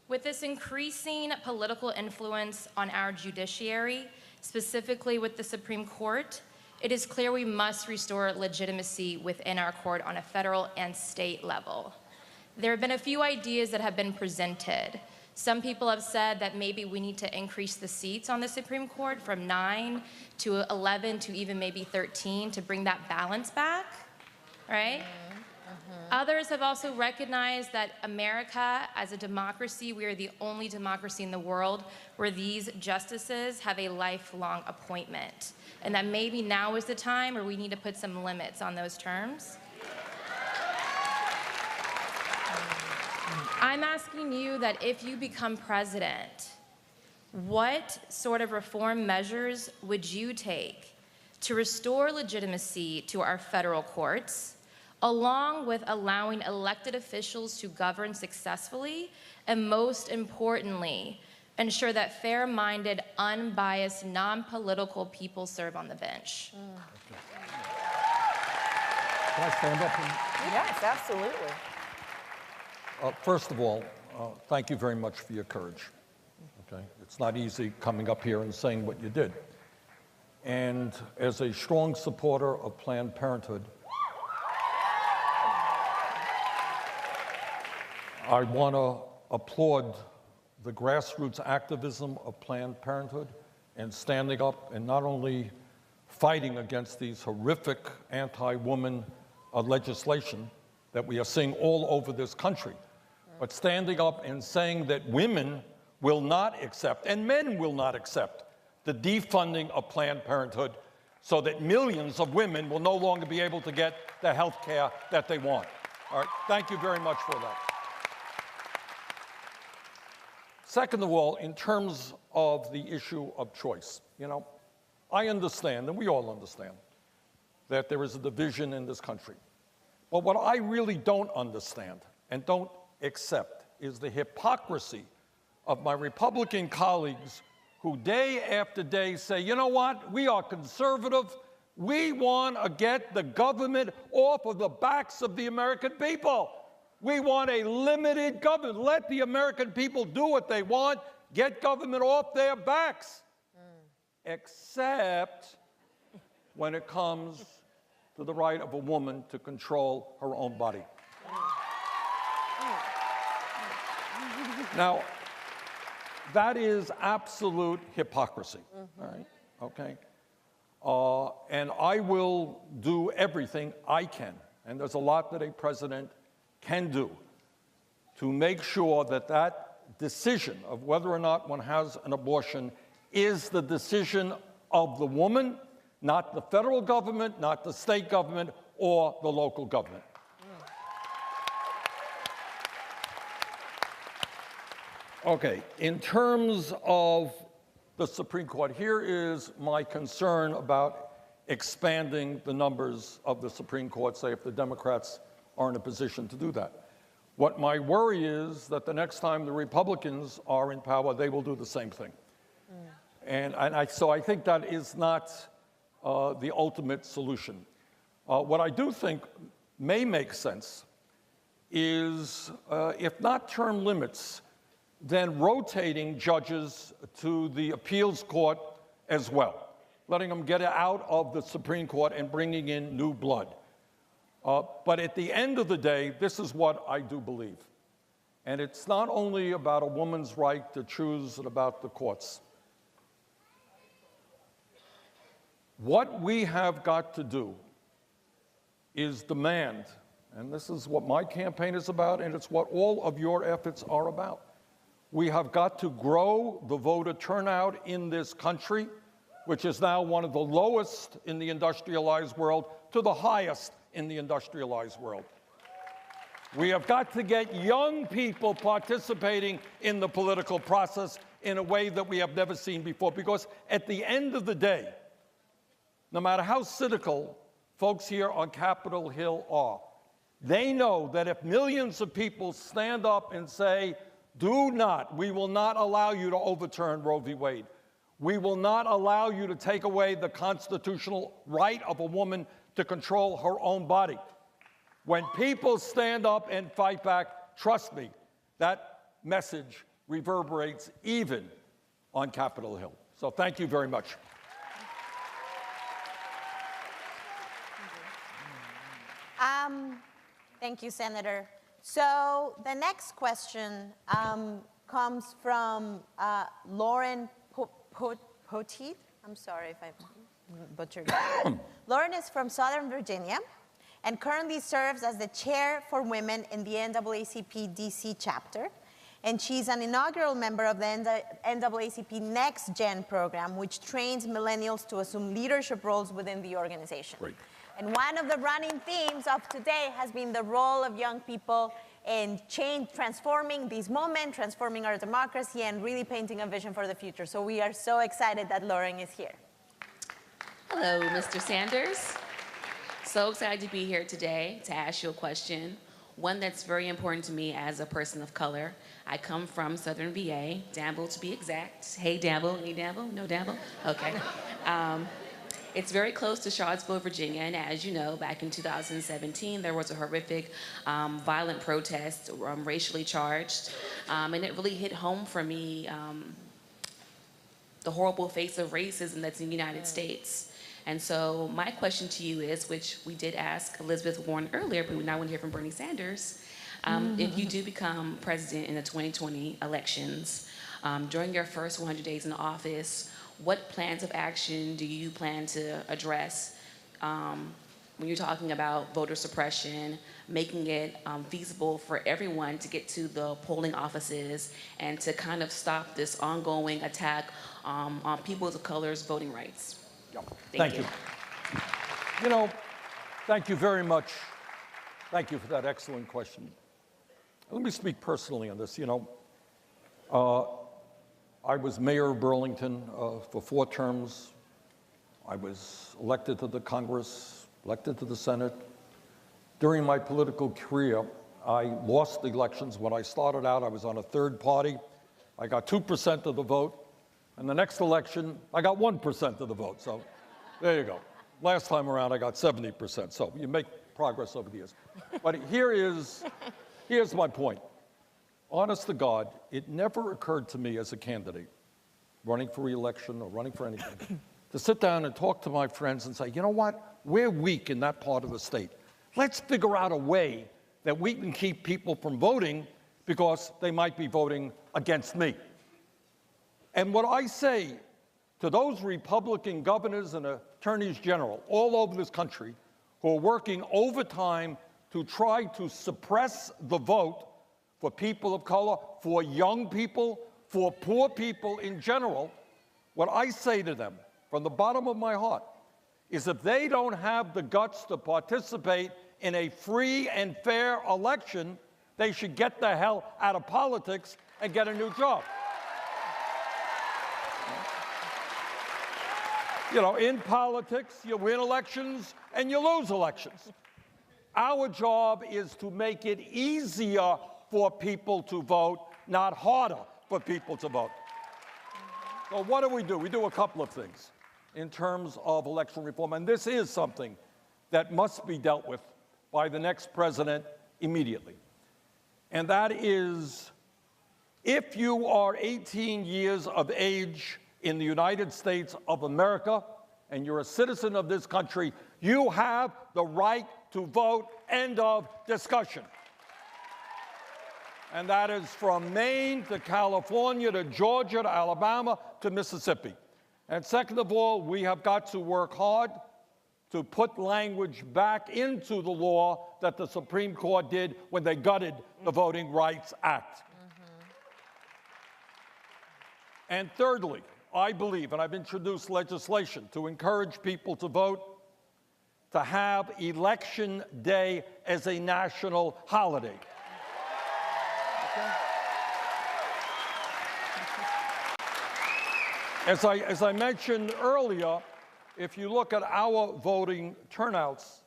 With this increasing political influence on our judiciary, specifically with the Supreme Court, it is clear we must restore legitimacy within our court on a federal and state level. There have been a few ideas that have been presented. Some people have said that maybe we need to increase the seats on the Supreme Court from 9 to 11 to even maybe 13 to bring that balance back, right? Others have also recognized that America, as a democracy, we are the only democracy in the world where these justices have a lifelong appointment, and that maybe now is the time where we need to put some limits on those terms. I'm asking you that if you become president, what sort of reform measures would you take to restore legitimacy to our federal courts, along with allowing elected officials to govern successfully, and most importantly, ensure that fair-minded, unbiased, non-political people serve on the bench?
Can I stand up?
Yes, absolutely.
First of all, thank you very much for your courage. Okay? It's not easy coming up here and saying what you did. And as a strong supporter of Planned Parenthood, I want to applaud the grassroots activism of Planned Parenthood and standing up and not only fighting against these horrific anti-woman legislation that we are seeing all over this country, but standing up and saying that women will not accept, and men will not accept, the defunding of Planned Parenthood so that millions of women will no longer be able to get the health care that they want. All right, thank you very much for that. Second of all, in terms of the issue of choice, you know, I understand, and we all understand, that there is a division in this country. But what I really don't understand and don't accept is the hypocrisy of my Republican colleagues who day after day say, you know what, we are conservative, we want to get the government off of the backs of the American people. We want a limited government. Let the American people do what they want, get government off their backs. Except when it comes to the right of a woman to control her own body. Now, that is absolute hypocrisy, all right, okay? And I will do everything I can, and there's a lot that a president can do to make sure that that decision of whether or not one has an abortion is the decision of the woman, not the federal government, not the state government, or the local government. Okay, in terms of the Supreme Court, here is my concern about expanding the numbers of the Supreme Court, say if the Democrats are in a position to do that. What my worry is that the next time the Republicans are in power, they will do the same thing. So I think that is not the ultimate solution. What I do think may make sense is, if not term limits, then rotating judges to the appeals court as well, letting them get out of the Supreme Court and bringing in new blood. But at the end of the day, this is what I do believe. And it's not only about a woman's right to choose about the courts. What we have got to do is demand, and this is what my campaign is about, and it's what all of your efforts are about. We have got to grow the voter turnout in this country, which is now one of the lowest in the industrialized world, to the highest in the industrialized world. We have got to get young people participating in the political process in a way that we have never seen before, because at the end of the day, no matter how cynical folks here on Capitol Hill are, they know that if millions of people stand up and say, we will not allow you to overturn Roe v. Wade. We will not allow you to take away the constitutional right of a woman to control her own body. When people stand up and fight back, trust me, that message reverberates even on Capitol Hill. So thank you very much.
Thank you, Senator. So the next question comes from Lauren Poteet. I'm sorry if I butchered it. Lauren is from Southern Virginia and currently serves as the chair for women in the NAACP DC chapter. And she's an inaugural member of the NAACP Next Gen program, which trains millennials to assume leadership roles within the organization.
Great.
And one of the running themes of today has been the role of young people in transforming this moment, transforming our democracy, and really painting a vision for the future. So we are so excited that Lauren is here.
Hello, Mr. Sanders. So excited to be here today to ask you a question, one that's very important to me as a person of color. I come from Southern VA, Danville to be exact. Hey, Danville, any Danville? No Danville? Okay. It's very close to Charlottesville, Virginia, and as you know, back in 2017, there was a horrific violent protest, racially charged, and it really hit home for me, the horrible face of racism that's in the United States. And so my question to you is, which we did ask Elizabeth Warren earlier, but now want to hear from Bernie Sanders, if you do become president in the 2020 elections, during your first 100 days in office, what plans of action do you plan to address when you're talking about voter suppression, making it feasible for everyone to get to the polling offices and to kind of stop this ongoing attack on people of color's voting rights?
Thank you. You know, thank you very much. Thank you for that excellent question. Let me speak personally on this. You know, I was mayor of Burlington for 4 terms. I was elected to the Congress, elected to the Senate. During my political career, I lost the elections. When I started out, I was on a third party. I got 2% of the vote. And the next election, I got 1% of the vote. So there you go. Last time around, I got 70%. So you make progress over the years. But here's my point. Honest to God, it never occurred to me as a candidate, running for re-election or running for anything, to sit down and talk to my friends and say, you know what, we're weak in that part of the state. Let's figure out a way that we can keep people from voting because they might be voting against me. And what I say to those Republican governors and attorneys general all over this country who are working overtime to try to suppress the vote for people of color, for young people, for poor people in general, what I say to them from the bottom of my heart is if they don't have the guts to participate in a free and fair election, they should get the hell out of politics and get a new job. You know, in politics, you win elections and you lose elections. Our job is to make it easier for people to vote, not harder for people to vote. So what do? We do a couple of things in terms of election reform, and this is something that must be dealt with by the next president immediately. And that is, if you are 18 years of age in the United States of America and you're a citizen of this country, you have the right to vote. End of discussion. And that is from Maine to California to Georgia to Alabama to Mississippi. And second of all, we have got to work hard to put language back into the law that the Supreme Court did when they gutted the Voting Rights Act. And thirdly, I believe, and I've introduced legislation to encourage people to vote, to have Election Day as a national holiday. As I mentioned earlier, if you look at our voting turnouts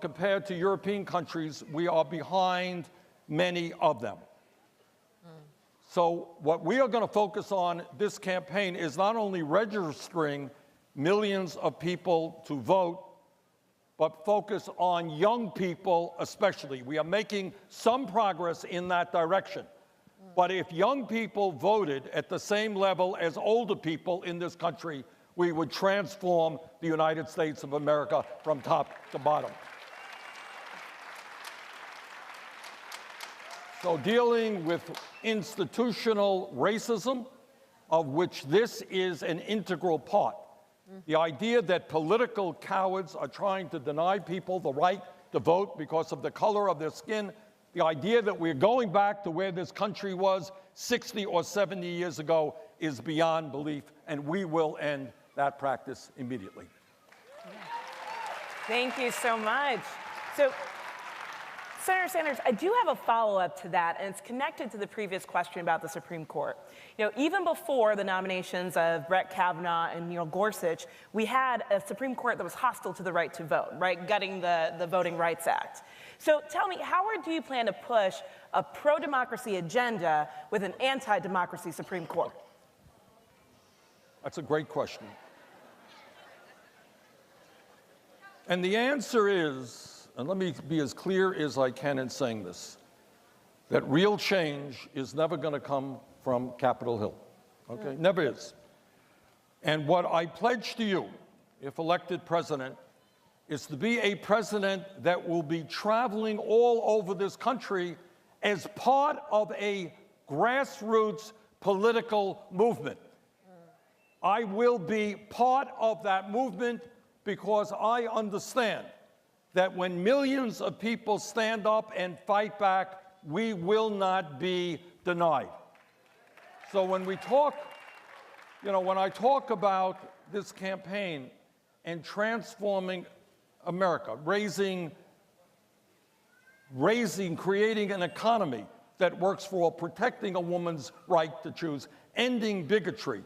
compared to European countries, we are behind many of them. So what we are going to focus on this campaign is not only registering millions of people to vote, but focus on young people especially. We are making some progress in that direction. But if young people voted at the same level as older people in this country, we would transform the United States of America from top to bottom. So dealing with institutional racism, of which this is an integral part, the idea that political cowards are trying to deny people the right to vote because of the color of their skin, the idea that we're going back to where this country was 60 or 70 years ago is beyond belief, and we will end that practice immediately.
Thank you so much. So, Senator Sanders, I do have a follow-up to that, and it's connected to the previous question about the Supreme Court. You know, even before the nominations of Brett Kavanaugh and Neil Gorsuch, we had a Supreme Court that was hostile to the right to vote, right, gutting the Voting Rights Act. So tell me, how do you plan to push a pro-democracy agenda with an anti-democracy Supreme Court?
That's a great question. And the answer is, and let me be as clear as I can in saying this, that real change is never going to come from Capitol Hill. Okay? Never is. And what I pledge to you, if elected president, is to be a president that will be traveling all over this country as part of a grassroots political movement. I will be part of that movement because I understand that when millions of people stand up and fight back, we will not be denied. So when we talk, when I talk about this campaign and transforming America, creating an economy that works for protecting a woman's right to choose, ending bigotry,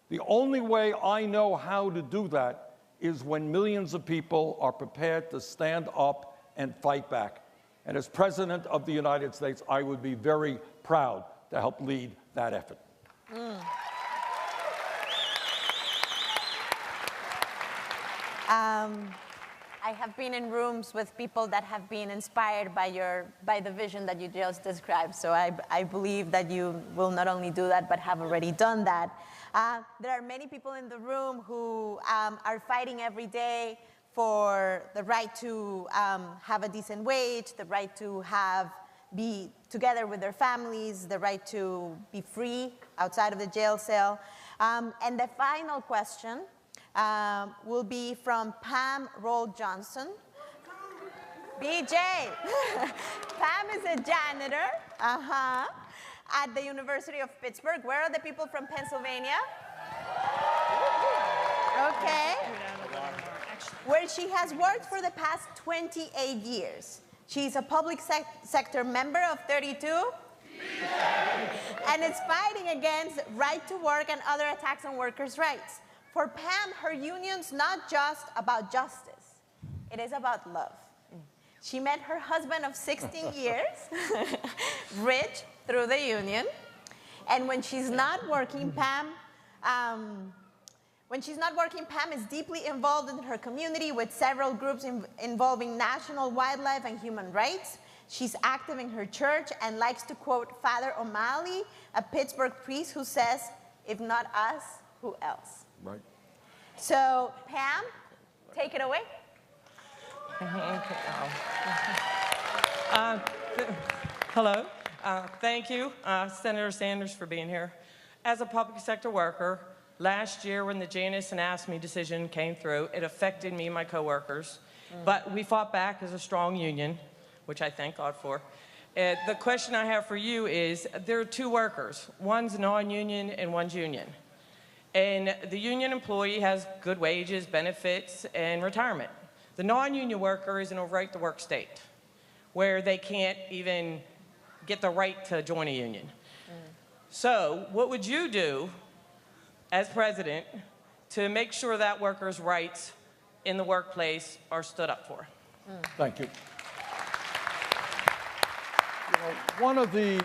the only way I know how to do that is when millions of people are prepared to stand up and fight back. And as President of the United States, I would be very proud to help lead that effort.
I have been in rooms with people that have been inspired by the vision that you just described. So I believe that you will not only do that, but have already done that. There are many people in the room who are fighting every day for the right to have a decent wage, the right to be together with their families, the right to be free outside of the jail cell. And the final question will be from Pam Roll-Johnson. BJ. Pam is a janitor at the University of Pittsburgh. Where are the people from Pennsylvania? Okay. Where she has worked for the past 28 years. She's a public sector member of 32. And is fighting against right to work and other attacks on workers' rights. For Pam, her union's not just about justice. It is about love. She met her husband of 16 years, Rich, through the union. And when she's not working, Pam, When she's not working, Pam is deeply involved in her community with several groups involving national wildlife and human rights. She's active in her church and likes to quote Father O'Malley, a Pittsburgh priest who says, "If not us, who else?"
Right.
So, Pam, take it away.
Hello. Thank you, Senator Sanders, for being here. As a public sector worker, last year when the Janice and Ask Me decision came through, it affected me and my coworkers. But we fought back as a strong union, which I thank God for. The question I have for you is, there are two workers. One's non-union and one's union. And the union employee has good wages, benefits, and retirement. The non-union worker is in a right-to-work state, where they can't even get the right to join a union. So what would you do as president to make sure that workers' rights in the workplace are stood up for?
Thank you. One of the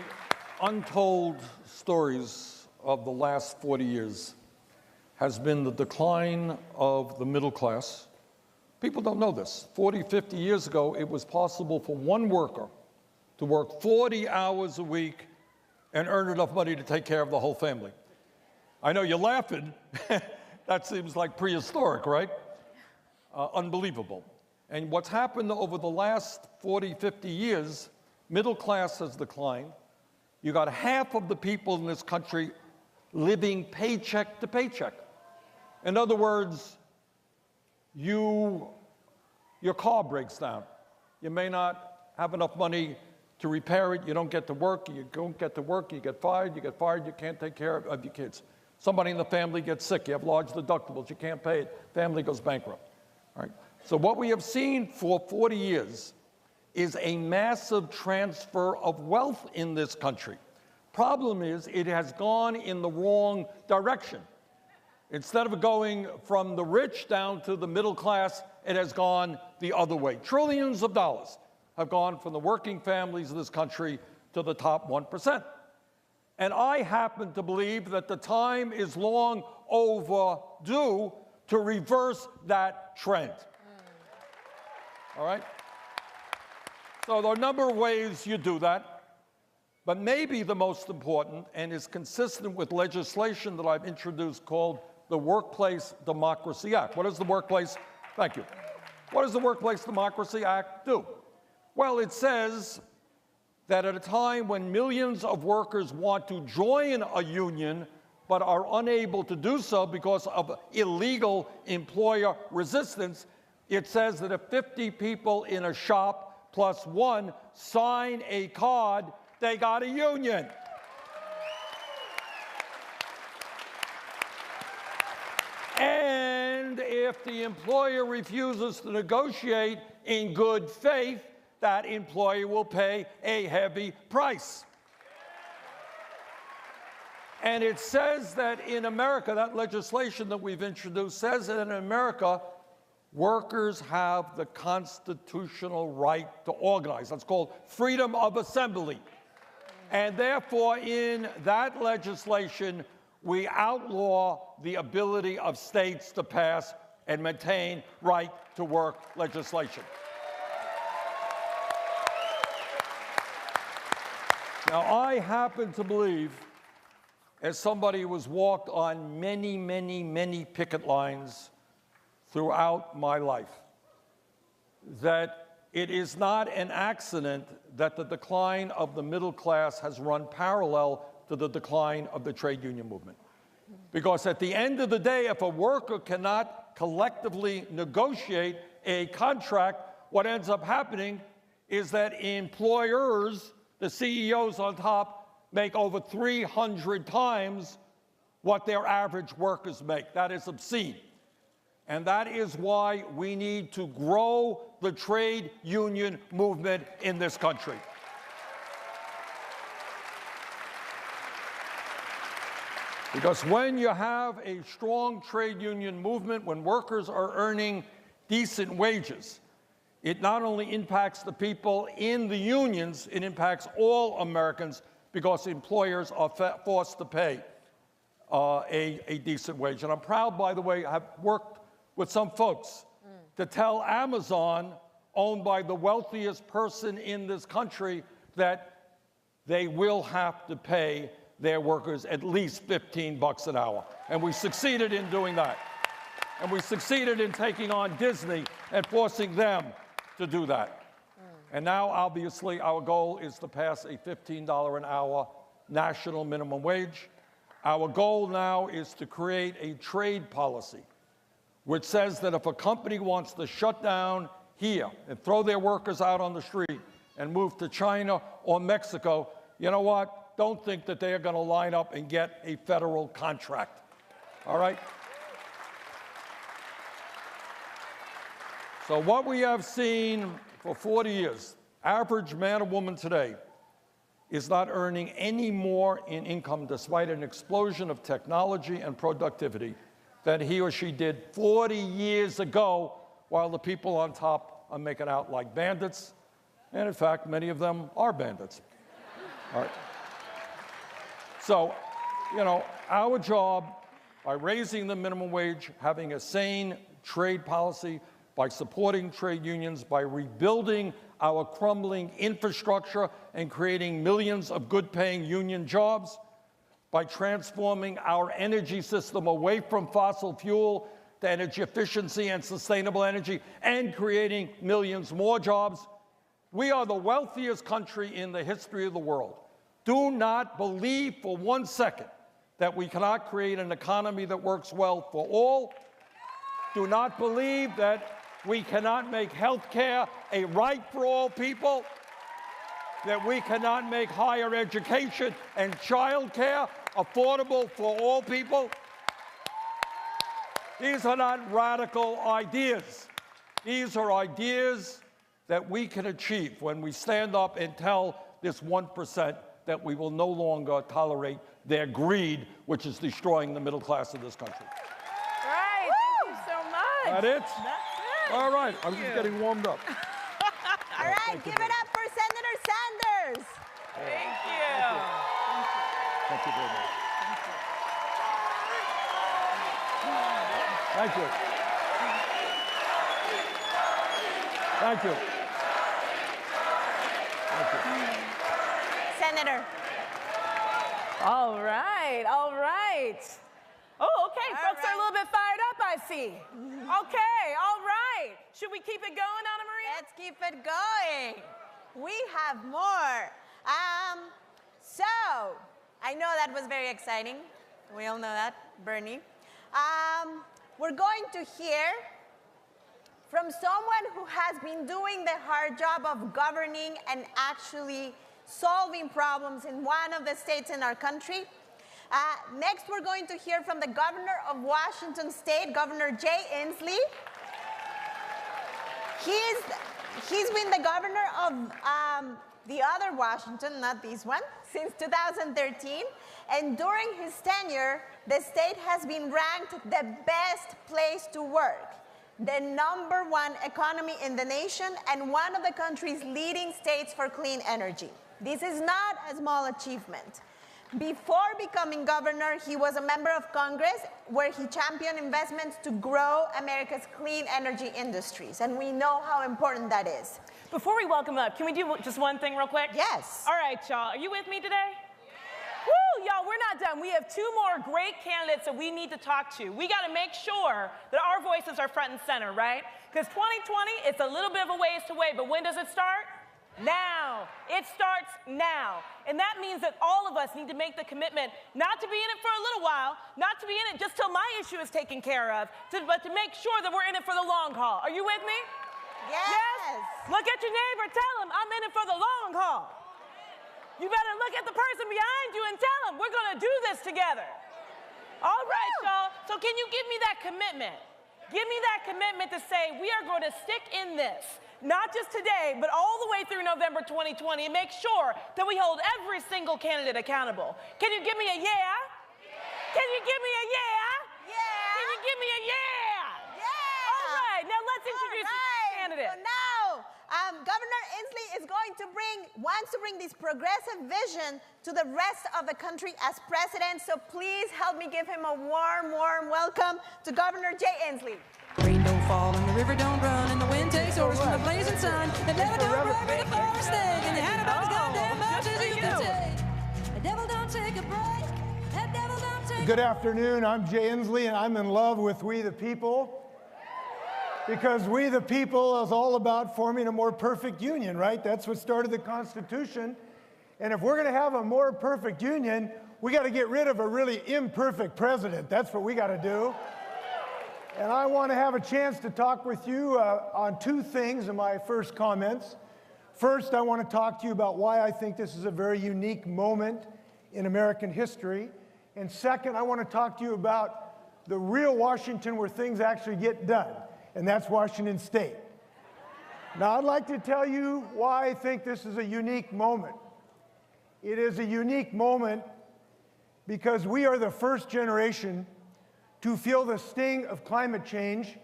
untold stories of the last 40 years has been the decline of the middle class. People don't know this. 40, 50 years ago, it was possible for one worker to work 40 hours a week and earn enough money to take care of the whole family. I know you're laughing. That seems like prehistoric, right? Unbelievable. And what's happened over the last 40, 50 years, middle class has declined. You got half of the people in this country living paycheck to paycheck. In other words, your car breaks down. You may not have enough money to repair it. You don't get to work. You don't get to work. You get fired. You get fired. You can't take care of your kids. Somebody in the family gets sick. You have large deductibles. You can't pay it. Family goes bankrupt. All right? So what we have seen for 40 years is a massive transfer of wealth in this country. Problem is, it has gone in the wrong direction. Instead of going from the rich down to the middle class, it has gone the other way. Trillions of dollars have gone from the working families of this country to the top 1%. And I happen to believe that the time is long overdue to reverse that trend. All right? So there are a number of ways you do that, but maybe the most important, and is consistent with legislation that I've introduced called the Workplace Democracy Act. What does the Workplace, thank you. What does the Workplace Democracy Act do? Well, it says that at a time when millions of workers want to join a union but are unable to do so because of illegal employer resistance, it says that if 50 people in a shop plus one sign a card, they got a union. And if the employer refuses to negotiate in good faith, that employer will pay a heavy price. And it says that in America, that legislation that we've introduced says that in America, workers have the constitutional right to organize. That's called freedom of assembly. And therefore, in that legislation, we outlaw the ability of states to pass and maintain right-to-work legislation. Now, I happen to believe, as somebody who has walked on many, many, many picket lines throughout my life, that it is not an accident that the decline of the middle class has run parallel to the decline of the trade union movement. Because at the end of the day, if a worker cannot collectively negotiate a contract, what ends up happening is that employers, the CEOs on top, make over 300 times what their average workers make. That is obscene. And that is why we need to grow the trade union movement in this country. Because when you have a strong trade union movement, when workers are earning decent wages, it not only impacts the people in the unions, it impacts all Americans because employers are forced to pay a decent wage. And I'm proud, by the way, I've worked with some folks to tell Amazon, owned by the wealthiest person in this country, that they will have to pay their workers at least $15 an hour. And we succeeded in doing that. And we succeeded in taking on Disney and forcing them to do that. And now, obviously, our goal is to pass a $15 an hour national minimum wage. Our goal now is to create a trade policy which says that if a company wants to shut down here and throw their workers out on the street and move to China or Mexico, you know what? Don't think that they are going to line up and get a federal contract. All right? So what we have seen for 40 years, average man or woman today is not earning any more in income despite an explosion of technology and productivity than he or she did 40 years ago, while the people on top are making out like bandits. And in fact, many of them are bandits. All right. So, you know, our job, by raising the minimum wage, having a sane trade policy, by supporting trade unions, by rebuilding our crumbling infrastructure and creating millions of good-paying union jobs, by transforming our energy system away from fossil fuel to energy efficiency and sustainable energy, and creating millions more jobs. We are the wealthiest country in the history of the world. Do not believe for 1 second that we cannot create an economy that works well for all. Do not believe that we cannot make health care a right for all people, that we cannot make higher education and child care affordable for all people. These are not radical ideas. These are ideas that we can achieve when we stand up and tell this 1% that we will no longer tolerate their greed, which is destroying the middle class of this country.
Right, thank you so much.
That it?
That's it.
All right, I'm just getting warmed up.
All right, give it up for Senator Sanders.
Thank you.
Thank you very much. Thank you. Thank you. Thank you.
Senator.
All right, all right. Oh, okay, folks are a little bit fired up, I see. Okay, all right. Should we keep it going, Anna Maria?
Let's keep it going. We have more. So, I know that was very exciting. We all know that, Bernie. We're going to hear from someone who has been doing the hard job of governing and actually solving problems in one of the states in our country. Next, we're going to hear from the governor of Washington State, Governor Jay Inslee. He's been the governor of the other Washington, not this one, since 2013. And during his tenure, the state has been ranked the best place to work, the #1 economy in the nation, and one of the country's leading states for clean energy. This is not a small achievement. Before becoming governor, he was a member of Congress where he championed investments to grow America's clean energy industries, and we know how important that is.
Before we welcome up, can we do just one thing real quick?
Yes.
All right, y'all. Are you with me today? Woo, y'all, we're not done. We have 2 more great candidates that we need to talk to. We got to make sure that our voices are front and center, right? Because 2020, it's a little bit of a ways to wait, but when does it start? Now. It starts now. And that means that all of us need to make the commitment not to be in it for a little while, not to be in it just till my issue is taken care of, but to make sure that we're in it for the long haul. Are you with me?
Yes.
Look at your neighbor, tell him I'm in it for the long haul. You better look at the person behind you and tell them we're going to do this together. All right, y'all. So can you give me that commitment? Give me that commitment to say we are going to stick in this, not just today, but all the way through November 2020, and make sure that we hold every single candidate accountable. Can you give me a yeah? Can you give me a yeah?
Yeah.
Can you give me a yeah?
Yeah.
All right. Now let's introduce the candidates.
So now, Governor Inslee wants to bring this progressive vision to the rest of the country as president. So please help me give him a warm, warm welcome to Governor Jay Inslee.
Rain don't fall and the river don't run and the wind takes orders from the blazing sun. The devil don't run with the forest thing and the hand about the goddamn mountains you can take. The devil don't take a break. That devil don't take.
Good afternoon. I'm Jay Inslee, and I'm in love with We the People. Because We the People is all about forming a more perfect union, right? That's what started the Constitution. And if we're going to have a more perfect union, we got to get rid of a really imperfect president. That's what we got to do. And I want to have a chance to talk with you on two things in my first comments. First, I want to talk to you about why I think this is a very unique moment in American history. And second, I want to talk to you about the real Washington where things actually get done. And that's Washington State. Now, I'd like to tell you why I think this is a unique moment. It is a unique moment because we are the first generation to feel the sting of climate change,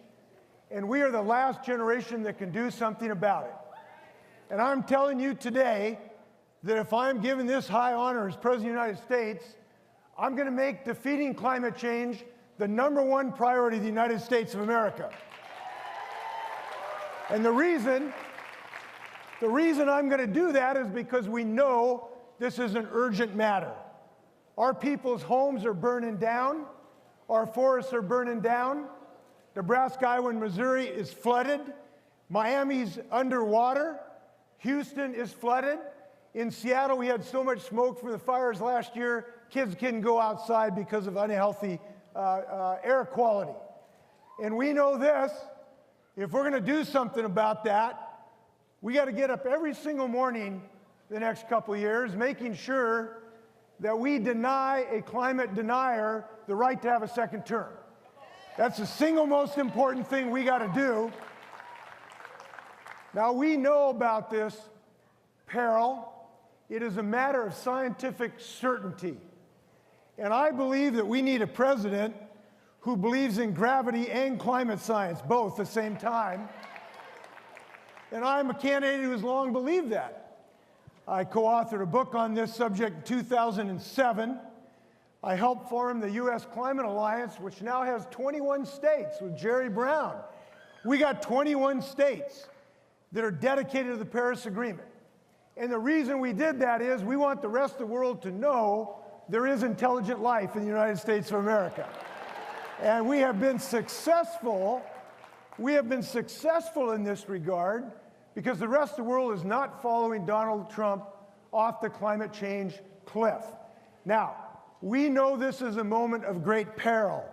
and we are the last generation that can do something about it. And I'm telling you today that if I'm given this high honor as President of the United States, I'm going to make defeating climate change the #1 priority of the United States of America. And the reason I'm going to do that is because we know this is an urgent matter. Our people's homes are burning down. Our forests are burning down. Nebraska, Iowa, and Missouri is flooded. Miami's underwater. Houston is flooded. In Seattle, we had so much smoke from the fires last year, kids couldn't go outside because of unhealthy air quality. And we know this. If we're going to do something about that, we got to get up every single morning the next couple of years, making sure that we deny a climate denier the right to have a second term. That's the single most important thing we got to do. Now, we know about this peril. It is a matter of scientific certainty. And I believe that we need a president who believes in gravity and climate science, both at the same time. And I'm a candidate who has long believed that. I co-authored a book on this subject in 2007. I helped form the U.S. Climate Alliance, which now has 21 states with Jerry Brown. We got 21 states that are dedicated to the Paris Agreement. And the reason we did that is we want the rest of the world to know there is intelligent life in the United States of America. And we have been successful. We have been successful in this regard because the rest of the world is not following Donald Trump off the climate change cliff. Now, we know this is a moment of great peril,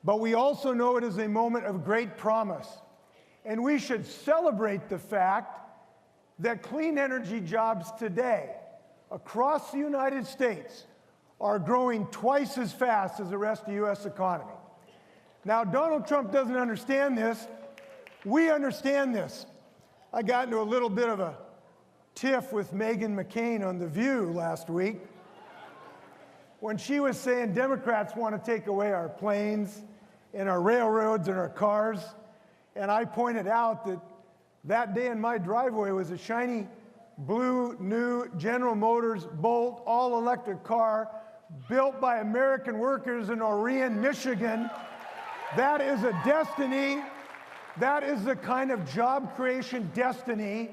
but we also know it is a moment of great promise. And we should celebrate the fact that clean energy jobs today across the United States are growing twice as fast as the rest of the U.S. economy. Now, Donald Trump doesn't understand this. We understand this. I got into a little bit of a tiff with Meghan McCain on The View last week when she was saying Democrats want to take away our planes and our railroads and our cars. And I pointed out that that day in my driveway was a shiny blue new General Motors Bolt all-electric car built by American workers in Orion, Michigan. That is a destiny. That is the kind of job creation destiny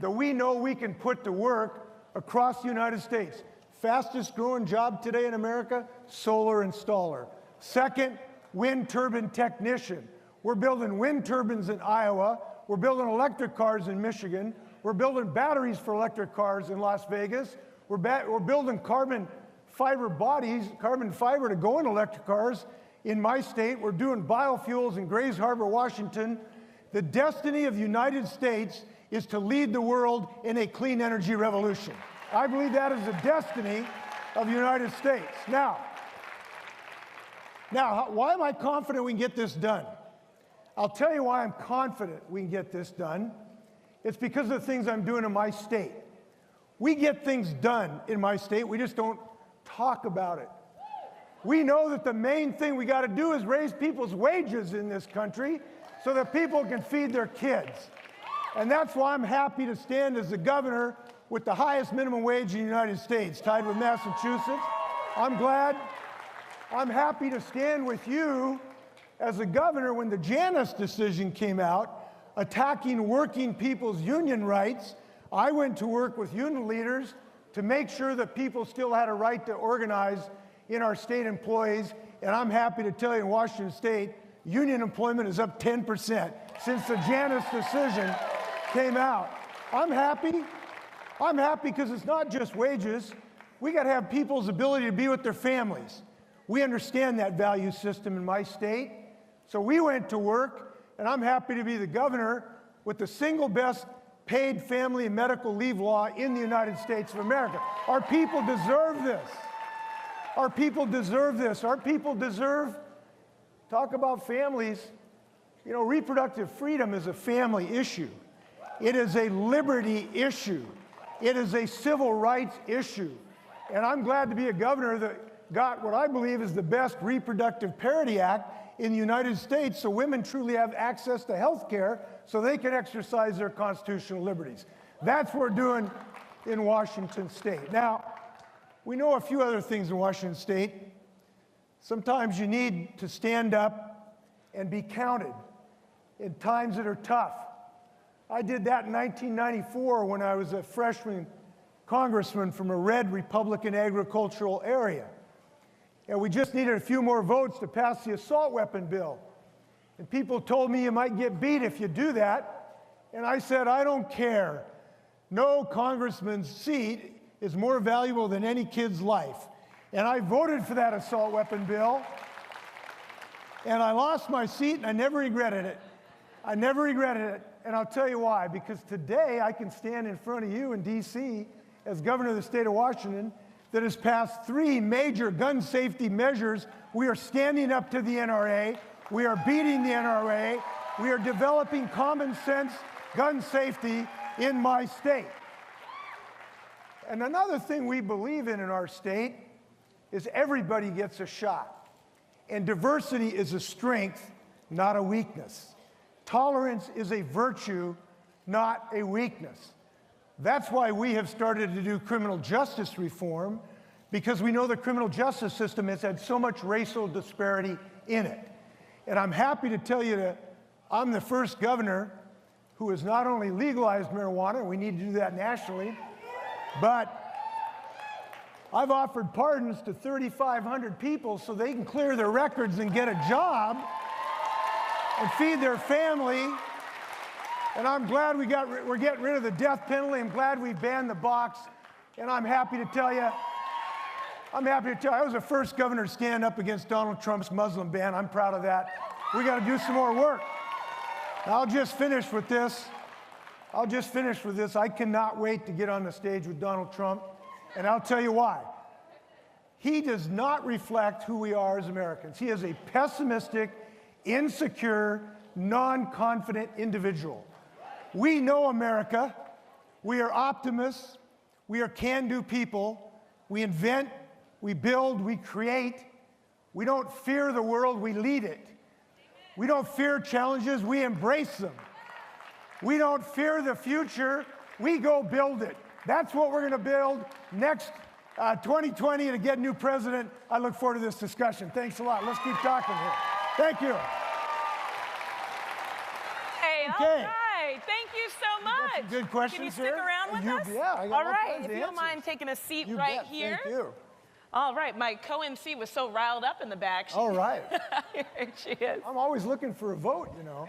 that we know we can put to work across the United States. Fastest growing job today in America, solar installer. Second, wind turbine technician. We're building wind turbines in Iowa. We're building electric cars in Michigan. We're building batteries for electric cars in Las Vegas. We're building carbon fiber bodies, carbon fiber to go in electric cars in my state. We're doing biofuels in Grays Harbor, Washington. The destiny of the United States is to lead the world in a clean energy revolution. I believe that is the destiny of the United States. Now, why am I confident we can get this done? I'll tell you why I'm confident we can get this done. It's because of the things I'm doing in my state. We get things done in my state, we just don't talk about it. We know that the main thing we got to do is raise people's wages in this country so that people can feed their kids. And that's why I'm happy to stand as the governor with the highest minimum wage in the United States, tied with Massachusetts. I'm happy to stand with you as a governor when the Janus decision came out, attacking working people's union rights. I went to work with union leaders to make sure that people still had a right to organize in our state employees. And I'm happy to tell you in Washington State, union employment is up 10% since the Janus decision came out. I'm happy. I'm happy because it's not just wages. We got to have people's ability to be with their families. We understand that value system in my state. So we went to work, and I'm happy to be the governor with the single best paid family and medical leave law in the United States of America. Our people deserve this. Our people deserve this. Our people deserve, talk about families, you know, reproductive freedom is a family issue. It is a liberty issue. It is a civil rights issue. And I'm glad to be a governor that got what I believe is the best reproductive parity act in the United States, so women truly have access to health care so they can exercise their constitutional liberties. That's what we're doing in Washington State. Now, we know a few other things in Washington State. Sometimes you need to stand up and be counted in times that are tough. I did that in 1994 when I was a freshman congressman from a red Republican agricultural area. And we just needed a few more votes to pass the assault weapon bill. And people told me you might get beat if you do that. And I said, I don't care. No congressman's seat is more valuable than any kid's life. And I voted for that assault weapon bill. And I lost my seat, and I never regretted it. I never regretted it. And I'll tell you why. Because today I can stand in front of you in D.C. as governor of the state of Washington that has passed 3 major gun safety measures. We are standing up to the NRA. We are beating the NRA. We are developing common sense gun safety in my state. And another thing we believe in our state is everybody gets a shot. And diversity is a strength, not a weakness. Tolerance is a virtue, not a weakness. That's why we have started to do criminal justice reform, because we know the criminal justice system has had so much racial disparity in it. And I'm happy to tell you that I'm the first governor who has not only legalized marijuana, we need to do that nationally, but I've offered pardons to 3,500 people so they can clear their records and get a job and feed their family. And I'm glad we're getting rid of the death penalty. I'm glad we banned the box. And I'm happy to tell you, I was the first governor to stand up against Donald Trump's Muslim ban. I'm proud of that. We got to do some more work. I'll just finish with this. I cannot wait to get on the stage with Donald Trump. And I'll tell you why. He does not reflect who we are as Americans. He is a pessimistic, insecure, non-confident individual. We know America. We are optimists. We are can-do people. We invent, we build, we create. We don't fear the world, we lead it. We don't fear challenges, we embrace them. We don't fear the future, we go build it. That's what we're going to build next 2020 to get a new president. I look forward to this discussion. Thanks a lot. Let's keep talking here. Thank you.
Hey,
okay.
All right. Thank you so much.
Good questions.
Can you stick
here?
around with us?
Yeah, I got
all right. If you
answers.
don't mind taking a seat
You
right
bet.
here.
Thank you.
All right. My co-MC was so riled up in the back.
All right.
Here she is.
I'm always looking for a vote, you know.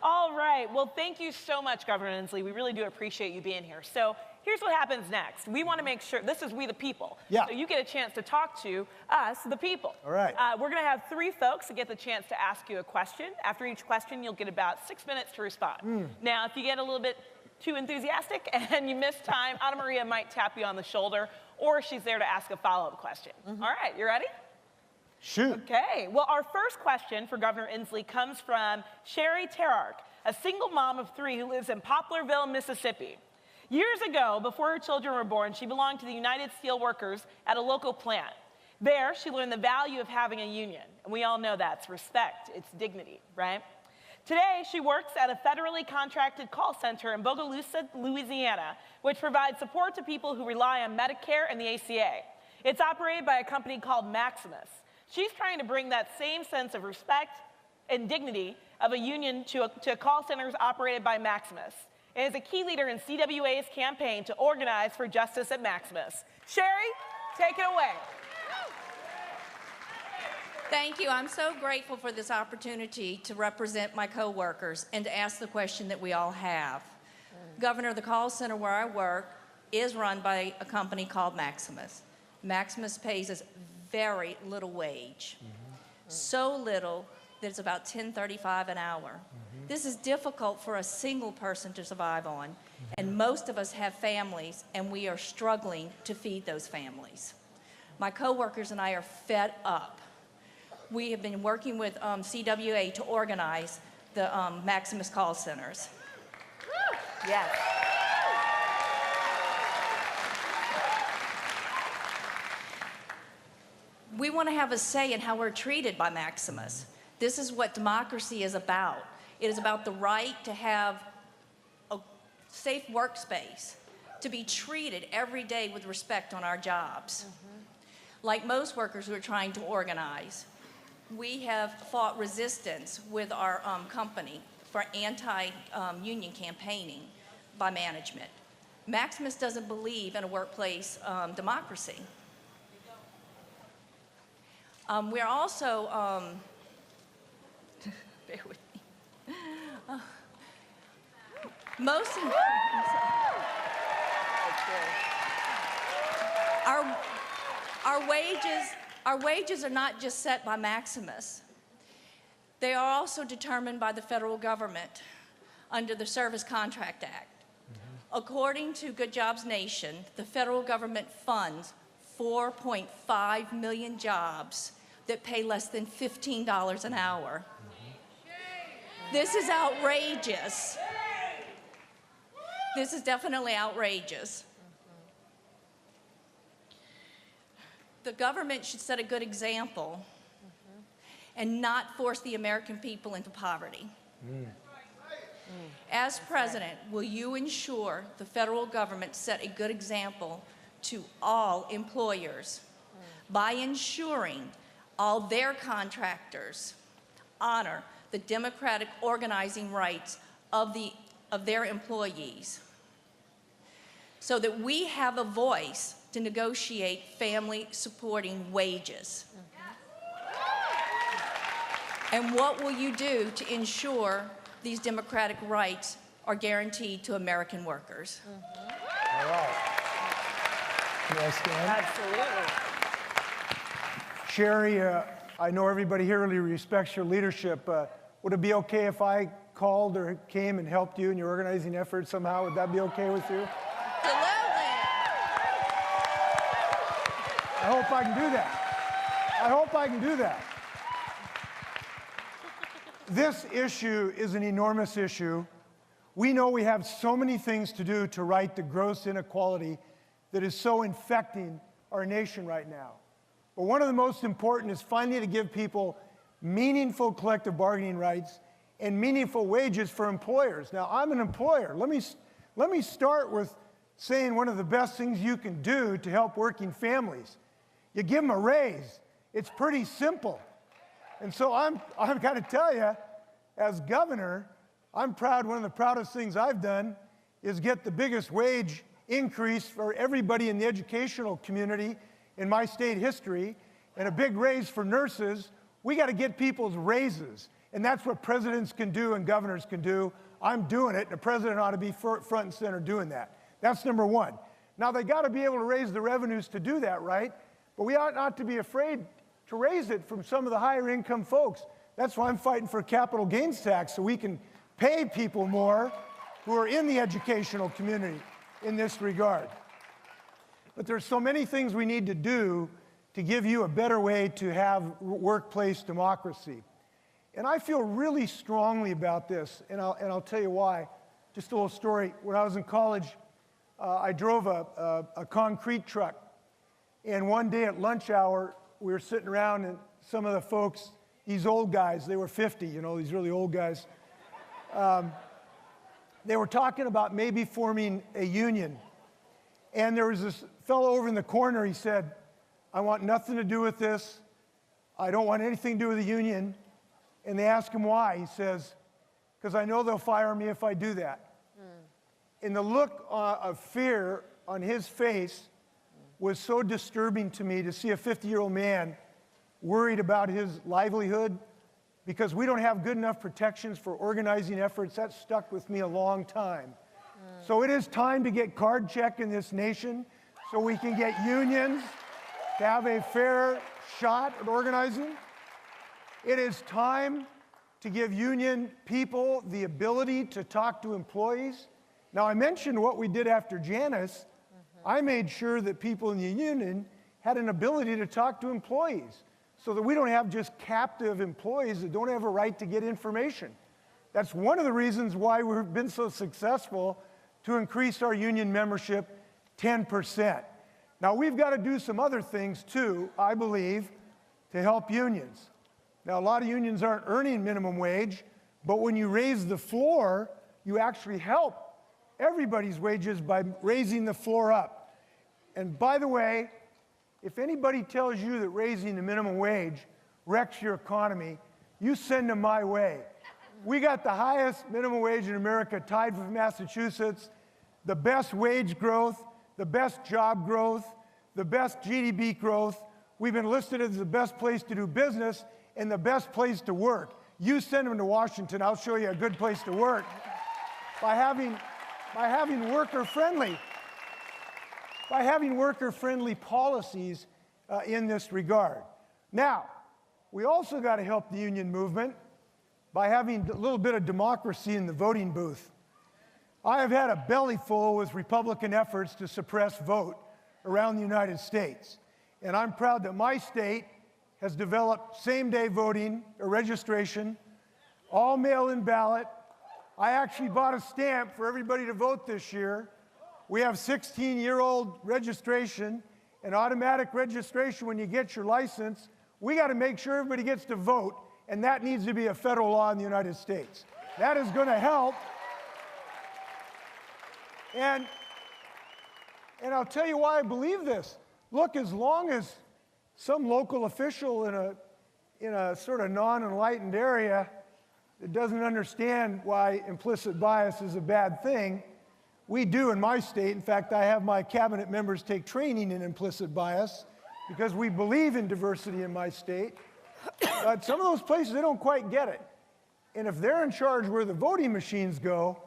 All right. Well, thank you so much, Governor Inslee. We really do appreciate you being here. So here's what happens next. We want to make sure, this is We the People.
Yeah.
So you get a chance to talk to us, the people.
All right.
We're going to have 3 folks that get the chance to ask you a question. After each question, you'll get about 6 minutes to respond. Now, if you get a little bit too enthusiastic and you miss time, Ana Maria might tap you on the shoulder, or she's there to ask a follow-up question. All right, you ready?
Shoot.
Okay. Well, our first question for Governor Inslee comes from Sherry Terark, a single mom of 3 who lives in Poplarville, Mississippi. Years ago, before her children were born, she belonged to the United Steelworkers at a local plant. There, she learned the value of having a union. And we all know that's respect, it's dignity, right? Today, she works at a federally contracted call center in Bogalusa, Louisiana, which provides support to people who rely on Medicare and the ACA. It's operated by a company called Maximus. She's trying to bring that same sense of respect and dignity of a union to call centers operated by Maximus, and is a key leader in CWA's campaign to organize for justice at Maximus. Sherry, take it away.
Thank you. I'm so grateful for this opportunity to represent my coworkers and to ask the question that we all have. Governor, the call center where I work is run by a company called Maximus. Maximus pays us very little wage. So little that it's about $10.35 an hour. This is difficult for a single person to survive on, and most of us have families, and we are struggling to feed those families. My coworkers and I are fed up. We have been working with CWA to organize the Maximus call centers.
Yes.
We want to have a say in how we're treated by Maximus. This is what democracy is about. It is about the right to have a safe workspace, to be treated every day with respect on our jobs. Like most workers who are trying to organize, we have fought resistance with our company for anti-union campaigning by management. Maximus doesn't believe in a workplace democracy. We're also, bear with me. Our wages are not just set by Maximus. They are also determined by the federal government under the Service Contract Act. According to Good Jobs Nation, the federal government funds 4.5 million jobs that pay less than $15 an hour. This is outrageous. This is definitely outrageous. The government should set a good example and not force the American people into poverty. As president, will you ensure the federal government set a good example to all employers by ensuring all their contractors honor the democratic organizing rights of their employees, so that we have a voice to negotiate family supporting wages? And what will you do to ensure these democratic rights are guaranteed to American workers?
All right. Can I stand?
Absolutely.
Sherry, I know everybody here really respects your leadership. Would it be okay if I called or came and helped you in your organizing efforts somehow? Would that be okay with you? I hope I can do that. I hope I can do that. This issue is an enormous issue. We know we have so many things to do to right the gross inequality that is so infecting our nation right now. But one of the most important is finally to give people meaningful collective bargaining rights and meaningful wages for employers. Now, I'm an employer. Let me start with saying one of the best things you can do to help working families. You give them a raise. It's pretty simple. And so I've got to tell you, as governor, I'm proud. One of the proudest things I've done is get the biggest wage increase for everybody in the educational community in my state history, and a big raise for nurses. We got to get people's raises, and that's what presidents can do and governors can do. I'm doing it, and the president ought to be front and center doing that. That's number one. Now, they got to be able to raise the revenues to do that, right? But we ought not to be afraid to raise it from some of the higher income folks. That's why I'm fighting for capital gains tax, so we can pay people more who are in the educational community in this regard. But there's so many things we need to do to give you a better way to have workplace democracy. And I feel really strongly about this, and I'll tell you why. Just a little story. When I was in college, I drove a concrete truck. And one day at lunch hour, we were sitting around, and some of the folks, these old guys, they were 50, you know, these really old guys. They were talking about maybe forming a union. And there was this fellow over in the corner, he said, I want nothing to do with this. I don't want anything to do with the union. And they asked him why. He says, because I know they'll fire me if I do that. And the look of fear on his face was so disturbing to me to see a 50-year-old man worried about his livelihood because we don't have good enough protections for organizing efforts. That stuck with me a long time. So it is time to get card check in this nation so we can get unions to have a fair shot at organizing. It is time to give union people the ability to talk to employees. Now, I mentioned what we did after Janice. I made sure that people in the union had an ability to talk to employees so that we don't have just captive employees that don't have a right to get information. That's one of the reasons why we've been so successful to increase our union membership 10%. Now, we've got to do some other things too, I believe, to help unions. Now, a lot of unions aren't earning minimum wage, but when you raise the floor, you actually help everybody's wages by raising the floor up. And by the way, if anybody tells you that raising the minimum wage wrecks your economy, you send them my way. We got the highest minimum wage in America, tied with Massachusetts, the best wage growth, the best job growth, the best GDP growth. We've been listed as the best place to do business and the best place to work. You send them to Washington, I'll show you a good place to work by having worker-friendly policies in this regard. Now, we also got to help the union movement by having a little bit of democracy in the voting booth. I have had a belly full with Republican efforts to suppress vote around the United States. And I'm proud that my state has developed same-day voting or registration, all mail-in ballot. I actually bought a stamp for everybody to vote this year. We have 16-year-old registration and automatic registration when you get your license. We got to make sure everybody gets to vote, and that needs to be a federal law in the United States. That is going to help. And I'll tell you why I believe this. Look, as long as some local official in a sort of non-enlightened area that doesn't understand why implicit bias is a bad thing, we do in my state. In fact, I have my cabinet members take training in implicit bias because we believe in diversity in my state. But some of those places, they don't quite get it. And if they're in charge where the voting machines go,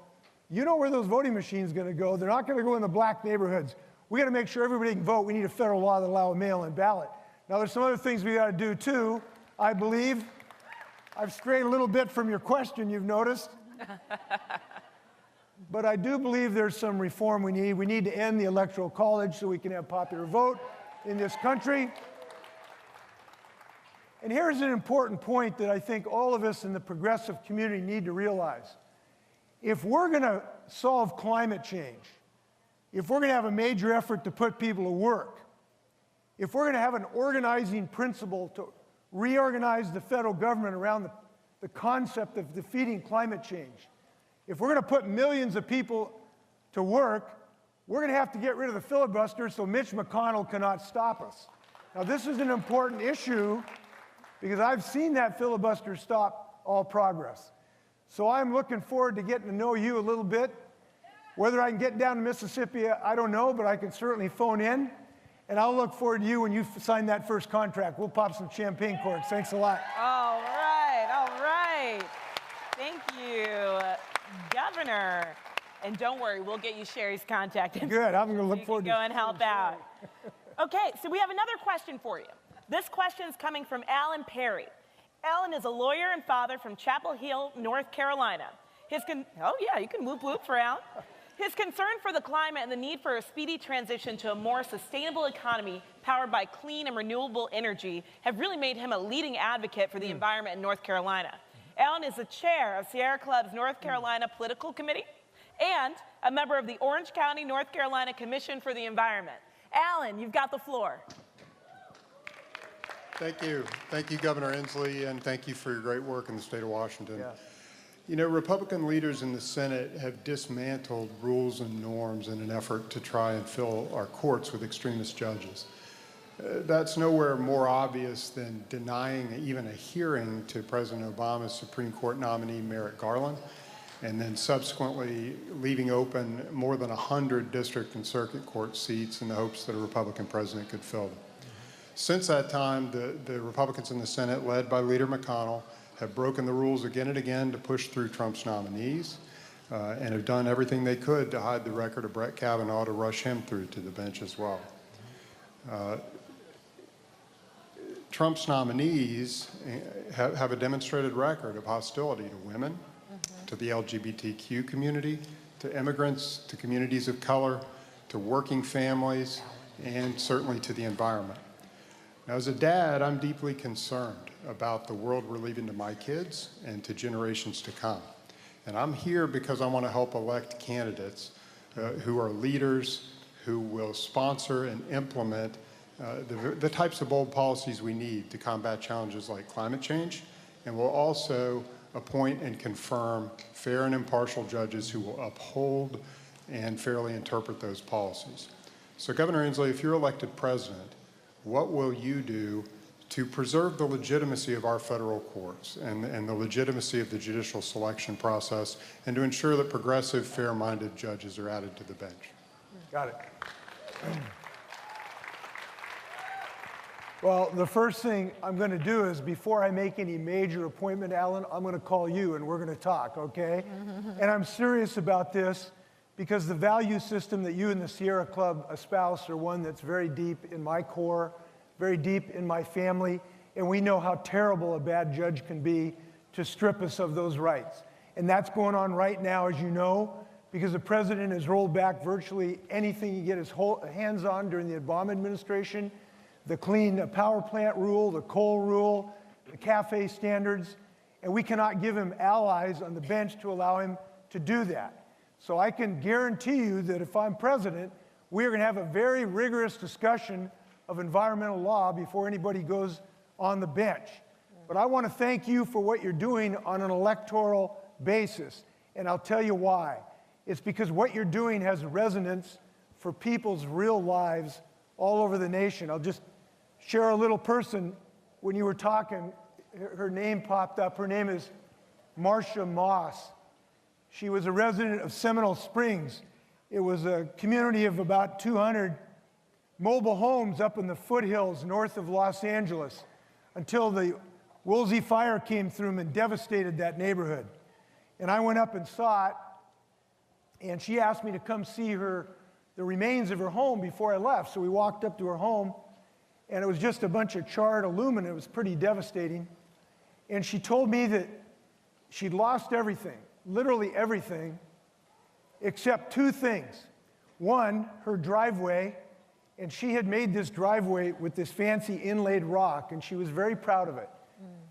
you know where those voting machines are going to go. They're not going to go in the black neighborhoods. We got to make sure everybody can vote. We need a federal law that allows a mail-in ballot. Now, there's some other things we got to do, too, I believe. I've strayed a little bit from your question, you've noticed. But I do believe there's some reform we need. We need to end the Electoral College so we can have popular vote in this country. And here's an important point that I think all of us in the progressive community need to realize. If we're going to solve climate change, if we're going to have a major effort to put people to work, if we're going to have an organizing principle to reorganize the federal government around the concept of defeating climate change, if we're going to put millions of people to work, we're going to have to get rid of the filibuster so Mitch McConnell cannot stop us. Now, this is an important issue because I've seen that filibuster stop all progress. So I'm looking forward to getting to know you a little bit. Whether I can get down to Mississippi, I don't know, but I can certainly phone in. And I'll look forward to you when you sign that first contract. We'll pop some champagne corks. Thanks a lot.
All right, all right. Thank you, Governor. And don't worry, we'll get you Sherry's contact.
Good, I'm going to look forward to it.
Go and help out. Okay, so we have another question for you. This question is coming from Alan Perry. Alan is a lawyer and father from Chapel Hill, North Carolina. Oh yeah, you can whoop whoop for Alan. His concern for the climate and the need for a speedy transition to a more sustainable economy powered by clean and renewable energy have really made him a leading advocate for the environment in North Carolina. Alan is the chair of Sierra Club's North Carolina Political Committee and a member of the Orange County, North Carolina Commission for the Environment. Alan, you've got the floor.
Thank you. Thank you, Governor Inslee, and thank you for your great work in the state of Washington. You know, Republican leaders in the Senate have dismantled rules and norms in an effort to try and fill our courts with extremist judges. That's nowhere more obvious than denying even a hearing to President Obama's Supreme Court nominee, Merrick Garland, and then subsequently leaving open more than 100 district and circuit court seats in the hopes that a Republican president could fill them. Since that time, the Republicans in the Senate, led by Leader McConnell, have broken the rules again and again to push through Trump's nominees and have done everything they could to hide the record of Brett Kavanaugh to rush him through to the bench as well. Trump's nominees have a demonstrated record of hostility to women, to the LGBTQ community, to immigrants, to communities of color, to working families, and certainly to the environment. Now, as a dad, I'm deeply concerned about the world we're leaving to my kids and to generations to come. And I'm here because I want to help elect candidates who are leaders, who will sponsor and implement the types of bold policies we need to combat challenges like climate change, and will also appoint and confirm fair and impartial judges who will uphold and fairly interpret those policies. So Governor Inslee, if you're elected president, what will you do to preserve the legitimacy of our federal courts and the legitimacy of the judicial selection process, and to ensure that progressive, fair-minded judges are added to the bench?
Got it. Well, the first thing I'm going to do is, before I make any major appointment, Alan, I'm going to call you and we're going to talk, okay? And I'm serious about this because the value system that you and the Sierra Club espouse are one that's very deep in my core, very deep in my family, and we know how terrible a bad judge can be to strip us of those rights. And that's going on right now, as you know, because the president has rolled back virtually anything he can get his hands on during the Obama administration. The clean power plant rule, the coal rule, the CAFE standards, and we cannot give him allies on the bench to allow him to do that. So I can guarantee you that if I'm president, we're going to have a very rigorous discussion of environmental law before anybody goes on the bench. But I want to thank you for what you're doing on an electoral basis, and I'll tell you why. It's because what you're doing has resonance for people's real lives all over the nation. I'll just share a little person. When you were talking, her name popped up. Her name is Marcia Moss. She was a resident of Seminole Springs. It was a community of about 200 mobile homes up in the foothills north of Los Angeles until the Woolsey fire came through and devastated that neighborhood. And I went up and saw it, and she asked me to come see the remains of her home before I left. So we walked up to her home, and it was just a bunch of charred aluminum. It was pretty devastating. And she told me that she'd lost everything, literally everything, except two things. One, her driveway, and she had made this driveway with this fancy inlaid rock, and she was very proud of it.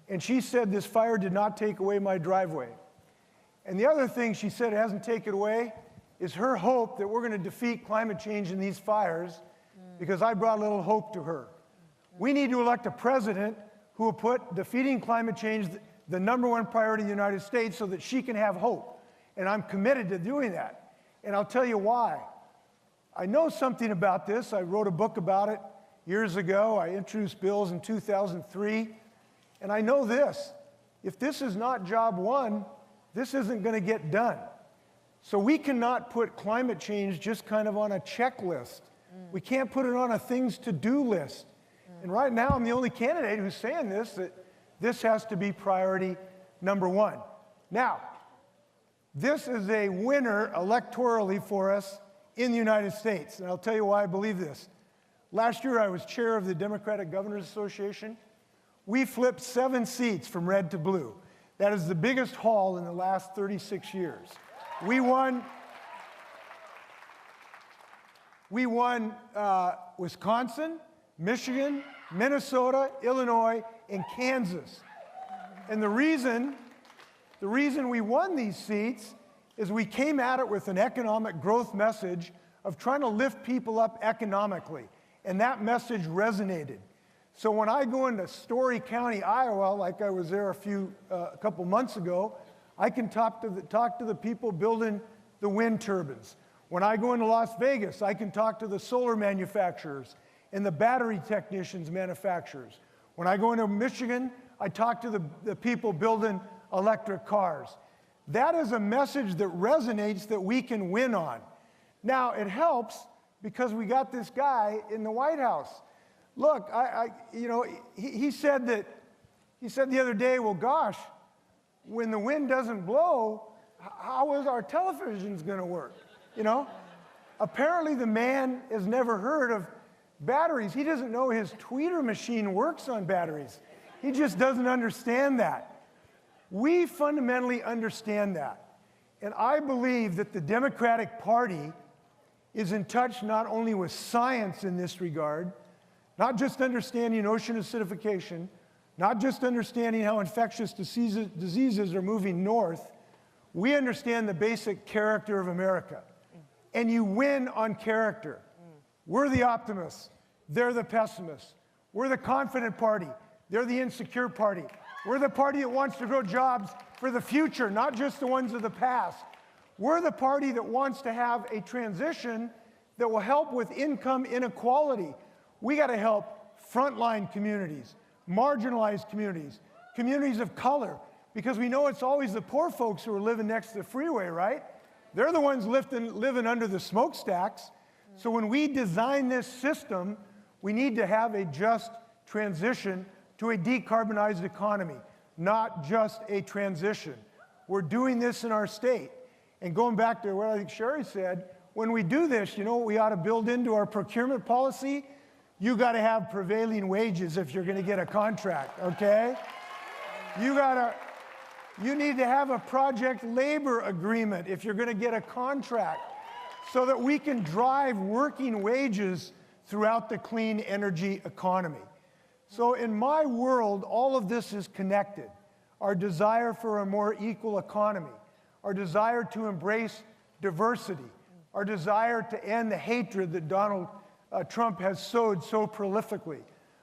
And she said, this fire did not take away my driveway. And the other thing she said it hasn't taken away is her hope that we're going to defeat climate change in these fires, because I brought a little hope to her. We need to elect a president who will put defeating climate change the #1 priority in the United States so that she can have hope. And I'm committed to doing that. And I'll tell you why. I know something about this. I wrote a book about it years ago. I introduced bills in 2003. And I know this. If this is not job one, this isn't going to get done. So we cannot put climate change just kind of on a checklist. We can't put it on a things to do list. And right now, I'm the only candidate who's saying this, that this has to be priority #1. Now, this is a winner electorally for us in the United States. And I'll tell you why I believe this. Last year, I was chair of the Democratic Governors Association. We flipped 7 seats from red to blue. That is the biggest haul in the last 36 years. We won Wisconsin, Michigan, Minnesota, Illinois, and Kansas. And the reason we won these seats is we came at it with an economic growth message of trying to lift people up economically. And that message resonated. So when I go into Story County, Iowa, like I was there a couple months ago, I can talk to the people building the wind turbines. When I go into Las Vegas, I can talk to the solar manufacturers and the battery technicians manufacturers. When I go into Michigan, I talk to the people building electric cars. That is a message that resonates that we can win on. Now, it helps because we got this guy in the White House. Look, he said the other day, well, gosh, when the wind doesn't blow, how is our televisions going to work? Apparently the man has never heard of batteries. He doesn't know his tweeter machine works on batteries. He just doesn't understand that. We fundamentally understand that. And I believe that the Democratic Party is in touch not only with science in this regard, not just understanding ocean acidification, not just understanding how infectious diseases are moving north. We understand the basic character of America. And you win on character. We're the optimists. They're the pessimists. We're the confident party. They're the insecure party. We're the party that wants to grow jobs for the future, not just the ones of the past. We're the party that wants to have a transition that will help with income inequality. We got to help frontline communities, marginalized communities, communities of color, because we know it's always the poor folks who are living next to the freeway, right? They're the ones living under the smokestacks. So when we design this system, we need to have a just transition to a decarbonized economy, not just a transition. We're doing this in our state. And going back to what I think Sherry said, when we do this, you know what we ought to build into our procurement policy? You got to have prevailing wages if you're going to get a contract, okay? You need to have a project labor agreement if you're going to get a contract so that we can drive working wages throughout the clean energy economy. So in my world, all of this is connected. Our desire for a more equal economy, our desire to embrace diversity, our desire to end the hatred that Donald Trump has sowed so prolifically,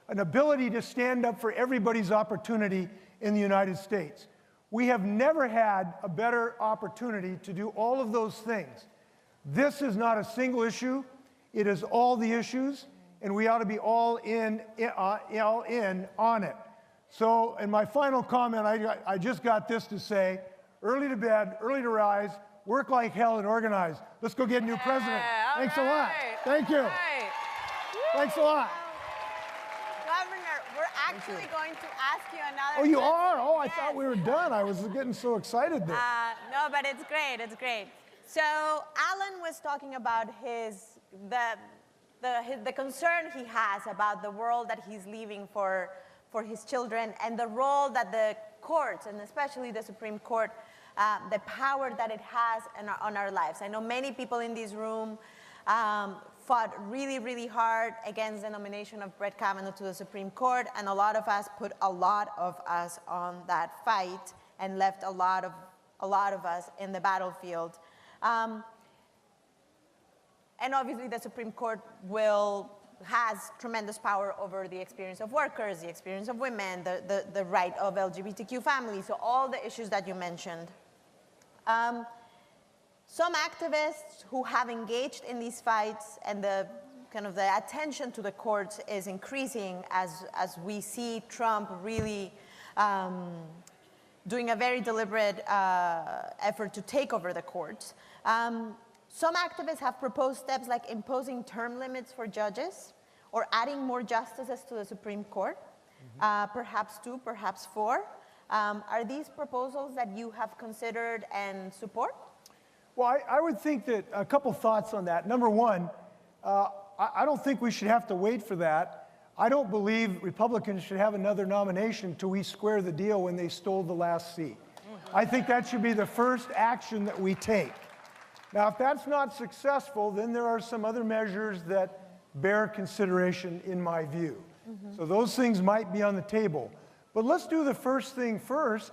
an ability to stand up for everybody's opportunity in the United States. We have never had a better opportunity to do all of those things. This is not a single issue. It is all the issues, and we ought to be all in on it. So in my final comment, I just got this to say, early to bed, early to rise, work like hell and organize. Let's go get a new president. Thanks a lot. Thank you. Thanks a lot.
Governor, we're actually going to ask you another
Oh, you
question.
are? Oh, I
Yes.
thought we were done. I was getting so excited there.
No, but it's great. It's great. So Alan was talking about the concern he has about the world that he's leaving for his children and the role that the courts, and especially the Supreme Court, the power that it has on our lives. I know many people in this room fought really, really hard against the nomination of Brett Kavanaugh to the Supreme Court, and a lot of us put a lot of us on that fight and left a lot of us in the battlefield. And obviously the Supreme Court has tremendous power over the experience of workers, the experience of women, the right of LGBTQ families, so all the issues that you mentioned. Some activists who have engaged in these fights and the attention to the courts is increasing as we see Trump really doing a very deliberate effort to take over the courts. Some activists have proposed steps like imposing term limits for judges or adding more justices to the Supreme Court, perhaps 2, perhaps 4. Are these proposals that you have considered and support?
Well, I would think that a couple thoughts on that. Number one, I don't think we should have to wait for that. I don't believe Republicans should have another nomination till we square the deal when they stole the last seat. I think that should be the first action that we take. Now, if that's not successful, then there are some other measures that bear consideration in my view. So those things might be on the table. But let's do the first thing first.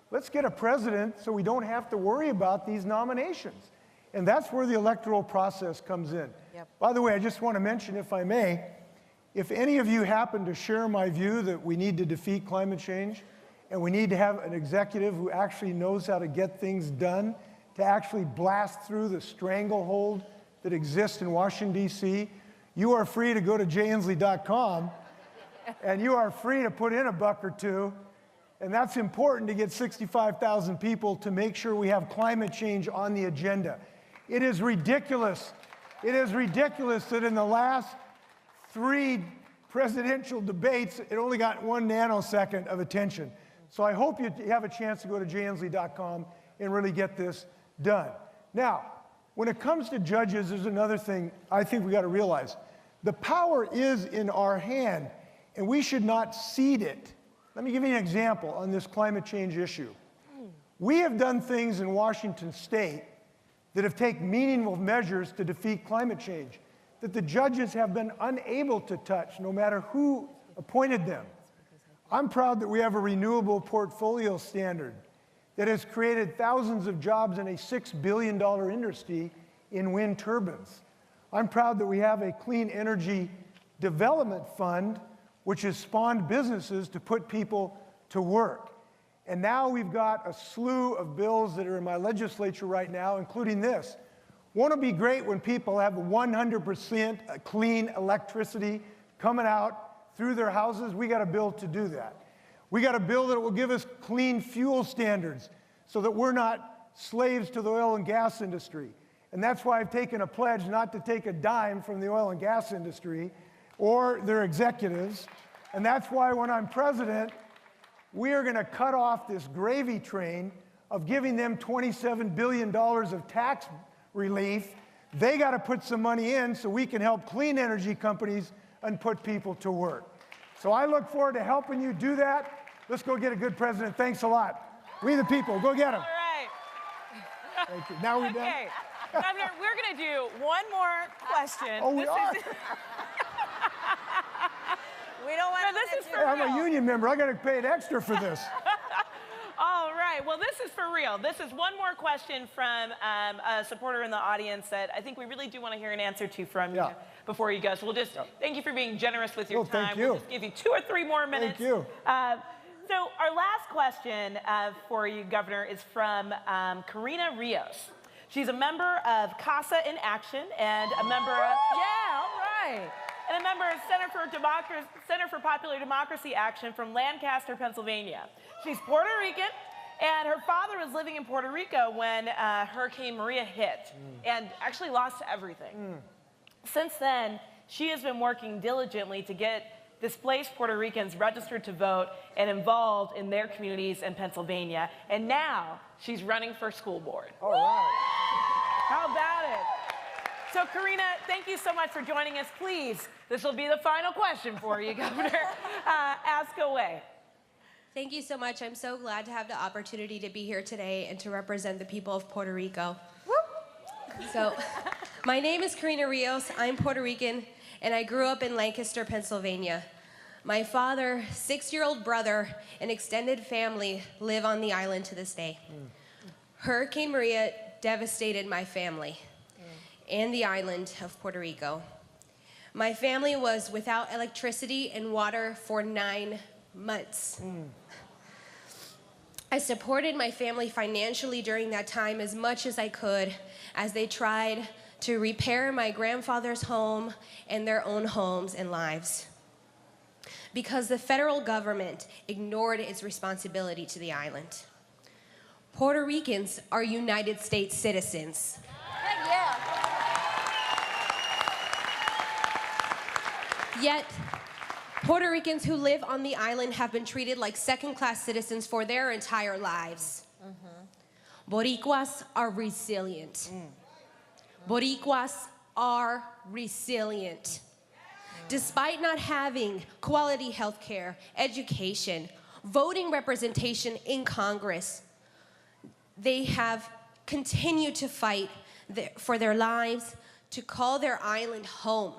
Let's get a president so we don't have to worry about these nominations. And that's where the electoral process comes in.
Yep.
By the way, I just want to mention, if I may, if any of you happen to share my view that we need to defeat climate change, and we need to have an executive who actually knows how to get things done, to actually blast through the stranglehold that exists in Washington, D.C. You are free to go to jinslee.com, and you are free to put in $1 or $2, and that's important to get 65,000 people to make sure we have climate change on the agenda. It is ridiculous. It is ridiculous that in the last 3 presidential debates, it only got 1 nanosecond of attention. So I hope you have a chance to go to jinslee.com and really get this done. Now, when it comes to judges, there's another thing I think we got to realize. The power is in our hand, and we should not cede it. Let me give you an example on this climate change issue. We have done things in Washington State that have taken meaningful measures to defeat climate change that the judges have been unable to touch, no matter who appointed them. I'm proud that we have a renewable portfolio standard that has created thousands of jobs in a $6 billion industry in wind turbines. I'm proud that we have a clean energy development fund which has spawned businesses to put people to work. And now we've got a slew of bills that are in my legislature right now, including this. Won't it be great when people have 100% clean electricity coming out through their houses? We got a bill to do that. We got a bill that will give us clean fuel standards so that we're not slaves to the oil and gas industry. And that's why I've taken a pledge not to take a dime from the oil and gas industry or their executives. And that's why when I'm president, we are going to cut off this gravy train of giving them $27 billion of tax relief. They got to put some money in so we can help clean energy companies and put people to work. So I look forward to helping you do that. Let's go get a good president. Thanks a lot. We the people, go get him.
All right.
Thank you. Now we're done.
Okay, Governor, we're going to do one more question.
Oh, we are?
We don't want
no, this is for
Hey, I'm
real.
a union member. I got to pay an extra for this.
All right, well, this is for real. This is one more question from a supporter in the audience that I think we really do want to hear an answer to from you before you go. So we'll just thank you for being generous with your time.
Thank you.
We'll just give you 2 or 3 more minutes.
Thank you.
So our last question for you, Governor, is from Karina Rios. She's a member of CASA in Action and a member of...
Yeah, all right.
And a member of Center for Popular Democracy Action from Lancaster, Pennsylvania. She's Puerto Rican, and her father was living in Puerto Rico when Hurricane Maria hit and actually lost everything. Since then, she has been working diligently to get displaced Puerto Ricans registered to vote and involved in their communities in Pennsylvania. And now she's running for school board.
All right.
How about it? So, Karina, thank you so much for joining us. Please, this will be the final question for you, Governor. Ask away.
Thank you so much. I'm so glad to have the opportunity to be here today and to represent the people of Puerto Rico. So, my name is Karina Rios. I'm Puerto Rican, and I grew up in Lancaster, Pennsylvania. My father, 6-year-old brother, and extended family live on the island to this day. Hurricane Maria devastated my family and the island of Puerto Rico. My family was without electricity and water for 9 months. I supported my family financially during that time as much as I could as they tried to repair my grandfather's home and their own homes and lives. Because the federal government ignored its responsibility to the island. Puerto Ricans are United States citizens. Yet, Puerto Ricans who live on the island have been treated like second-class citizens for their entire lives. Boricuas are resilient. Boricuas are resilient. Despite not having quality health care, education, voting representation in Congress, they have continued to fight for their lives, to call their island home.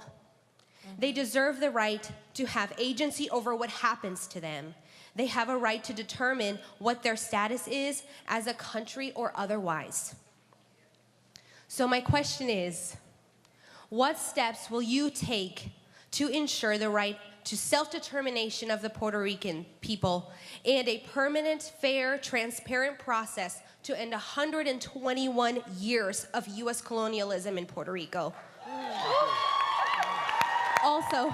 They deserve the right to have agency over what happens to them. They have a right to determine what their status is as a country or otherwise. So my question is, what steps will you take to ensure the right to self-determination of the Puerto Rican people and a permanent, fair, transparent process to end 121 years of U.S. colonialism in Puerto Rico. Also,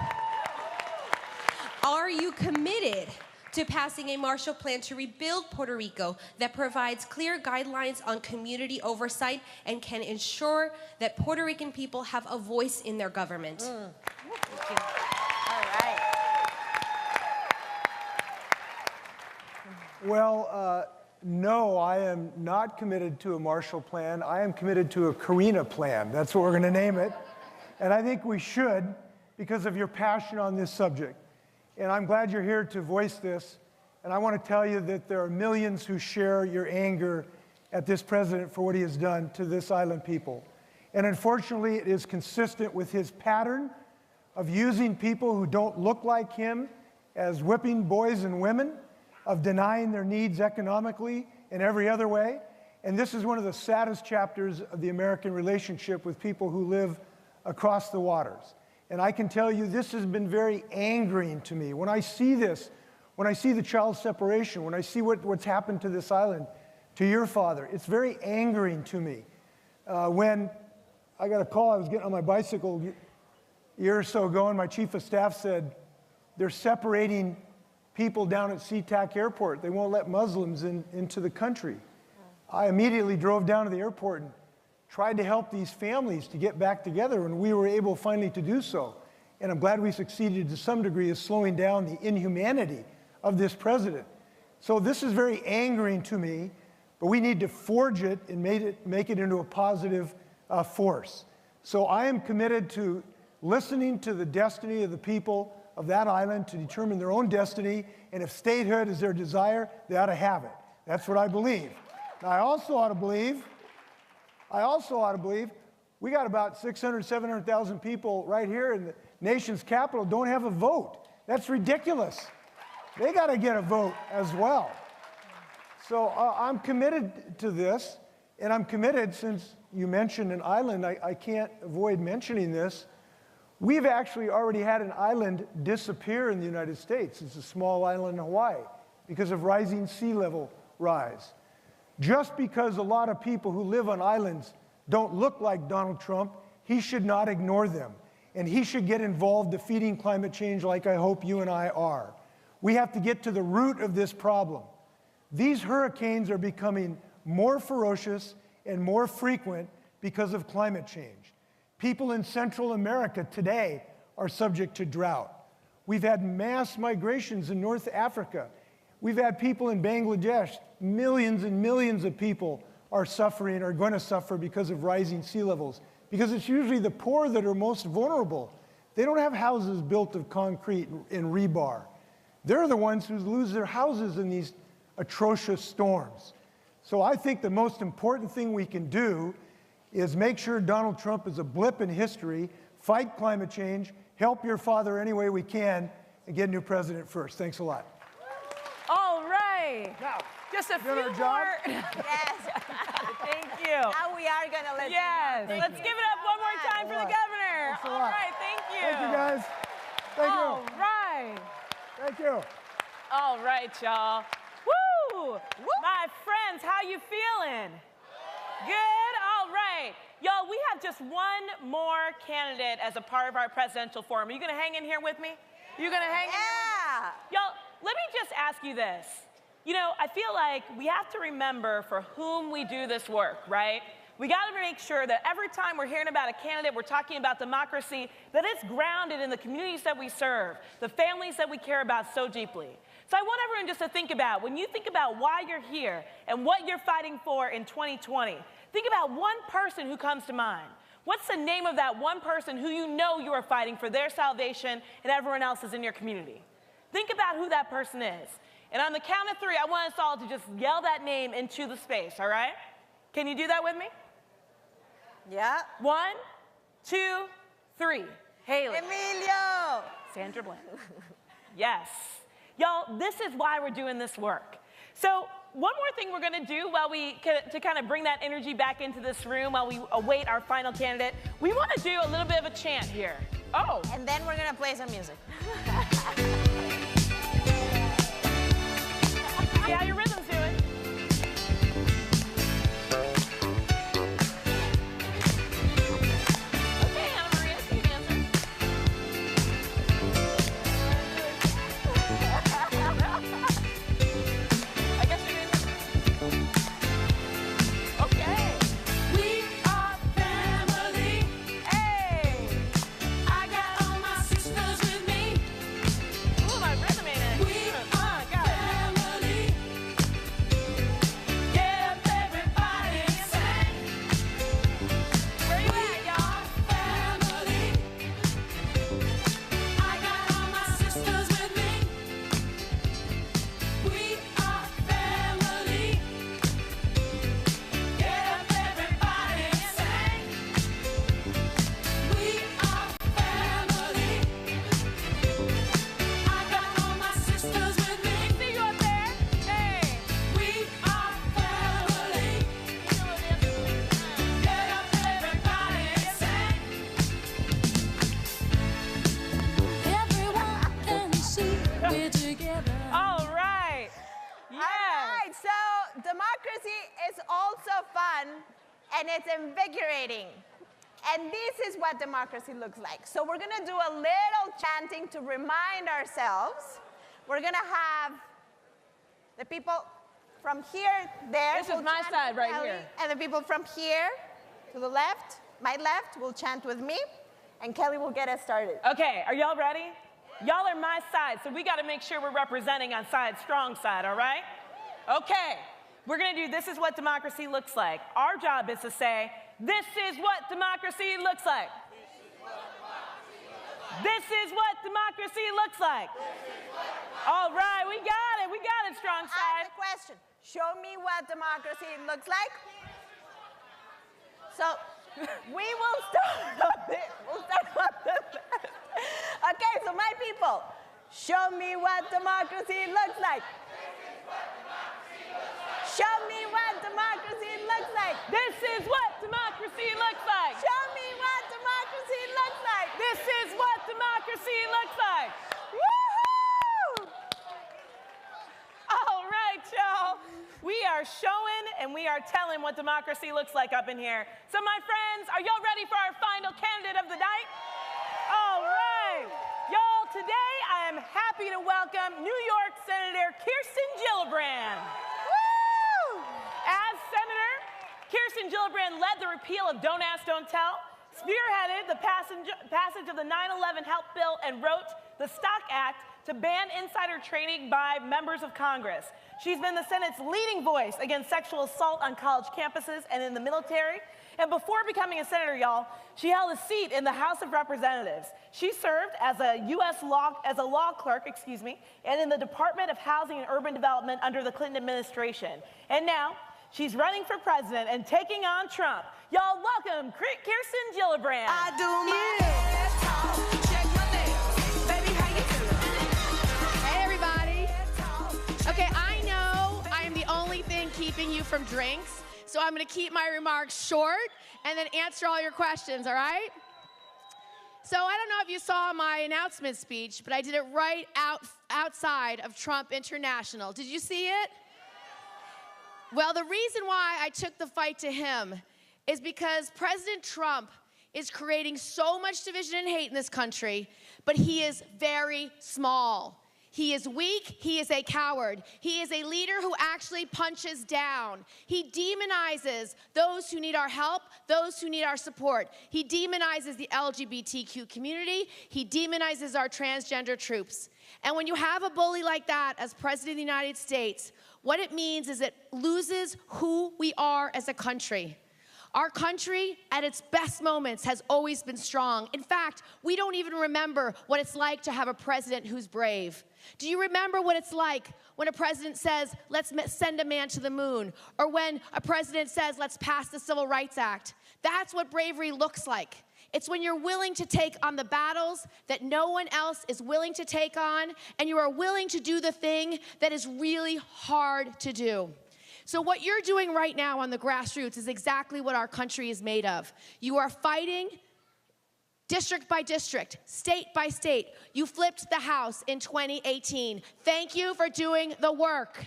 are you committed to passing a Marshall Plan to rebuild Puerto Rico that provides clear guidelines on community oversight and can ensure that Puerto Rican people have a voice in their government?
Thank you. All right.
Well, no, I am not committed to a Marshall Plan. I am committed to a Karina Plan. That's what we're going to name it. And I think we should because of your passion on this subject. And I'm glad you're here to voice this. And I want to tell you that there are millions who share your anger at this president for what he has done to this island people. And unfortunately, it is consistent with his pattern of using people who don't look like him as whipping boys and women, of denying their needs economically and every other way. And this is one of the saddest chapters of the American relationship with people who live across the waters. And I can tell you this has been very angering to me. When I see this, when I see the child separation, when I see what's happened to this island, to your father, it's very angering to me. When I got a call, I was getting on my bicycle a year or so ago, and my chief of staff said, they're separating people down at SeaTac Airport. They won't let Muslims into the country. I immediately drove down to the airport and tried to help these families to get back together, and we were able finally to do so. And I'm glad we succeeded to some degree of slowing down the inhumanity of this president. So this is very angering to me, but we need to forge it and make it into a positive force. So I am committed to listening to the destiny of the people of that island to determine their own destiny, and if statehood is their desire, they ought to have it. That's what I believe. Now, I also ought to believe we got about 600, 700,000 people right here in the nation's capital don't have a vote. That's ridiculous. They got to get a vote as well. So I'm committed to this, and I'm committed, since you mentioned an island, I can't avoid mentioning this. We've actually already had an island disappear in the United States. It's a small island in Hawaii because of rising sea level rise. Just because a lot of people who live on islands don't look like Donald Trump, he should not ignore them. And he should get involved defeating climate change like I hope you and I are. We have to get to the root of this problem. These hurricanes are becoming more ferocious and more frequent because of climate change. People in Central America today are subject to drought. We've had mass migrations in North Africa. We've had people in Bangladesh. Millions and millions of people are suffering, are going to suffer because of rising sea levels, because it's usually the poor that are most vulnerable. They don't have houses built of concrete and rebar. They're the ones who lose their houses in these atrocious storms. So I think the most important thing we can do is make sure Donald Trump is a blip in history, fight climate change, help your father any way we can, and get a new president first. Thanks a lot.
All right.
Now,
just a few
our job?
more.
Yes.
Thank you.
Now we are going to let
Yes.
you know.
Let's give it up one more time for the governor.
Thanks a
All
lot.
right. Thank you.
Thank you, guys. Thank you.
All right.
Thank you.
All right, y'all. Woo! My friends, how you feeling? Good? All right. Y'all, we have just one more candidate as a part of our presidential forum. Are you going to hang in here with me? You going to hang in here with me? Y'all, let me just ask you this. You know, I feel like we have to remember for whom we do this work, right? We got to make sure that every time we're hearing about a candidate, we're talking about democracy, that it's grounded in the communities that we serve, the families that we care about so deeply. So I want everyone just to think about, when you think about why you're here and what you're fighting for in 2020, think about one person who comes to mind. What's the name of that one person who you know you are fighting for their salvation and everyone else's in your community? Think about who that person is. And on the count of three, I want us all to just yell that name into the space, all right? Can you do that with me?
Yeah.
1, 2, 3. Haley.
Emilio.
Sandra Bland. Yes. Y'all, this is why we're doing this work. So one more thing we're going to do to kind of bring that energy back into this room while we await our final candidate, we want to do a little bit of a chant here. Oh.
And then we're gonna play some music.
See how your rhythm's doing. Okay, Anna Maria, see you dancing. I guess you're doing okay.
We are family.
Hey.
I got all my sisters with me.
Ooh, my rhythm ain't it.
We are
got it.
family. Get up, everybody, and sing.
Where you at, y'all?
Family. I got all my sisters with me. We are family. Get up, everybody, and sing. We are family. I got all my sisters with me.
See you up there. Hey.
We are family. Get up, everybody, and sing. Everyone can see we're together.
All right. Yes.
All right, so democracy is also fun and it's invigorating. And this is what democracy looks like. So we're gonna do a little chanting to remind ourselves. We're gonna have the people from here, there.
This is
will
my
chant
side
with
right
Kelly,
here.
And the people from here to the left, my left, will chant with me. And Kelly will get us started.
Okay, are y'all ready? Y'all are my side, so we got to make sure we're representing on strong side, all right? Okay, we're going to do this is what democracy looks like. Our job is to say, this is what democracy looks like. This is what democracy looks like. All right, we got it, strong
I
side.
have a question. Show me what democracy looks like. So we will start on this. We'll start on this. Okay, so my people, show me what democracy looks like. Show me what democracy looks like.
This is what democracy looks like.
Show me what democracy looks like.
This is what democracy looks like.
Woohoo!
All right, y'all. We are showing and we are telling what democracy looks like up in here. So my friends, are y'all ready for our final candidate of the night? All right. Y'all, today I am happy to welcome New York Senator Kirsten Gillibrand. Woo! As Senator, Kirsten Gillibrand led the repeal of Don't Ask, Don't Tell, spearheaded the passage of the 9/11 Help Bill, and wrote the Stock Act to ban insider trading by members of Congress. She's been the Senate's leading voice against sexual assault on college campuses and in the military. And before becoming a senator, y'all, she held a seat in the House of Representatives. She served as a law clerk, and in the Department of Housing and Urban Development under the Clinton administration. And now, she's running for president and taking on Trump. Y'all welcome Kirsten Gillibrand.
I do my hair talk, check my nails. Baby, how you doing?
Hey, everybody. Okay, I know I'm the only thing keeping you from drinks, so I'm going to keep my remarks short and then answer all your questions, all right? So I don't know if you saw my announcement speech, but I did it right outside of Trump International. Did you see it? Well, the reason why I took the fight to him is because President Trump is creating so much division and hate in this country, but he is very small. He is weak, he is a coward. He is a leader who actually punches down. He demonizes those who need our help, those who need our support. He demonizes the LGBTQ community. He demonizes our transgender troops. And when you have a bully like that as President of the United States, what it means is it loses who we are as a country. Our country, at its best moments, has always been strong. In fact, we don't even remember what it's like to have a president who's brave. Do you remember what it's like when a president says, let's send a man to the moon? Or when a president says, let's pass the Civil Rights Act? That's what bravery looks like. It's when you're willing to take on the battles that no one else is willing to take on, and you are willing to do the thing that is really hard to do. So what you're doing right now on the grassroots is exactly what our country is made of. You are fighting
district by district, state by state. You flipped the House in 2018. Thank you for doing the work.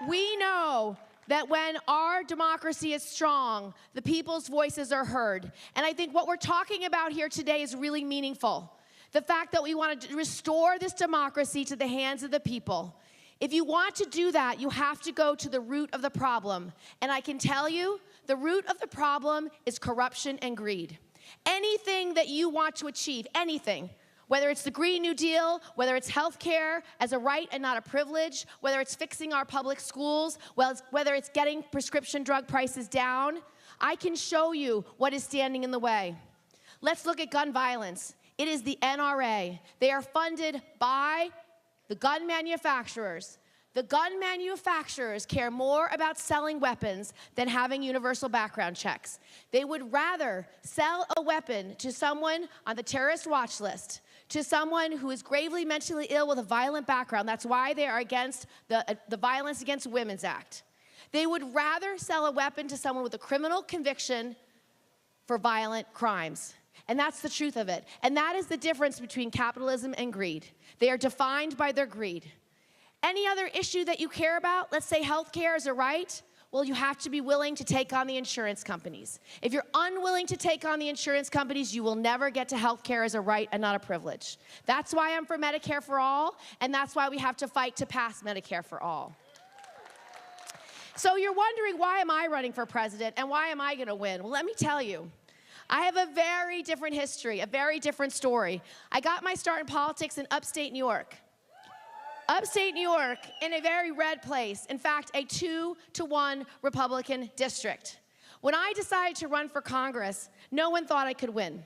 We know that when our democracy is strong, the people's voices are heard. And I think what we're talking about here today is really meaningful. The fact that we want to restore this democracy to the hands of the people. If you want to do that, you have to go to the root of the problem. And I can tell you, the root of the problem is corruption and greed. Anything that you want to achieve, anything, whether it's the Green New Deal, whether it's health care as a right and not a privilege, whether it's fixing our public schools, whether it's getting prescription drug prices down, I can show you what is standing in the way. Let's look at gun violence. It is the NRA. They are funded by the gun manufacturers. The gun manufacturers care more about selling weapons than having universal background checks. They would rather sell a weapon to someone on the terrorist watch list, to someone who is gravely mentally ill with a violent background. That's why they are against the Violence Against Women's Act. They would rather sell a weapon to someone with a criminal conviction for violent crimes. And that's the truth of it. And that is the difference between capitalism and greed. They are defined by their greed. Any other issue that you care about, let's say health care is a right, well, you have to be willing to take on the insurance companies. If you're unwilling to take on the insurance companies, you will never get to health care as a right and not a privilege. That's why I'm for Medicare for all, and that's why we have to fight to pass Medicare for all. So you're wondering, why am I running for president, and why am I going to win? Well, let me tell you. I have a very different history, a very different story. I got my start in politics in upstate New York. Upstate New York, in a very red place. In fact, a 2-to-1 Republican district. When I decided to run for Congress, no one thought I could win.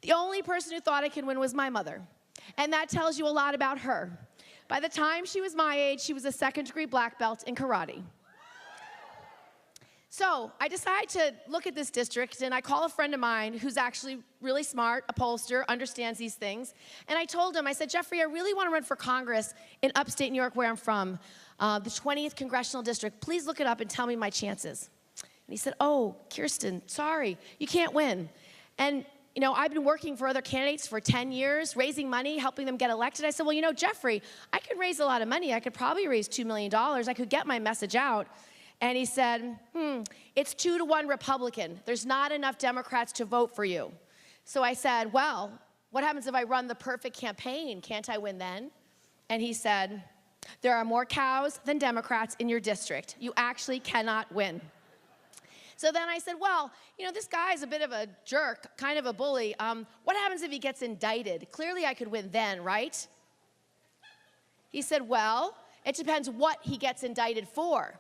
The only person who thought I could win was my mother. And that tells you a lot about her. By the time she was my age, she was a second-degree black belt in karate. So I decided to look at this district, and I call a friend of mine who's actually really smart, a pollster, understands these things. And I told him, I said, Jeffrey, I really want to run for Congress in upstate New York, where I'm from, the 20th Congressional District. Please look it up and tell me my chances. And he said, oh, Kirsten, sorry, you can't win. And you know, I've been working for other candidates for 10 years, raising money, helping them get elected. I said, well, you know, Jeffrey, I could raise a lot of money. I could probably raise $2 million. I could get my message out. And he said, it's 2-to-1 Republican. There's not enough Democrats to vote for you. So I said, well, what happens if I run the perfect campaign? Can't I win then? And he said, there are more cows than Democrats in your district. You actually cannot win. So then I said, well, you know, this guy's a bit of a jerk, kind of a bully. What happens if he gets indicted? Clearly I could win then, right? He said, well, it depends what he gets indicted for.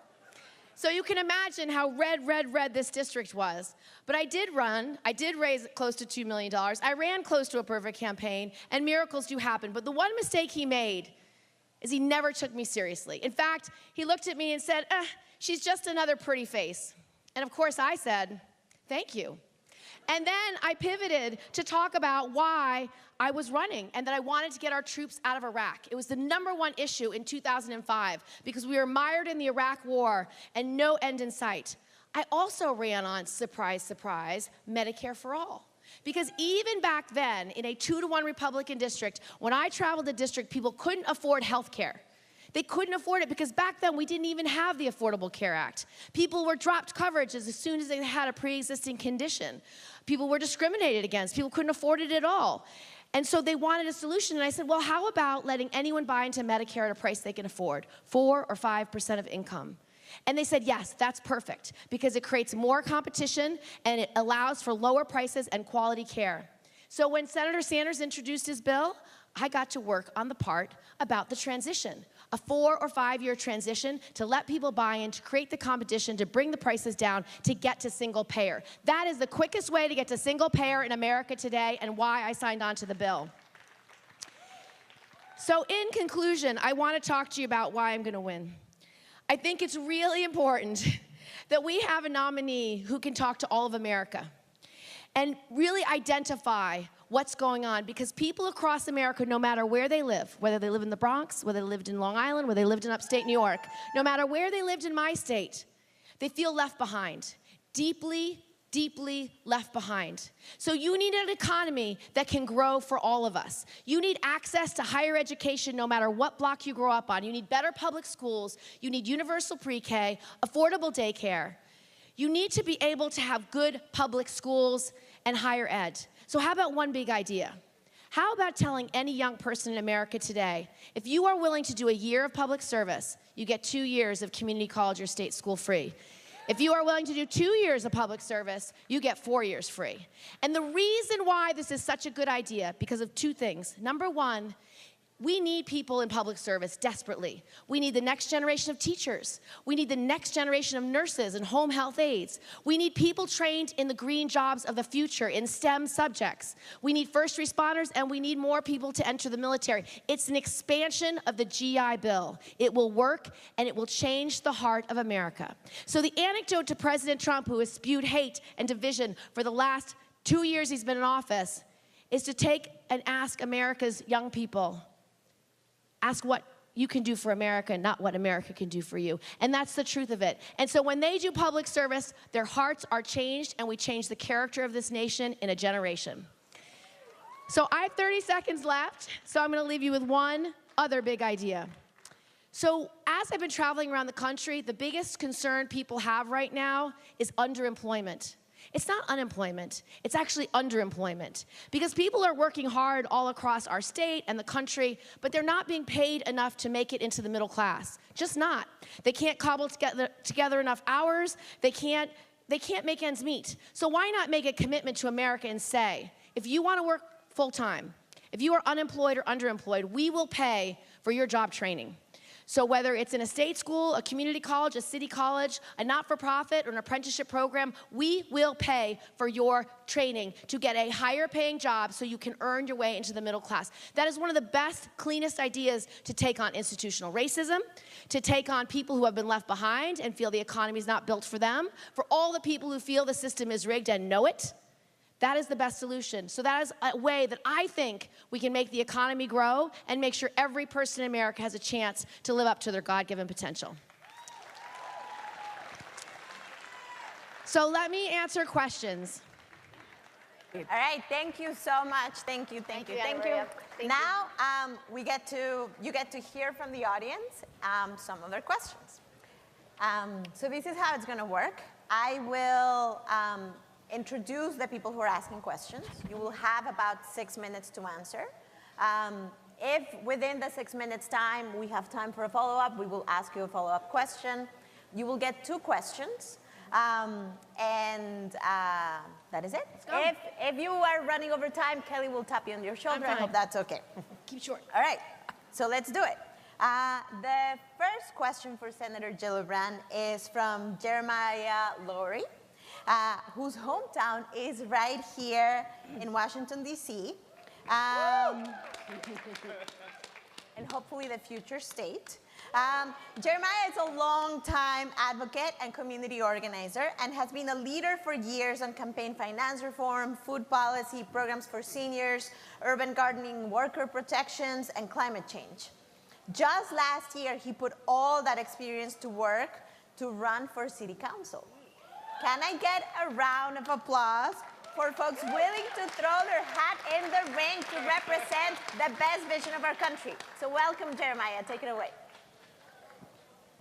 So you can imagine how red this district was. But I did run. I did raise close to $2 million. I ran close to a perfect campaign, and miracles do happen. But the one mistake he made is he never took me seriously. In fact, he looked at me and said, she's just another pretty face. And of course I said, thank you. And then I pivoted to talk about why I was running and that I wanted to get our troops out of Iraq. It was the #1 issue in 2005 because we were mired in the Iraq war and no end in sight. I also ran on, surprise, surprise, Medicare for all. Because even back then, in a 2-to-1 Republican district, when I traveled the district, people couldn't afford health care. They couldn't afford it because back then we didn't even have the Affordable Care Act. People were dropped coverage as soon as they had a pre-existing condition. People were discriminated against. People couldn't afford it at all. And so they wanted a solution, and I said, well, how about letting anyone buy into Medicare at a price they can afford, 4 or 5% of income? And they said, yes, that's perfect, because it creates more competition, and it allows for lower prices and quality care. So when Senator Sanders introduced his bill, I got to work on the part about the transition, a 4 or 5 year transition to let people buy in, to create the competition, to bring the prices down, to get to single payer. That is the quickest way to get to single payer in America today, and why I signed on to the bill. So in conclusion, I want to talk to you about why I'm going to win. I think it's really important that we have a nominee who can talk to all of America and really identify what's going on, because people across America, no matter where they live, whether they live in the Bronx, whether they lived in Long Island, whether they lived in upstate New York, no matter where they lived in my state, they feel left behind, deeply deeply left behind. So you need an economy that can grow for all of us. You need access to higher education no matter what block you grow up on. You need better public schools. You need universal pre-K, affordable daycare. You need to be able to have good public schools and higher ed. So how about one big idea? How about telling any young person in America today, if you are willing to do a year of public service, you get 2 years of community college or state school free. If you are willing to do 2 years of public service, you get 4 years free. And the reason why this is such a good idea, because of 2 things. Number one, we need people in public service desperately. We need the next generation of teachers. We need the next generation of nurses and home health aides. We need people trained in the green jobs of the future in STEM subjects. We need first responders, and we need more people to enter the military. It's an expansion of the GI Bill. It will work, and it will change the heart of America. So the anecdote to President Trump, who has spewed hate and division for the last 2 years he's been in office, is to take and ask America's young people, ask what you can do for America, not what America can do for you. And that's the truth of it. And so when they do public service, their hearts are changed, and we change the character of this nation in a generation. So I have 30 seconds left, so I'm going to leave you with one other big idea. So as I've been traveling around the country, the biggest concern people have right now is underemployment. It's not unemployment, it's actually underemployment. Because people are working hard all across our state and the country, but they're not being paid enough to make it into the middle class. Just not. They can't cobble together enough hours, they can't make ends meet. So why not make a commitment to America and say, if you want to work full-time, if you are unemployed or underemployed, we will pay for your job training. So whether it's in a state school, a community college, a city college, a not-for-profit, or an apprenticeship program, we will pay for your training to get a higher paying job so you can earn your way into the middle class. That is one of the best, cleanest ideas to take on institutional racism, to take on people who have been left behind and feel the economy is not built for them, for all the people who feel the system is rigged and know it. That is the best solution. So that is a way that I think we can make the economy grow and make sure every person in America has a chance to live up to their God-given potential. So let me answer questions.
All right, thank you so much. Thank you. Now you get to hear from the audience some of their questions. So this is how it's going to work. I will introduce the people who are asking questions. You will have about 6 minutes to answer. If within the 6 minutes time we have time for a follow-up, we will ask you a follow-up question. You will get 2 questions. And that is it. If you are running over time, Kelly will tap you on your shoulder. I hope that's okay.
Keep it short.
All right, so let's do it. The first question for Senator Gillibrand is from Jeremiah Lowry, whose hometown is right here in Washington, D.C., and hopefully the future state. Jeremiah is a long-time advocate and community organizer and has been a leader for years on campaign finance reform, food policy, programs for seniors, urban gardening, worker protections, and climate change. Just last year, he put all that experience to work to run for city council. Can I get a round of applause for folks willing to throw their hat in the ring to represent the best vision of our country? So welcome, Jeremiah. Take it away.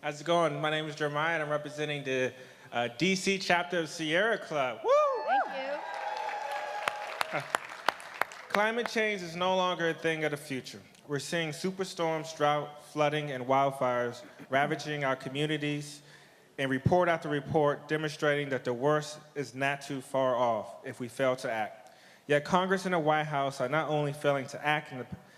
How's it going? My name is Jeremiah, and I'm representing the DC chapter of Sierra Club. Woo!
Thank you.
Climate change is no longer a thing of the future. We're seeing superstorms, drought, flooding, and wildfires ravaging our communities, and report after report demonstrating that the worst is not too far off if we fail to act. Yet Congress and the White House are not only failing to act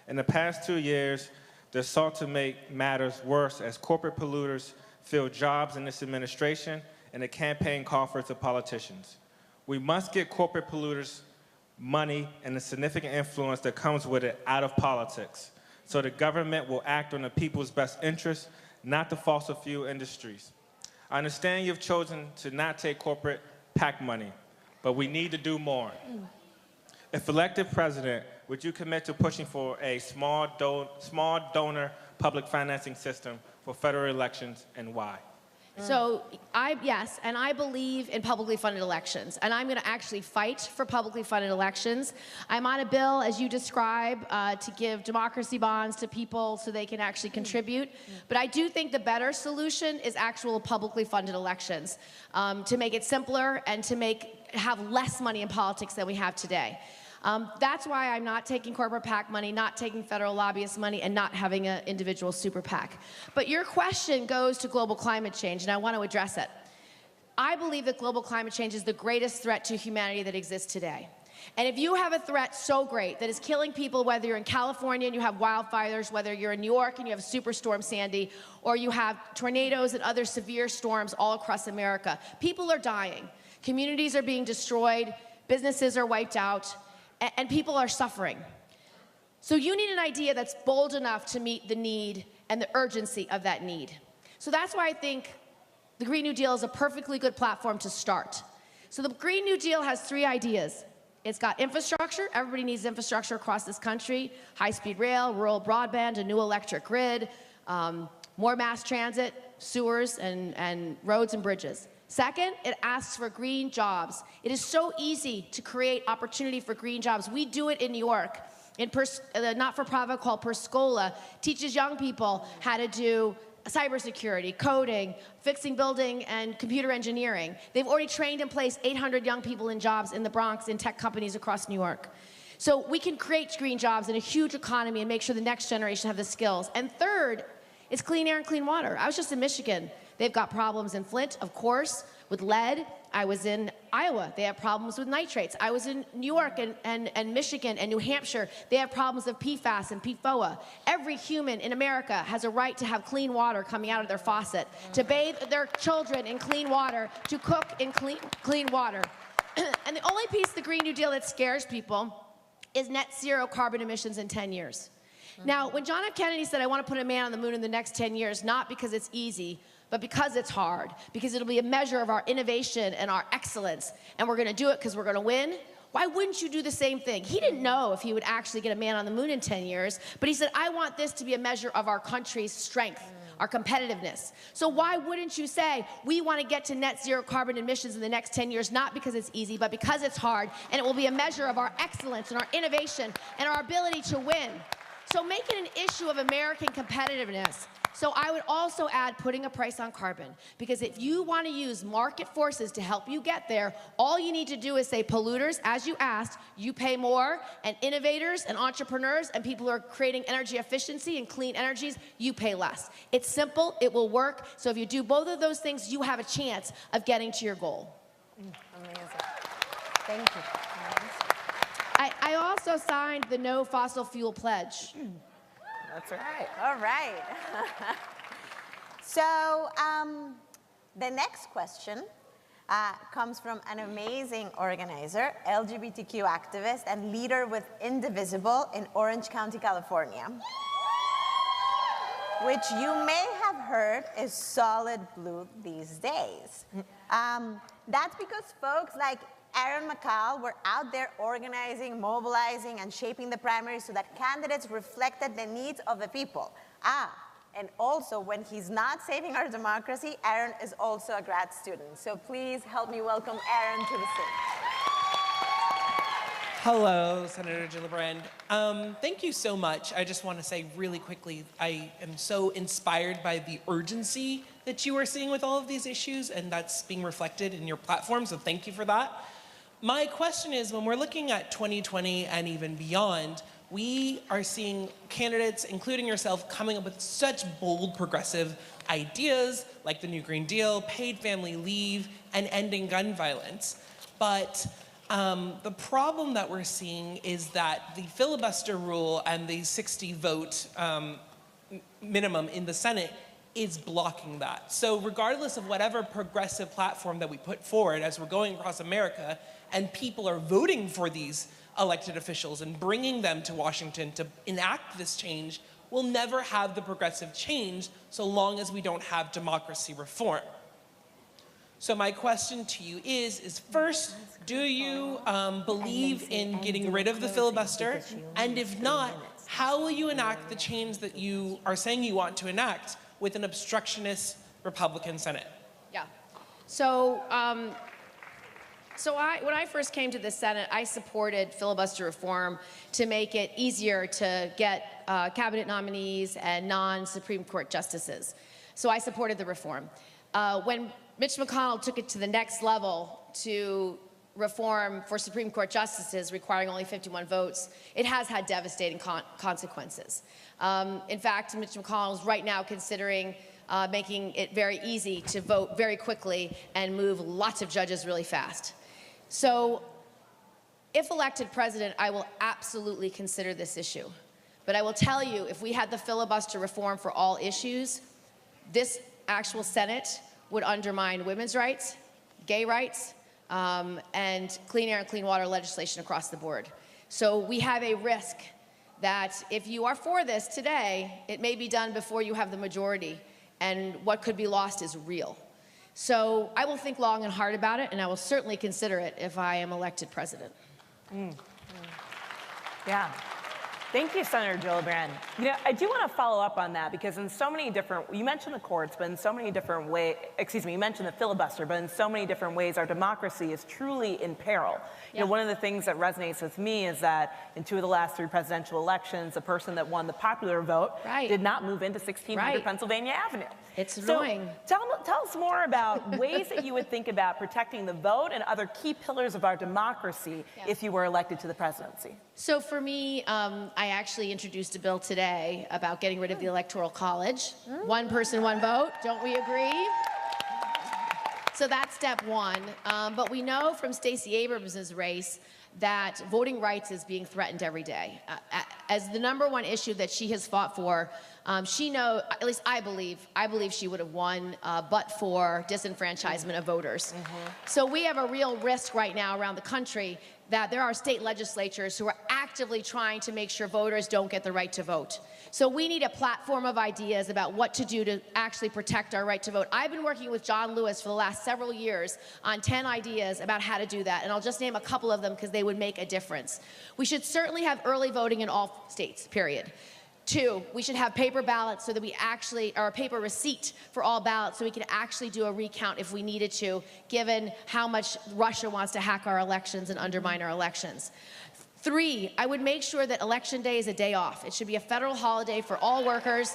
in the past 2 years, they're sought to make matters worse as corporate polluters fill jobs in this administration and the campaign coffers of politicians. We must get corporate polluters money and the significant influence that comes with it out of politics, so the government will act on the people's best interests, not the fossil fuel industries. I understand you've chosen to not take corporate PAC money, but we need to do more. If elected president, would you commit to pushing for a small donor public financing system for federal elections, and why?
So yes, and I believe in publicly funded elections, and I'm going to actually fight for publicly funded elections. I'm on a bill, as you describe, to give democracy bonds to people so they can actually contribute. But I do think the better solution is actual publicly funded elections, to make it simpler and to have less money in politics than we have today. That's why I'm not taking corporate PAC money, not taking federal lobbyist money, and not having an individual super PAC. But your question goes to global climate change, and I want to address it. I believe that global climate change is the greatest threat to humanity that exists today. And if you have a threat so great that is killing people, whether you're in California and you have wildfires, whether you're in New York and you have Superstorm Sandy, or you have tornadoes and other severe storms all across America, people are dying. Communities are being destroyed, businesses are wiped out, and people are suffering. So you need an idea that's bold enough to meet the need and the urgency of that need. So that's why I think the Green New Deal is a perfectly good platform to start. So the Green New Deal has 3 ideas. It's got infrastructure. Everybody needs infrastructure across this country: high-speed rail, rural broadband, a new electric grid, more mass transit, sewers, and roads and bridges. Second, it asks for green jobs. It is so easy to create opportunity for green jobs. We do it in New York. A not-for-profit called Perscola teaches young people how to do cybersecurity, coding, fixing building, and computer engineering. They've already trained and placed 800 young people in jobs in the Bronx in tech companies across New York. So we can create green jobs in a huge economy and make sure the next generation have the skills. And third, it's clean air and clean water. I was just in Michigan. They've got problems in Flint, of course, with lead. I was in Iowa. They have problems with nitrates. I was in New York and Michigan and New Hampshire. They have problems of PFAS and PFOA. Every human in America has a right to have clean water coming out of their faucet, to bathe their children in clean water, to cook in clean water. And the only piece of the Green New Deal that scares people is net zero carbon emissions in 10 years. Now, when John F. Kennedy said, I want to put a man on the moon in the next 10 years, not because it's easy, but because it's hard, because it'll be a measure of our innovation and our excellence, and we're going to do it because we're going to win, why wouldn't you do the same thing? He didn't know if he would actually get a man on the moon in 10 years, but he said, I want this to be a measure of our country's strength, our competitiveness. So why wouldn't you say, we want to get to net zero carbon emissions in the next 10 years, not because it's easy, but because it's hard, and it will be a measure of our excellence and our innovation and our ability to win. So make it an issue of American competitiveness. So I would also add putting a price on carbon, because if you want to use market forces to help you get there, all you need to do is say polluters, as you asked, you pay more, and innovators and entrepreneurs and people who are creating energy efficiency and clean energies, you pay less. It's simple, it will work. So if you do both of those things, you have a chance of getting to your goal.
Amazing. Thank you.
I also signed the No Fossil Fuel Pledge.
That's right. All right. So the next question comes from an amazing organizer, LGBTQ activist, and leader with Indivisible in Orange County, California, which you may have heard is solid blue these days. That's because folks like Aaron McCall were out there organizing, mobilizing, and shaping the primaries so that candidates reflected the needs of the people. And also, when he's not saving our democracy, Aaron is also a grad student. So please help me welcome Aaron to the stage.
Hello, Senator Gillibrand. Thank you so much. I just want to say really quickly, I am so inspired by the urgency that you are seeing with all of these issues, and that's being reflected in your platform, so thank you for that. My question is, when we're looking at 2020 and even beyond, we are seeing candidates, including yourself, coming up with such bold progressive ideas like the new Green Deal, paid family leave, and ending gun violence. But the problem that we're seeing is that the filibuster rule and the 60 vote minimum in the Senate is blocking that. So regardless of whatever progressive platform that we put forward as we're going across America, and people are voting for these elected officials and bringing them to Washington to enact this change, we'll never have the progressive change so long as we don't have democracy reform. So my question to you is first, do you believe in getting rid of the filibuster? And if not, how will you enact the change that you are saying you want to enact with an obstructionist Republican Senate?
So, when I first came to the Senate, I supported filibuster reform to make it easier to get cabinet nominees and non-Supreme Court justices. So I supported the reform. When Mitch McConnell took it to the next level to reform for Supreme Court justices requiring only 51 votes, it has had devastating consequences. In fact, Mitch McConnell is right now considering making it very easy to vote very quickly and move lots of judges really fast. So if elected president, I will absolutely consider this issue. But I will tell you, if we had the filibuster reform for all issues, this actual Senate would undermine women's rights, gay rights, and clean air and clean water legislation across the board. So we have a risk that if you are for this today, it may be done before you have the majority, and what could be lost is real. So I will think long and hard about it, and I will certainly consider it if I am elected president.
Yeah. Thank you, Senator Gillibrand. You know, I do want to follow up on that because in so many different, you mentioned the courts, but in so many different ways, excuse me, you mentioned the filibuster, but in so many different ways, our democracy is truly in peril. You know, one of the things that resonates with me is that in 2 of the last 3 presidential elections, the person that won the popular vote did not move into 1600 Pennsylvania Avenue.
It's annoying.
So tell us more about ways that you would think about protecting the vote and other key pillars of our democracy if you were elected to the presidency.
So for me, I actually introduced a bill today about getting rid of the Electoral College. One person, one vote. Don't we agree? So that's step one. But we know from Stacey Abrams' race that voting rights is being threatened every day. As the #1 issue that she has fought for, she knows, at least I believe she would have won but for disenfranchisement of voters. So we have a real risk right now around the country that there are state legislatures who are actively trying to make sure voters don't get the right to vote. So we need a platform of ideas about what to do to actually protect our right to vote. I've been working with John Lewis for the last several years on 10 ideas about how to do that, and I'll just name a couple of them because they would make a difference. We should certainly have early voting in all states, period. 2, we should have paper ballots so that we actually, or a paper receipt for all ballots so we can actually do a recount if we needed to, given how much Russia wants to hack our elections and undermine our elections. 3, I would make sure that Election Day is a day off. It should be a federal holiday for all workers,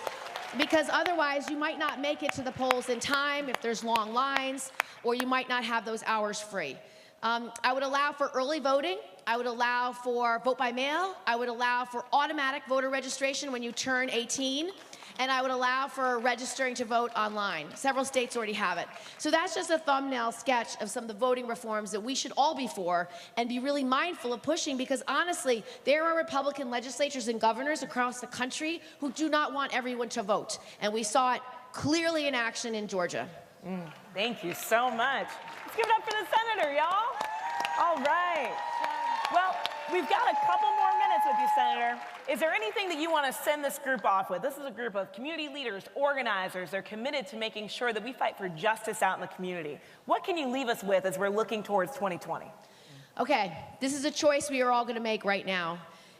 because otherwise you might not make it to the polls in time if there's long lines, or you might not have those hours free. I would allow for early voting. I would allow for vote by mail. I would allow for automatic voter registration when you turn 18. And I would allow for registering to vote online. Several states already have it. So that's just a thumbnail sketch of some of the voting reforms that we should all be for and be really mindful of pushing, because honestly, there are Republican legislatures and governors across the country who do not want everyone to vote. And we saw it clearly in action in Georgia.
Thank you so much. Let's give it up for the senator, y'all. All right. Well, we've got a couple more minutes with you, Senator. Is there anything that you want to send this group off with? This is a group of community leaders, organizers. They're committed to making sure that we fight for justice out in the community. What can you leave us with as we're looking towards 2020?
Okay, this is a choice we are all going to make right now,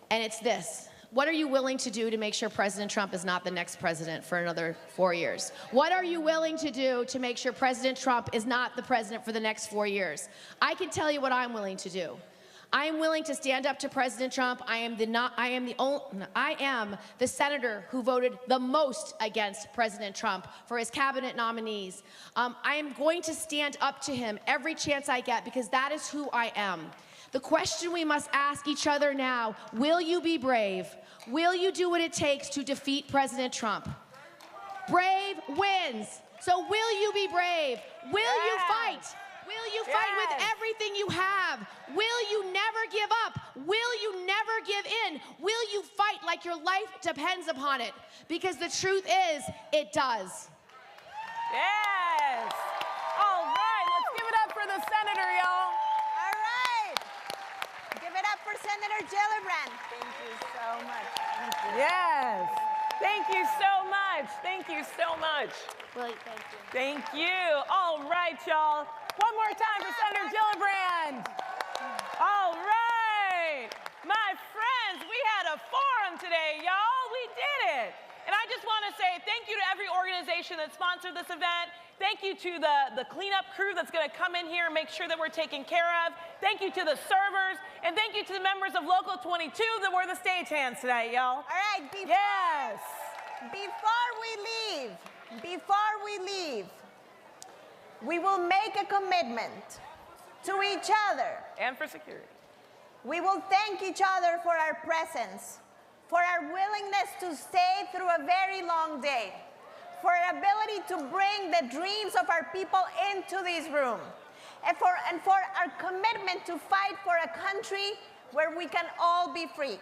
and it's this. What are you willing to do to make sure President Trump is not the next president for another 4 years? What are you willing to do to make sure President Trump is not the president for the next 4 years? I can tell you what I'm willing to do. I am willing to stand up to President Trump. I am the senator who voted the most against President Trump for his cabinet nominees. I am going to stand up to him every chance I get, because that is who I am. The question we must ask each other now: will you be brave? Will you do what it takes to defeat President Trump? Brave wins. So will you be brave? Will you fight? Will you fight with everything you have? Will you never give up? Will you never give in? Will you fight like your life depends upon it? Because the truth is, it does.
Yes. All right, let's give it up for the senator, y'all.
All right. Give it up for Senator Gillibrand. Thank you so much. Thank you.
Yes. Thank you so much. Thank you so much.
Well, thank you.
Thank you. All right, y'all. One more time for Senator Gillibrand. All right. My friends, we had a forum today, y'all. We did it. And I just want to say thank you to every organization that sponsored this event. Thank you to the cleanup crew that's going to come in here and make sure that we're taken care of. Thank you to the servers. And thank you to the members of Local 22 that were the stagehands tonight, y'all.
All right, before we leave, we will make a commitment to each other.
And for security.
We will thank each other for our presence, for our willingness to stay through a very long day, for our ability to bring the dreams of our people into this room, and for our commitment to fight for a country where we can all be free.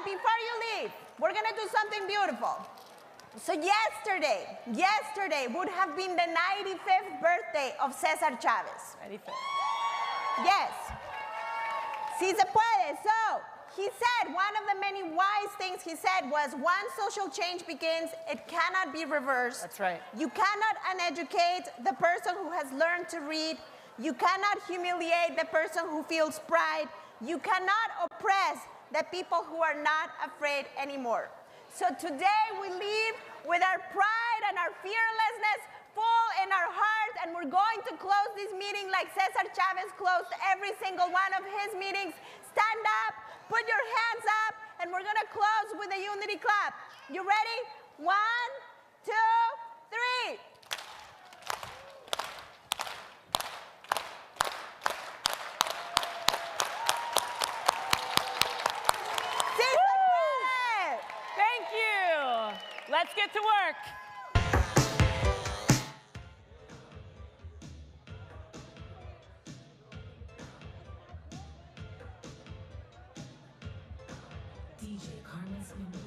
Before you leave, we're going to do something beautiful. So yesterday would have been the 95th birthday of Cesar Chavez.
95th.
Yes. Si se puede. So he said, one of the many wise things he said was, once social change begins, it cannot be reversed.
That's right.
You cannot uneducate the person who has learned to read. You cannot humiliate the person who feels pride. You cannot oppress the people who are not afraid anymore. So today we leave with our pride and our fearlessness full in our hearts, and we're going to close this meeting like Cesar Chavez closed every single one of his meetings. Stand up, put your hands up, and we're going to close with a unity clap. You ready? 1, 2, 3.
Thank you. Let's get to work.
DJ Carmen's new